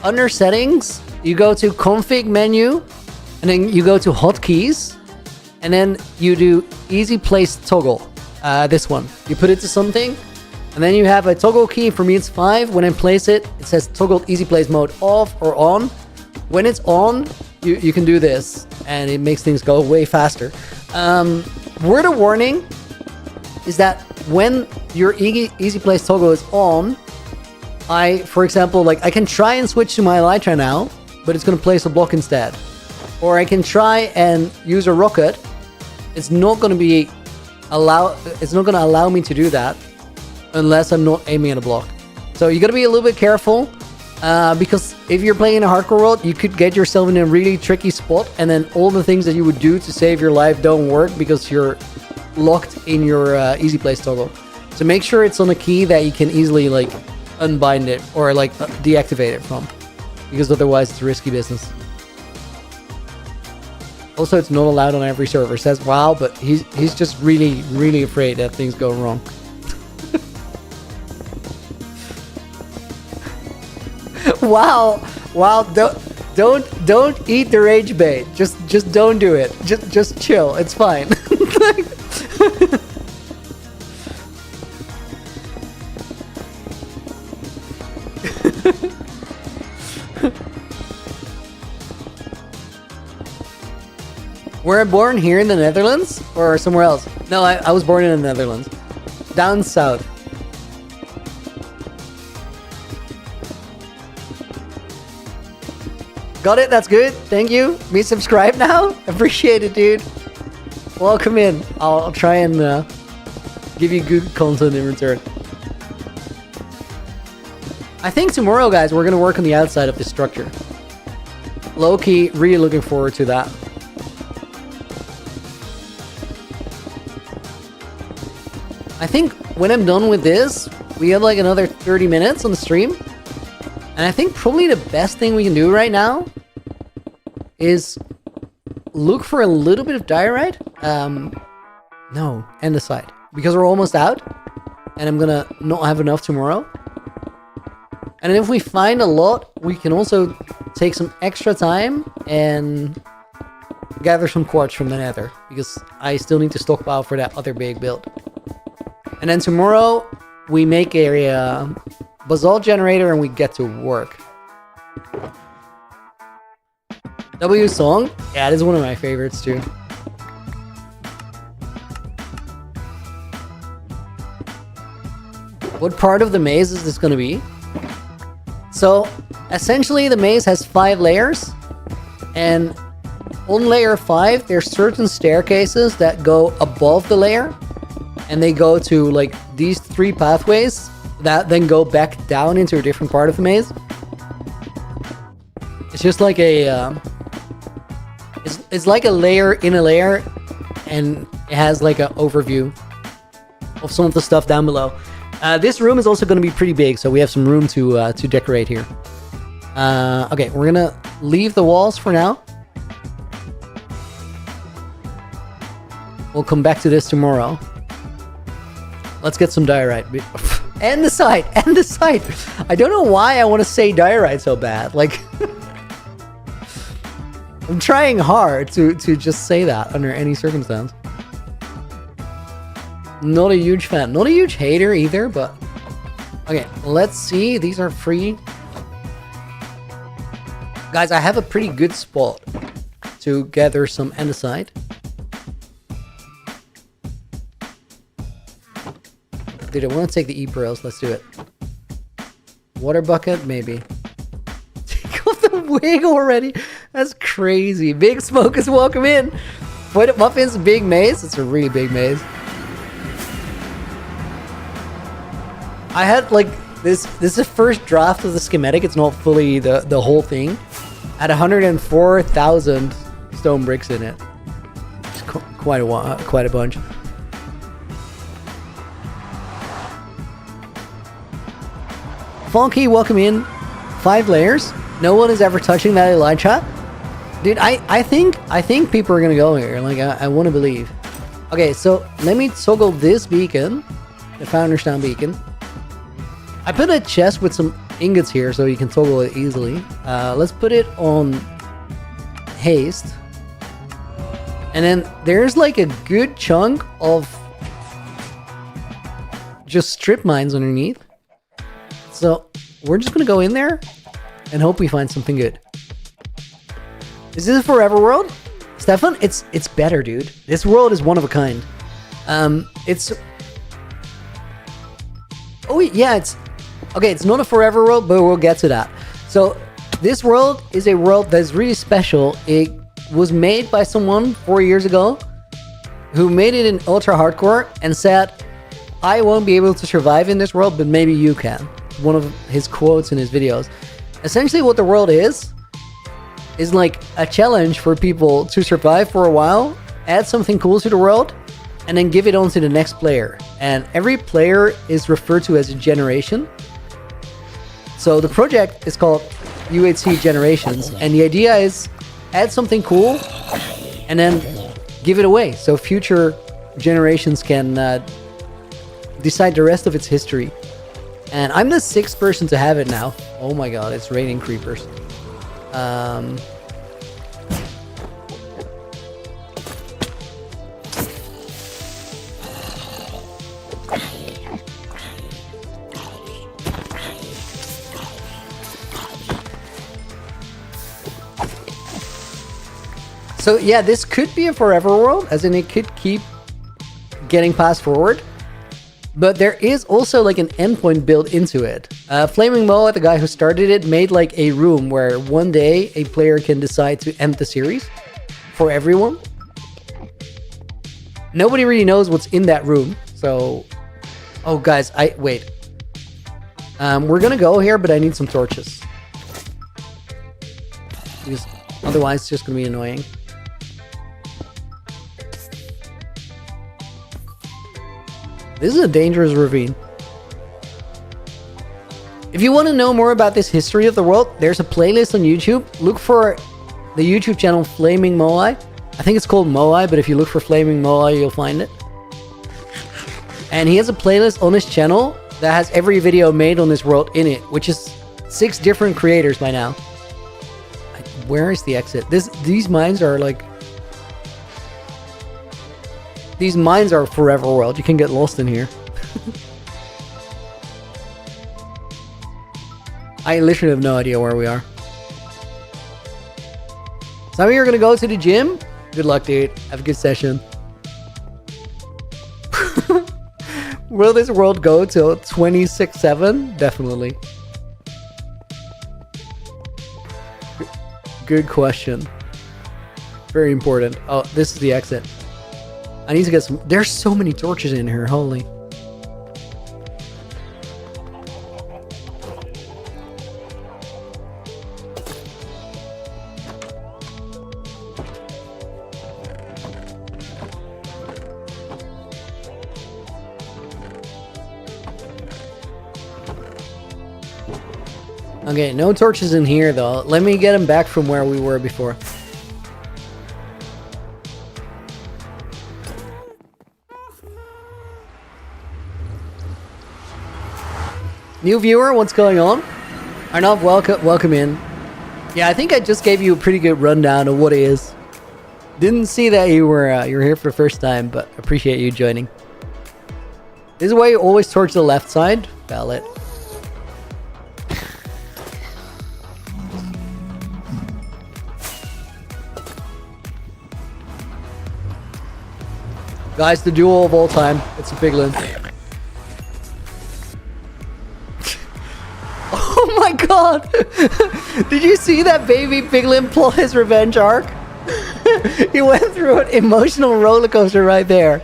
under settings, you go to config menu, and then you go to hotkeys, and then you do easy place toggle. This one. You put it to something, and then you have a toggle key. For me, it's 5. When I place it, it says toggle easy place mode off or on. When it's on, you can do this, and it makes things go way faster. Word of warning is that when your easy place toggle is on, for example, like I can try and switch to my Elytra now, but it's going to place a block instead. Or I can try and use a rocket. It's not going to allow me to do that unless I'm not aiming at a block. So you got to be a little bit careful because if you're playing in a hardcore world, you could get yourself in a really tricky spot, and then all the things that you would do to save your life don't work because you're locked in your easy place toggle. So make sure it's on a key that you can easily like unbind it or like deactivate it from, because otherwise it's risky business. Also, it's not allowed on every server. Says wow, but he's just really afraid that things go wrong. wow, don't eat the rage bait. Just don't do it. Just chill. It's fine. Were I born here in the Netherlands or somewhere else? No, I was born in the Netherlands. Down south. Got it? That's good. Thank you. Me subscribe now? Appreciate it, dude. Welcome in. I'll try and give you good content in return. I think tomorrow, guys, we're going to work on the outside of this structure. Low-key, really looking forward to that. I think when I'm done with this, we have like another 30 minutes on the stream. And I think probably the best thing we can do right now is look for a little bit of diorite. No, andesite. Because we're almost out. And I'm gonna not have enough tomorrow. And if we find a lot, we can also take some extra time and gather some quartz from the nether. Because I still need to stockpile for that other big build. And then tomorrow, we make a basalt generator and we get to work. W song? Yeah, it is one of my favorites too. What part of the maze is this going to be? So, essentially the maze has 5 layers. And on layer 5, there's certain staircases that go above the layer. And they go to like these 3 pathways that then go back down into a different part of the maze. It's just like a... It's like a layer in a layer. And it has like an overview of some of the stuff down below. This room is also going to be pretty big, so we have some room to decorate here. Okay, we're going to leave the walls for now. We'll come back to this tomorrow. Let's get some diorite. And the site! And the site! I don't know why I want to say diorite so bad. Like, I'm trying hard to just say that under any circumstance. Not a huge fan. Not a huge hater either, but... Okay, let's see. These are free. Guys, I have a pretty good spot to gather some andesite. Dude, I want to take the E-Pearls. Let's do it. Water bucket? Maybe. Take off the wig already? That's crazy. Big Smoke is welcome in. What Muffins, big maze? It's a really big maze. I had like this is the first draft of the schematic. It's not fully the whole thing. At 104,000 stone bricks in it. It's quite a bunch. Funky, welcome in. 5 layers. No one is ever touching that Elytra. Dude, I think people are gonna go here. Like I want to believe. Okay, so let me toggle this beacon, the Founder's Town beacon. I put a chest with some ingots here so you can toggle it easily. Let's put it on haste. And then there's like a good chunk of just strip mines underneath. So we're just gonna go in there and hope we find something good. Is this a forever world? Stefan, it's better, dude. This world is one of a kind. Oh yeah, okay, it's not a forever world, but we'll get to that. So this world is a world that's really special. It was made by someone 4 years ago who made it in ultra hardcore and said, I won't be able to survive in this world, but maybe you can. One of his quotes in his videos. Essentially what the world is like a challenge for people to survive for a while, add something cool to the world, and then give it on to the next player. And every player is referred to as a generation. So the project is called UHCG Generations, and the idea is add something cool and then give it away so future generations can decide the rest of its history. And I'm the 6th person to have it now. Oh my god, it's raining creepers. So yeah, this could be a forever world, as in it could keep getting passed forward. But there is also like an endpoint built into it. Flaming Mo, the guy who started it, made like a room where one day a player can decide to end the series for everyone. Nobody really knows what's in that room. So, oh guys, wait. We're gonna go here, but I need some torches. Because otherwise it's just gonna be annoying. This is a dangerous ravine. If you want to know more about this history of the world, there's a playlist on YouTube. Look for the YouTube channel Flaming Moai. I think it's called Moai, but if you look for Flaming Moai, you'll find it. And he has a playlist on his channel that has every video made on this world in it, which is 6 different creators by now. Where is the exit? These mines are like... These mines are forever world. You can get lost in here. I literally have no idea where we are. Some of you are going to go to the gym. Good luck, dude. Have a good session. Will this world go till 26/7? Definitely. Good question. Very important. Oh, this is the exit. I need to get some... There's so many torches in here. Holy. Okay, no torches in here though. Let me get them back from where we were before. New viewer, what's going on? Arnav, welcome in. Yeah, I think I just gave you a pretty good rundown of what it is. Didn't see that you were here for the first time, but appreciate you joining. This is why you always torch the left side. Valid. Guys, the duo of all time. It's a piglin. Oh my god! Did you see that baby piglin pull his revenge arc? He went through an emotional roller coaster right there.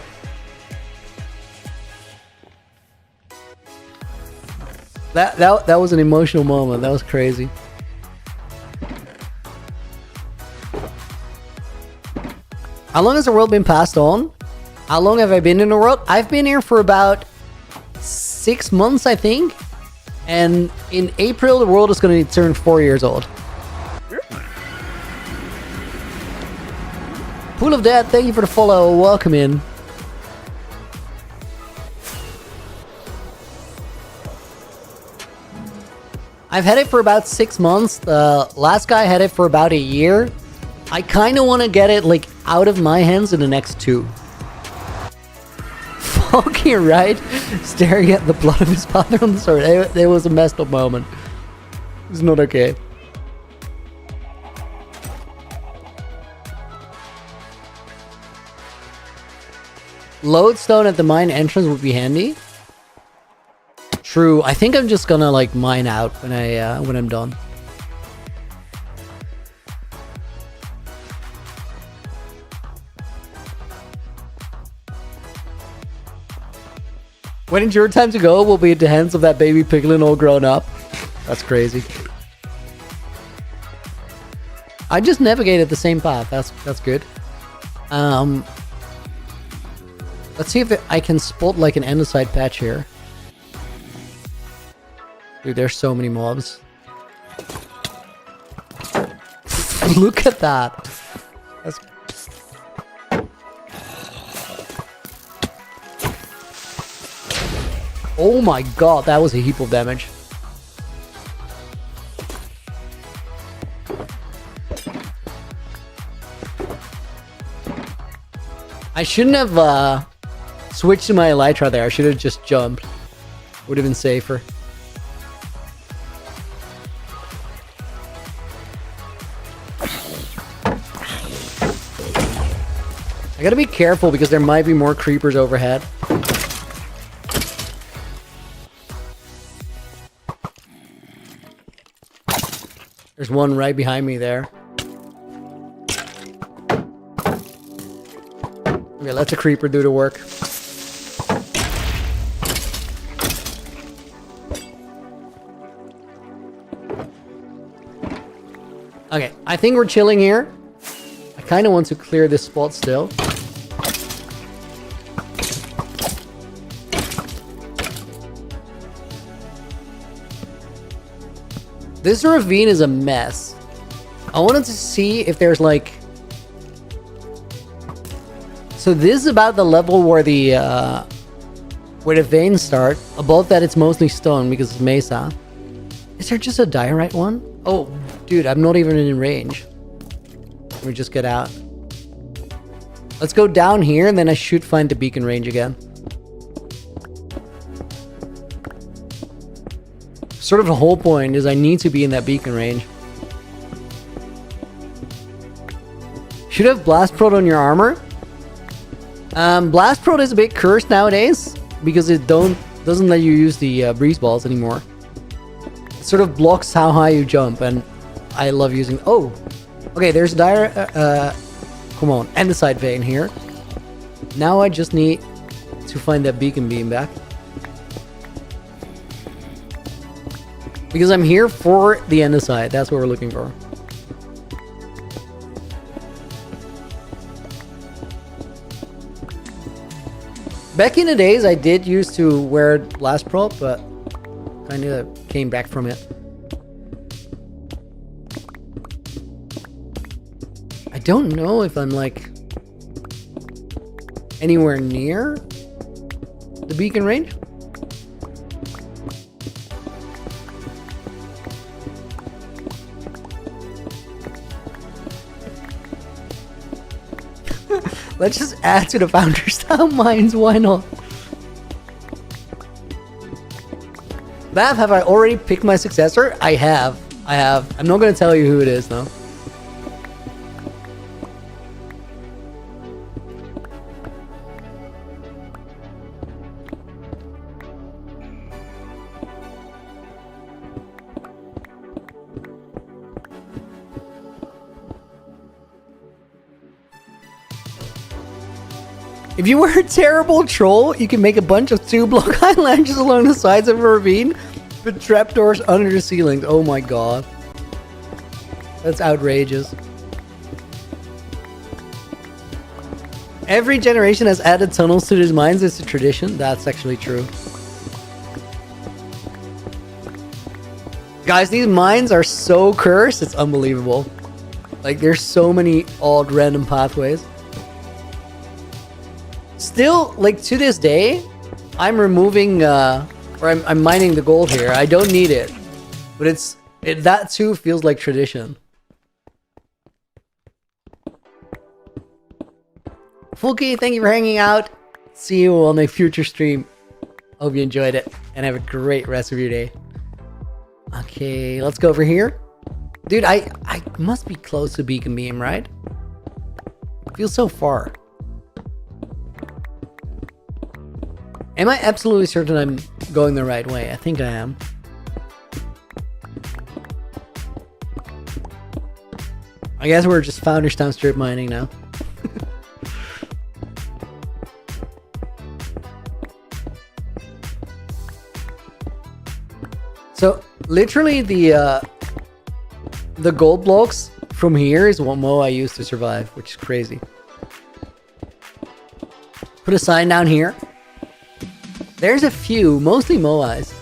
That was an emotional moment. That was crazy. How long has the world been passed on? How long have I been in the world? I've been here for about 6 months, I think. And in April, the world is going to turn 4 years old. Pool of Dead, thank you for the follow. Welcome in. I've had it for about 6 months. The last guy had it for about a year. I kind of want to get it like out of my hands in the next 2. Fucking right. Staring at the blood of his father on the sword. It was a messed up moment. It's not okay. Lodestone at the mine entrance would be handy. True. I think I'm just gonna like mine out when I'm done. When it's your time to go, we'll be at the hands of that baby piglin all grown up. That's crazy. I just navigated the same path. That's good. Let's see if I can spot like an andesite patch here. Dude, there's so many mobs. Look at that. That's... Oh my god, that was a heap of damage. I shouldn't have switched to my elytra there. I should have just jumped. Would have been safer. I gotta be careful because there might be more creepers overhead. There's one right behind me there. Okay, let the creeper do the work. Okay, I think we're chilling here. I kind of want to clear this spot still. This ravine is a mess. I wanted to see if there's like... So this is about the level where the where the veins start. Above that, it's mostly stone because it's mesa. Is there just a diorite one? Oh, dude, I'm not even in range. Let me just get out. Let's go down here, and then I should find the beacon range again. Sort of the whole point is I need to be in that beacon range. Should have Blast Prot on your armor. Blast Prot is a bit cursed nowadays because it doesn't let you use the breeze balls anymore. It sort of blocks how high you jump, and I love using. Oh, okay. There's come on, andesite vein here. Now I just need to find that beacon beam back. Because I'm here for the andesite. That's what we're looking for. Back in the days, I did used to wear Blast Prop, but kind of came back from it. I don't know if I'm like anywhere near the beacon range. Let's just add to the founder style mines, why not? Bav, have I already picked my successor? I have. I'm not going to tell you who it is though. If you were a terrible troll, you can make a bunch of 2-block islands along the sides of a ravine, but trapdoors under the ceilings. Oh my god. That's outrageous. Every generation has added tunnels to these mines. It's a tradition. That's actually true. Guys, these mines are so cursed, it's unbelievable. Like, there's so many odd random pathways. Still, like, to this day, I'm removing, or I'm mining the gold here. I don't need it. But that too feels like tradition. Fulky, thank you for hanging out. See you on a future stream. Hope you enjoyed it, and have a great rest of your day. Okay, let's go over here. Dude, I must be close to Beacon Beam, right? Feels so far. Am I absolutely certain I'm going the right way? I think I am. I guess we're just Founders Town strip mining now. So literally the gold blocks from here is what Mo I use to survive, which is crazy. Put a sign down here. There's a few, mostly Moais.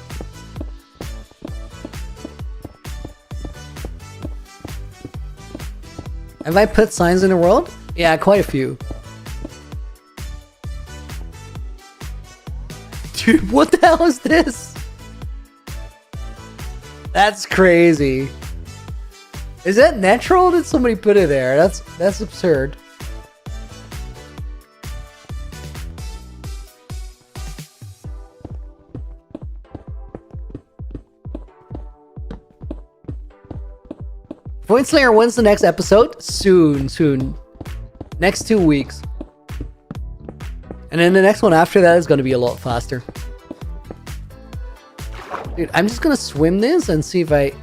Have I put signs in the world? Yeah, quite a few. Dude, what the hell is this? That's crazy. Is that natural? Did somebody put it there? That's absurd. Void Slayer, when's the next episode? Soon. Next 2 weeks. And then the next one after that is going to be a lot faster. Dude, I'm just going to swim this and see if I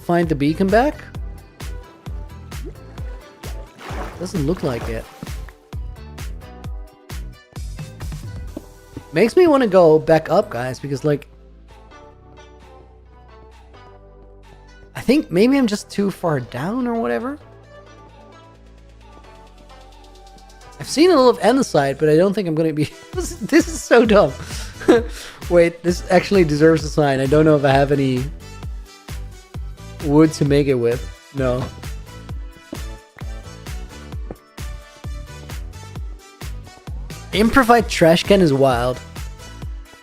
find the beacon back. Doesn't look like it. Makes me want to go back up, guys, because like... I think maybe I'm just too far down or whatever. I've seen a little of andesite, but I don't think I'm going to be... This is so dumb. Wait, this actually deserves a sign. I don't know if I have any wood to make it with. No. Improvised trash can is wild.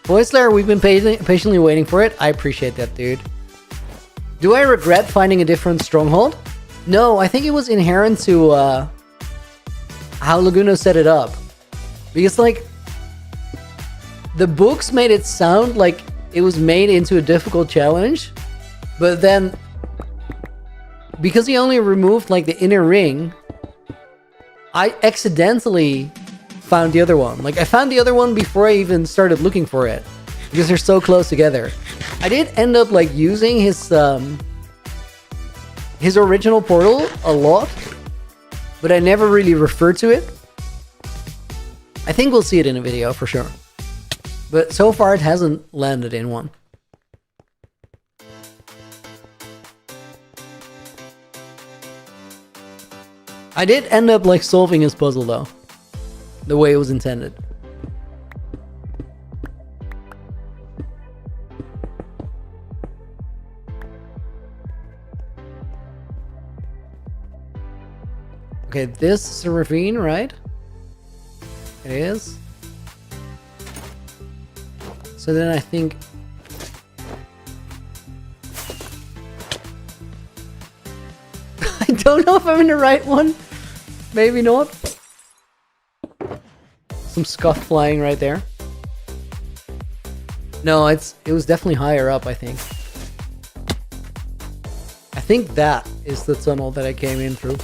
Voice Layer, we've been patiently waiting for it. I appreciate that, dude. Do I regret finding a different stronghold? No, I think it was inherent to how Laguna set it up. Because, like, the books made it sound like it was made into a difficult challenge. But then, because he only removed, like, the inner ring, I accidentally found the other one. Like, I found the other one before I even started looking for it, because they're so close together. I did end up, like, using his original portal a lot, but I never really referred to it. I think we'll see it in a video for sure, but so far it hasn't landed in one. I did end up, like, solving his puzzle though, the way it was intended. Okay, this is a ravine, right? It is. So then I think... I don't know if I'm in the right one. Maybe not. Some scuff flying right there. No, it was definitely higher up, I think. I think that is the tunnel that I came in through.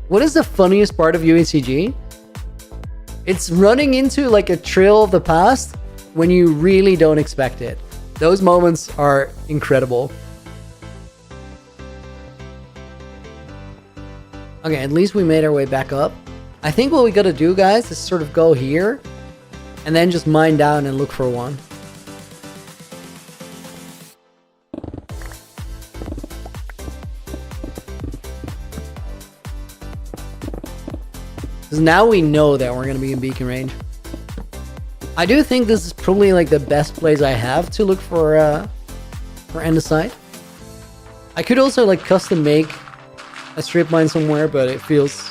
What is the funniest part of UHCG? It's running into, like, a trail of the past when you really don't expect it. Those moments are incredible. Okay, at least we made our way back up. I think what we gotta do, guys, is sort of go here and then just mine down and look for one. Because now we know that we're going to be in beacon range. I do think this is probably, like, the best place I have to look for andesite. I could also, like, custom make a strip mine somewhere, but it feels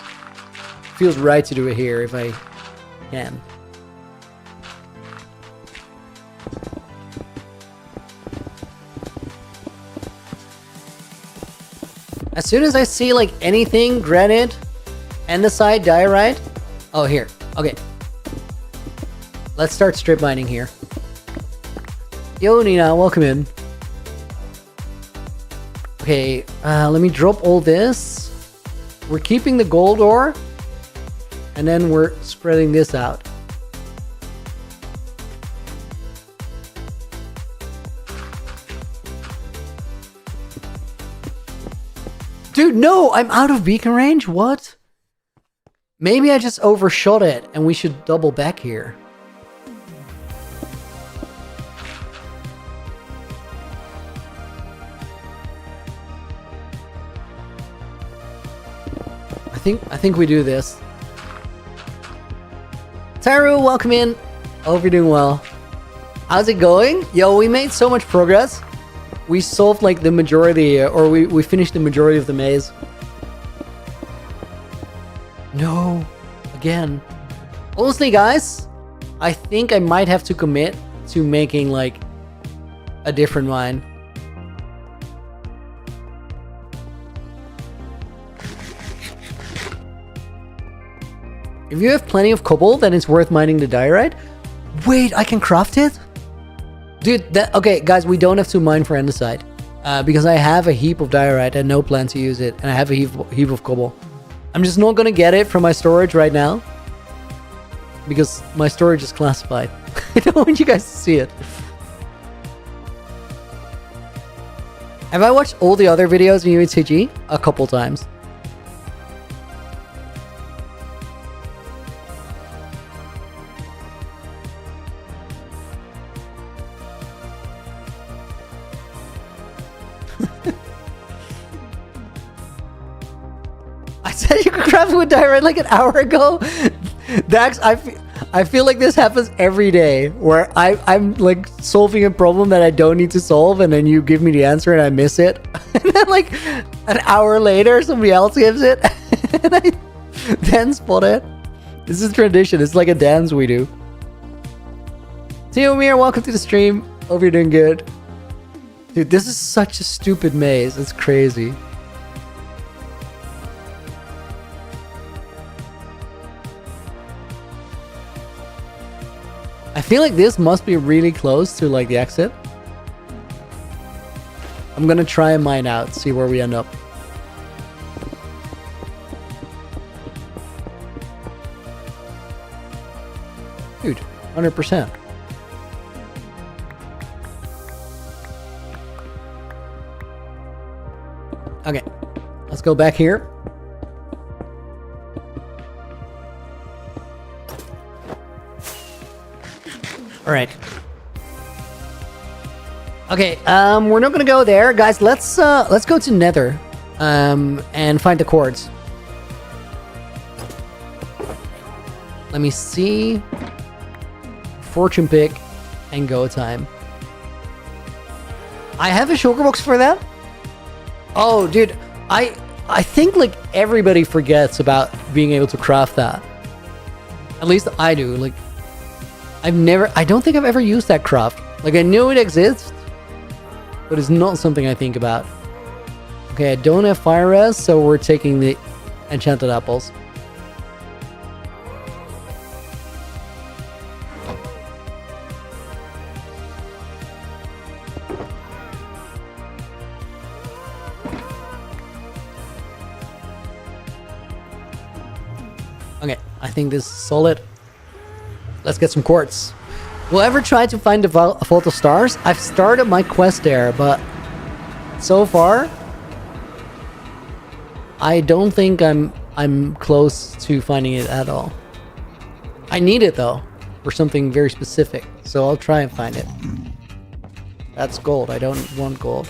right to do it here if I can. As soon as I see, like, anything granite, andesite, diorite. Oh, here. Okay. Let's start strip mining here. Yo, Nina, welcome in. Okay, let me drop all this. We're keeping the gold ore, and then we're spreading this out. Dude, no! I'm out of beacon range? What? Maybe I just overshot it, and we should double back here. I think we do this. Taru, welcome in. Hope you're doing well. How's it going? Yo, we made so much progress. We solved, like, the majority, or we finished the majority of the maze. No, again. Honestly, guys, I think I might have to commit to making, like, a different mine. If you have plenty of cobble, then it's worth mining the diorite. Wait, I can craft it? Dude, okay, guys, we don't have to mine for andesite. Because I have a heap of diorite and no plan to use it. And I have a heap of cobble. I'm just not gonna get it from my storage right now. Because my storage is classified. I don't want you guys to see it. Have I watched all the other videos in UHCG? A couple times. I said you could craft with diorite like an hour ago. Dax, I feel like this happens every day where I'm like solving a problem that I don't need to solve, and then you give me the answer and I miss it. And then like an hour later, somebody else gives it, and I then spot it. This is tradition. It's like a dance we do. Theo Mir, welcome to the stream. Hope you're doing good. Dude, this is such a stupid maze. It's crazy. I feel like this must be really close to like the exit. I'm gonna try and mine out, see where we end up. Dude, 100%. Okay, let's go back here. All right. Okay, we're not gonna go there, guys. Let's go to Nether, and find the quartz. Let me see. Fortune pick and go time. I have a shulker box for that. Oh, dude, I think like everybody forgets about being able to craft that. At least I do. Like, I don't think I've ever used that craft. Like, I knew it exists, but it's not something I think about. Okay, I don't have fire res, so we're taking the enchanted apples. Okay, I think this is solid. Let's get some quartz. Will I ever try to find the Vault of Stars? I've started my quest there, but so far, I don't think I'm close to finding it at all. I need it though, for something very specific, so I'll try and find it. That's gold. I don't want gold.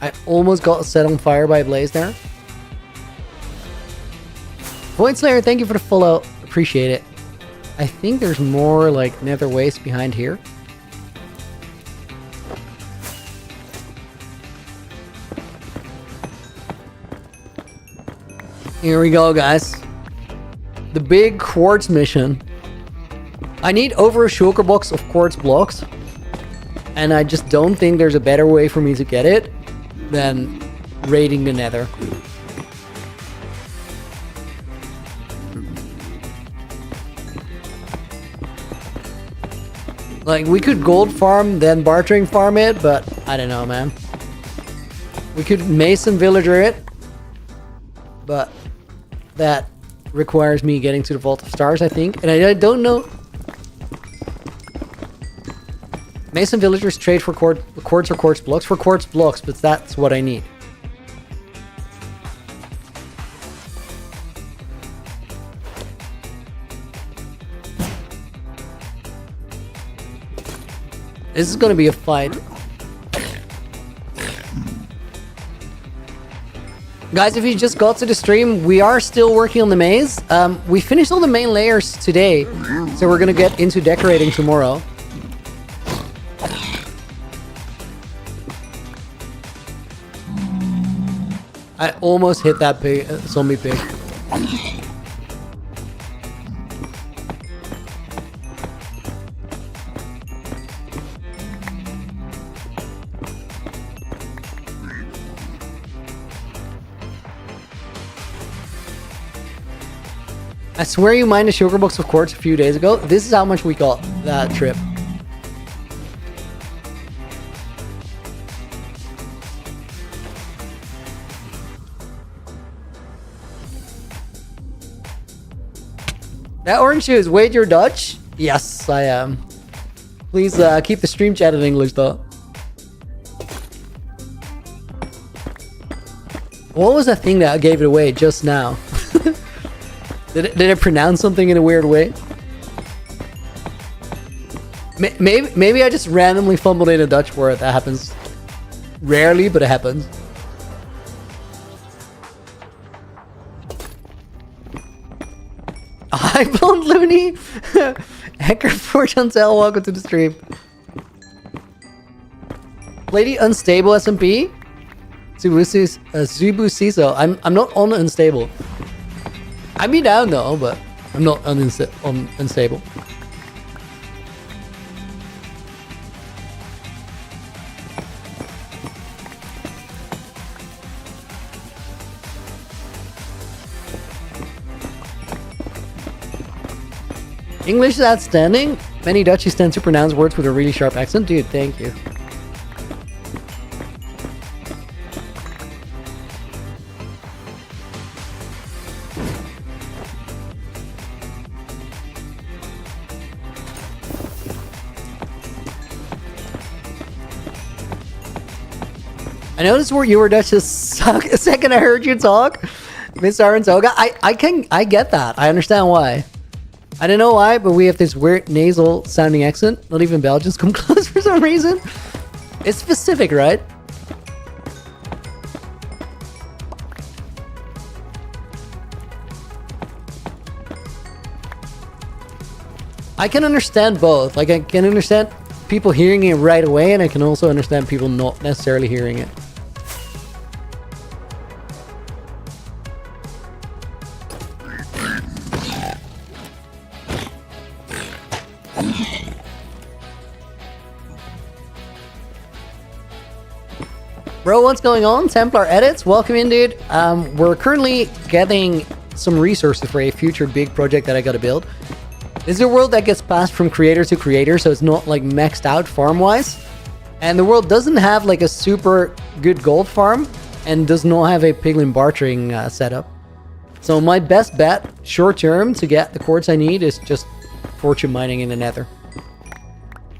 I almost got set on fire by a blaze there. Void Slayer, thank you for the follow. Appreciate it. I think there's more like nether waste behind here. Here we go, guys. The big quartz mission. I need over a shulker box of quartz blocks, and I just don't think there's a better way for me to get it than raiding the nether. Like, we could gold farm, then bartering farm it, but I don't know, man. We could mason villager it, but that requires me getting to the Vault of Stars, I think. And I don't know. Mason villagers trade for quartz or quartz blocks. For quartz blocks, but that's what I need. This is gonna be a fight. Guys, if you just got to the stream, we are still working on the maze. We finished all the main layers today, so we're gonna get into decorating tomorrow. I almost hit that pig, zombie pig. I swear you mined a sugar box of quartz a few days ago. This is how much we got that trip. That orange shoe is Wade, you're Dutch? Yes, I am. Please keep the stream chat in English though. What was that thing that gave it away just now? Did it pronounce something in a weird way? Maybe I just randomly fumbled in a Dutch word. That happens rarely, but it happens. Hi, Blonde Looney. Hacker for Chantel, welcome to the stream. Lady Unstable SMP. Zubu Ciso. I'm not on unstable. I'd be down though, but I'm not unstable. English is outstanding. Many Dutchies tend to pronounce words with a really sharp accent. Dude, thank you. I noticed where you were Dutch a second I heard you talk. Miss Aranzoga. I get that. I understand why. I don't know why, but we have this weird nasal sounding accent. Not even Belgians come close for some reason. It's specific, right? I can understand both. Like, I can understand people hearing it right away, and I can also understand people not necessarily hearing it. Bro, what's going on? Templar Edits, welcome in, dude. We're currently getting some resources for a future big project that I gotta build. This is a world that gets passed from creator to creator, so it's not like maxed out farm-wise. And the world doesn't have like a super good gold farm, and does not have a piglin bartering setup. So my best bet, short term, to get the quartz I need is just fortune mining in the nether.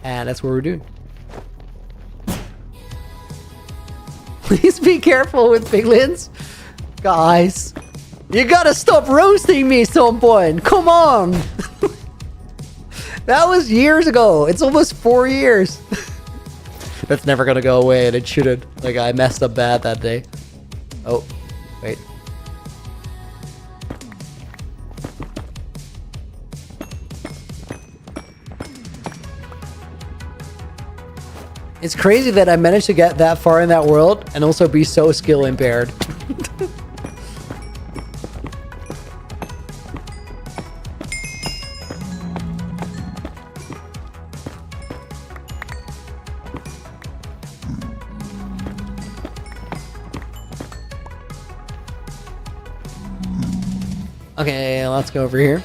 And that's what we're doing. Please be careful with piglins. Guys, you gotta stop roasting me some point. Come on. That was years ago. It's almost 4 years. That's never gonna go away, and it shouldn't. Like, I messed up bad that day. Oh, wait. It's crazy that I managed to get that far in that world and also be so skill impaired. Okay, let's go over here.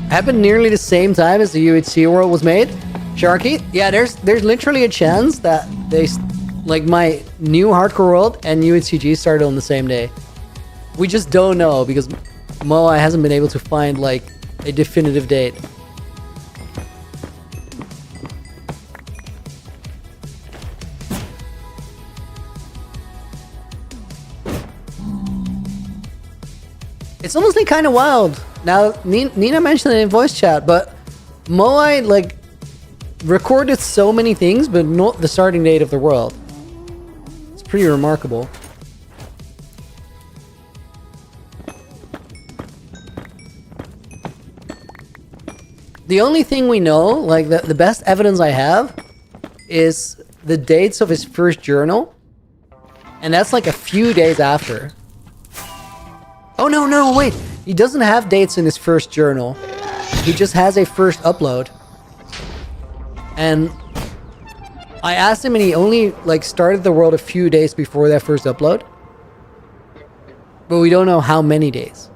Happened nearly the same time as the UHC world was made. Sharky, yeah, there's literally a chance that they, like, my new hardcore world and UHCG started on the same day. We just don't know because Moai hasn't been able to find like a definitive date. It's honestly kind of wild. Now, Nina mentioned it in voice chat, but Moai, like, recorded so many things, but not the starting date of the world. It's pretty remarkable. The only thing we know, like, the best evidence I have, is the dates of his first journal. And that's like a few days after. Oh, no, wait. He doesn't have dates in his first journal. He just has a first upload. And I asked him and he only like started the world a few days before that first upload. But we don't know how many days.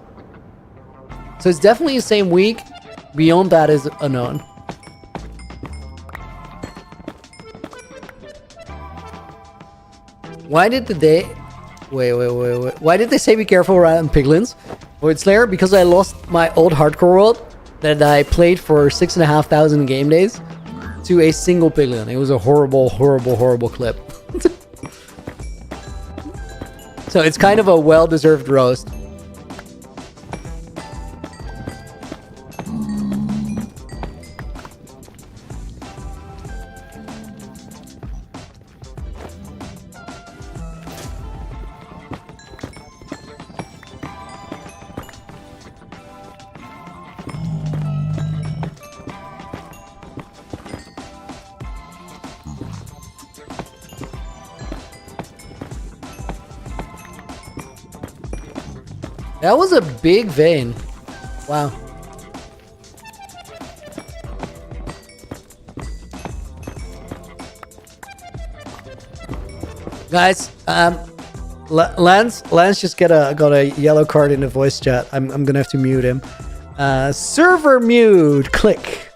So it's definitely the same week. Beyond that is unknown. Why did the day... Wait. Why did they say be careful around piglins? Void Slayer, because I lost my old hardcore world that I played for 6,500 game days to a single piglin. It was a horrible, horrible, horrible clip. So it's kind of a well-deserved roast. That was a big vein. Wow. Guys, Lance just got a yellow card in the voice chat. I'm gonna have to mute him. Server mute. Click.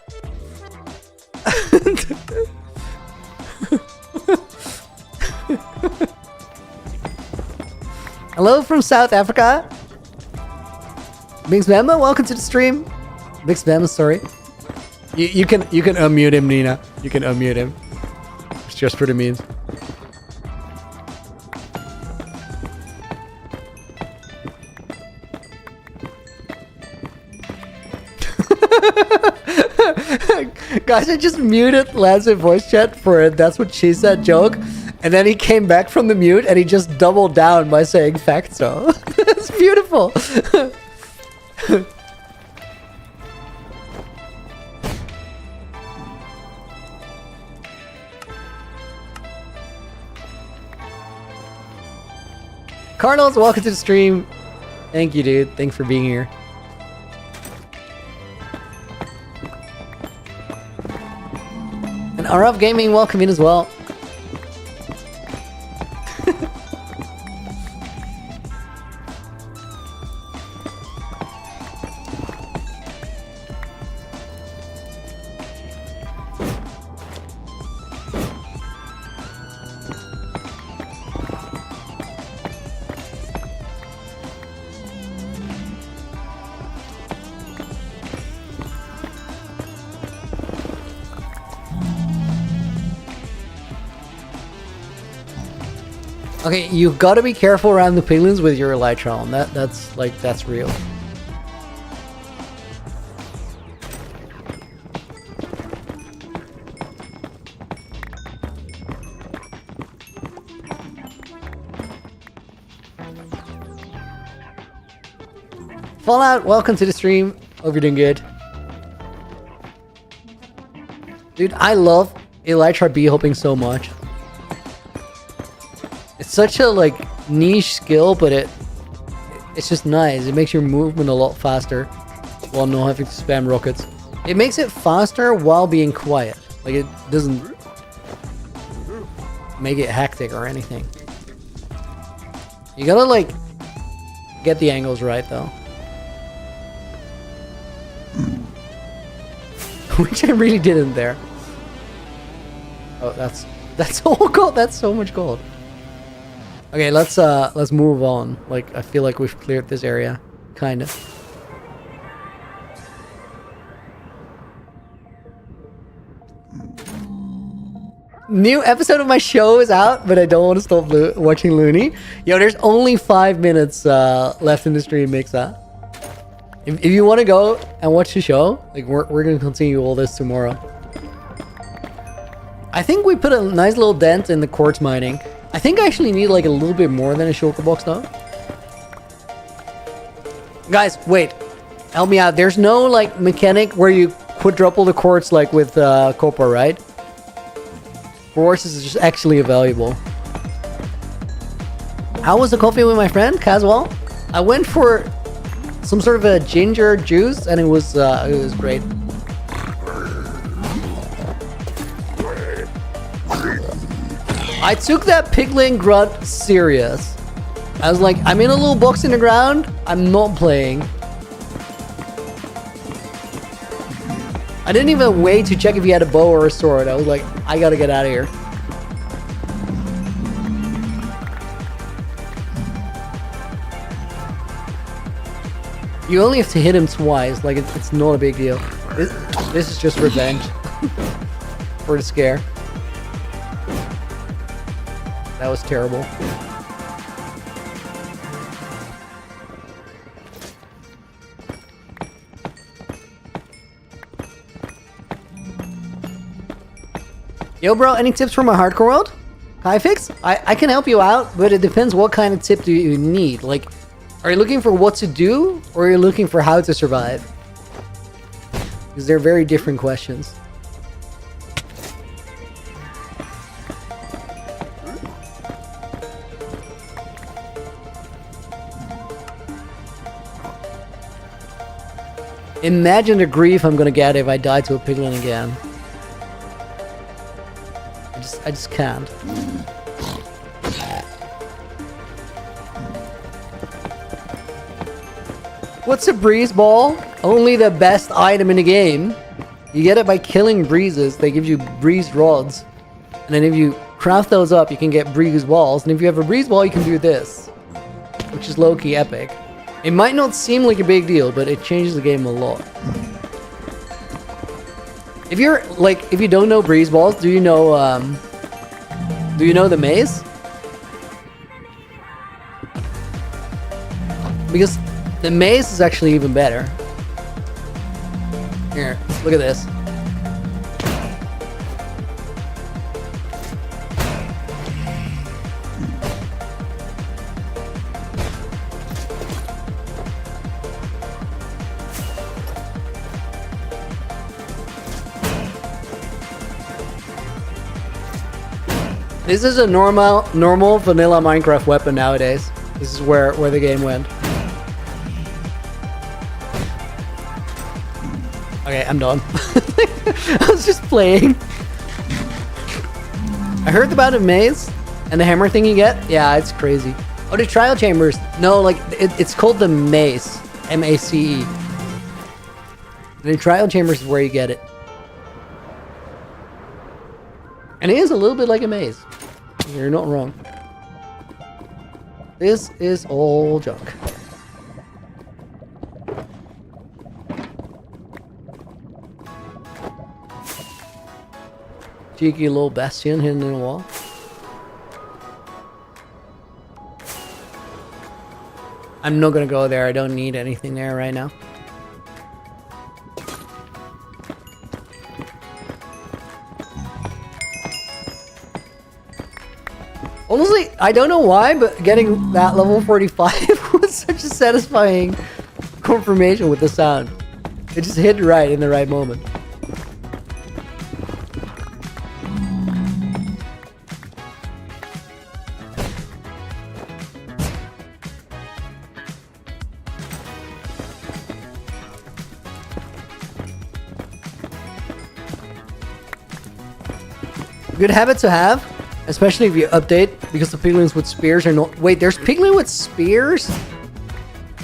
Hello from South Africa. Mixed Bama, welcome to the stream. Mixed Bama, sorry. You can unmute him, Nina. You can unmute him. It's just for the memes. Guys, I just muted Lance in voice chat for a "that's what she said" joke, and then he came back from the mute and he just doubled down by saying "fact so." It's beautiful. Cardinals, welcome to the stream. Thank you, dude. Thanks for being here. And RF Gaming, welcome in as well. Okay, you've got to be careful around the piglins with your Elytron. That's real. Fallout, welcome to the stream. Hope you're doing good. Dude, I love Elytra B-hopping so much. It's such a like niche skill, but it's just nice. It makes your movement a lot faster while not having to spam rockets. It makes it faster while being quiet. Like it doesn't make it hectic or anything. You gotta like get the angles right though. Which I really didn't there. Oh, that's all gold. That's so much gold. Okay, let's move on. Like I feel like we've cleared this area, kind of. New episode of my show is out, but I don't want to stop watching Looney. Yo, there's only 5 minutes left in the stream, Mixa. If you want to go and watch the show, like we're gonna continue all this tomorrow. I think we put a nice little dent in the quartz mining. I think I actually need like a little bit more than a shulker box though. Guys, wait. Help me out. There's no like mechanic where you quadruple the quartz like with copper, right? Quartz is just actually valuable. How was the coffee with my friend, Caswell? I went for some sort of a ginger juice and it was great. I took that piglin grunt serious. I was like, I'm in a little box in the ground. I'm not playing. I didn't even wait to check if he had a bow or a sword. I was like, I gotta get out of here. You only have to hit him twice, like it's not a big deal. This is just revenge. For the scare. That was terrible. Yo bro, any tips for my hardcore world? Fix? I can help you out, but it depends what kind of tip do you need. Like, are you looking for what to do, or are you looking for how to survive? Because they're very different questions. Imagine the grief I'm gonna get if I die to a piglin again. I just can't. What's a breeze ball? Only the best item in the game. You get it by killing breezes. They give you breeze rods. And then if you craft those up, you can get breeze balls. And if you have a breeze ball, you can do this. Which is low-key epic. It might not seem like a big deal, but it changes the game a lot. If you're, like, if you don't know breeze balls, do you know the maze? Because the maze is actually even better. Here, look at this. This is a normal vanilla Minecraft weapon nowadays. This is where the game went. Okay, I'm done. I was just playing. I heard about the maze and the hammer thing you get. Yeah, it's crazy. Oh, the trial chambers. No, like it's called the mace. M-A-C-E. The trial chambers is where you get it. And it is a little bit like a maze. You're not wrong. This is all junk. Cheeky little bastion hidden in the wall. I'm not gonna go there. I don't need anything there right now. Honestly, I don't know why, but getting that level 45 was such a satisfying confirmation with the sound. It just hit right in the right moment. Good habit to have. Especially if you update, because the piglins with spears are not... Wait, there's piglin with spears?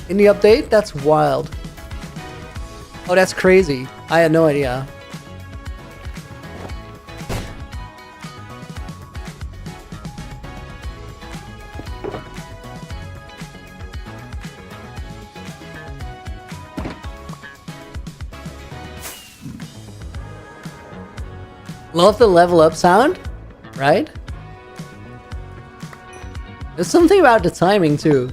In the update? That's wild. Oh, that's crazy. I had no idea. Love the level up sound, right? There's something about the timing too.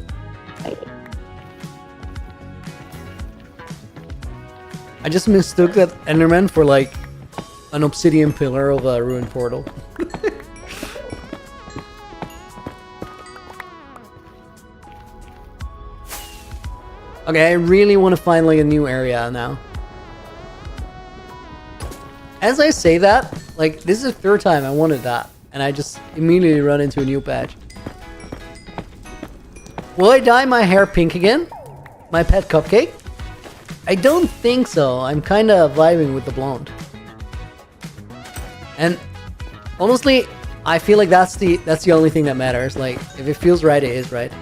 I just mistook that Enderman for like an obsidian pillar of a ruined portal. Okay, I really want to find like a new area now. As I say that, like this is the third time I wanted that, and I just immediately run into a new patch. Will I dye my hair pink again? My pet cupcake? I don't think so. I'm kind of vibing with the blonde. And honestly, I feel like that's the only thing that matters. Like, if it feels right, it is right.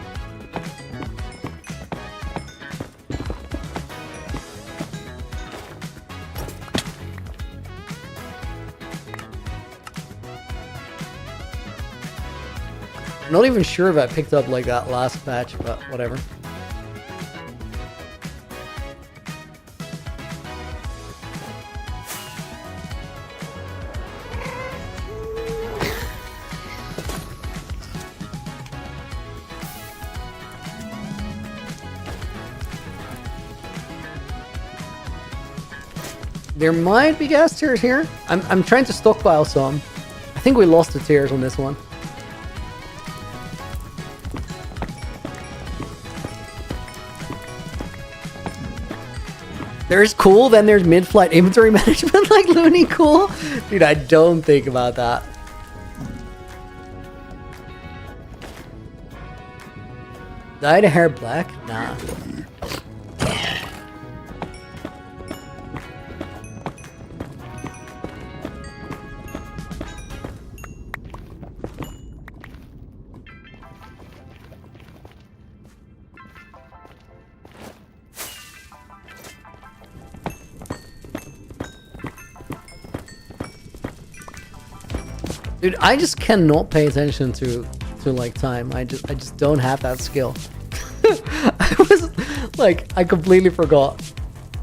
I'm not even sure if I picked up like that last patch, but whatever. There might be gas tiers here. I'm trying to stockpile some. I think we lost the tiers on this one. There's cool, then there's mid-flight inventory management like Looney cool. Dude, I don't think about that. Dyed hair black? Nah. Dude, I just cannot pay attention to like time. I just don't have that skill. I was like, I completely forgot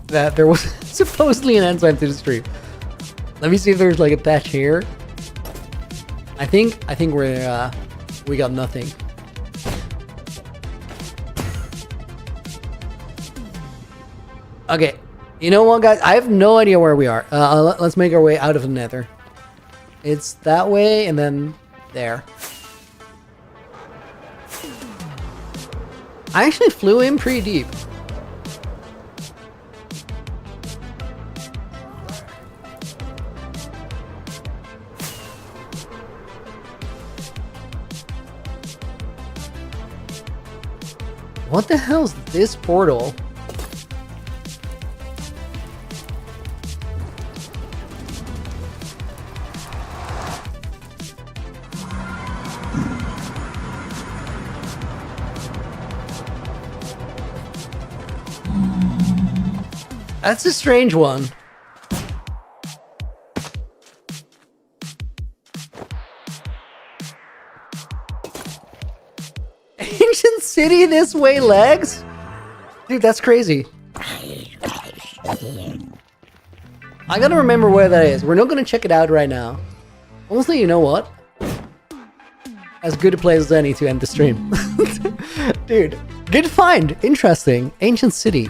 that there was supposedly an end time to the stream. Let me see if there's like a patch here. I think we got nothing. Okay, you know what, guys? I have no idea where we are. Let's make our way out of the nether. It's that way and then there. I actually flew in pretty deep. What the hell is this portal? That's a strange one. Ancient city this way, legs? Dude, that's crazy. I gotta remember where that is. We're not gonna check it out right now. Honestly, you know what? As good a place as any to end the stream. Dude, good find. Interesting. Ancient city.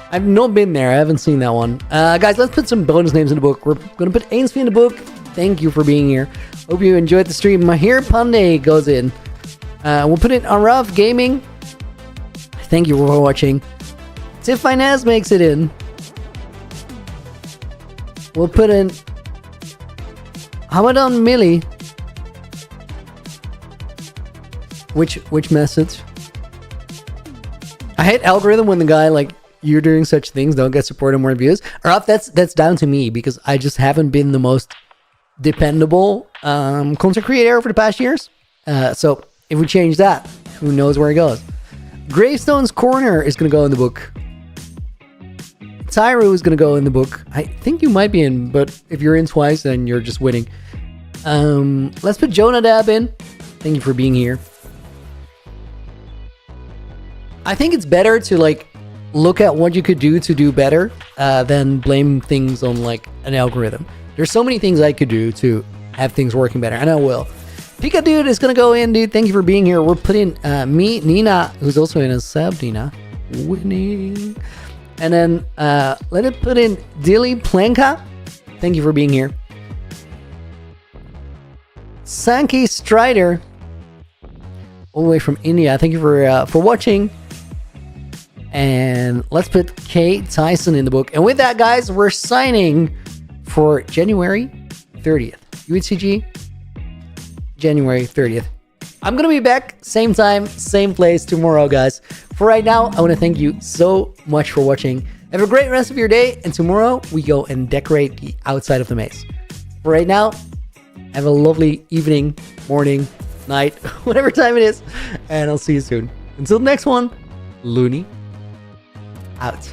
I've not been there. I haven't seen that one. Guys, let's put some bonus names in the book. We're going to put Ainsby in the book. Thank you for being here. Hope you enjoyed the stream. Mahir Pandey goes in. We'll put in Araf Gaming. Thank you for watching. Tiff Finance makes it in. We'll put in Hamadan Millie. Which message? I hate algorithm when the guy like, you're doing such things, don't get support and more views. Or that's down to me because I just haven't been the most dependable content creator for the past years. So if we change that, who knows where it goes. Gravestone's Corner is going to go in the book. Tyru is going to go in the book. I think you might be in, but if you're in twice, then you're just winning. Let's put Jonadab in. Thank you for being here. I think it's better to like look at what you could do to do better than blame things on like an algorithm. There's so many things I could do to have things working better, and I will. Pika Dude is gonna go in, dude. Thank you for being here. We're putting me, Nina, who's also in a sub, Nina, winning. And then let it put in Dilly Planka. Thank you for being here. Sankey Strider, all the way from India. Thank you for watching. And let's put Kay Tyson in the book. And with that, guys, we're signing for January 30th. UHCG, January 30th. I'm going to be back same time, same place tomorrow, guys. For right now, I want to thank you so much for watching. Have a great rest of your day. And tomorrow, we go and decorate the outside of the maze. For right now, have a lovely evening, morning, night, whatever time it is. And I'll see you soon. Until the next one, Looney out.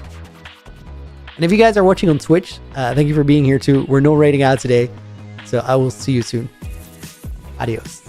And if you guys are watching on Twitch, thank you for being here too. We're no rating out today, so I will see you soon. Adios.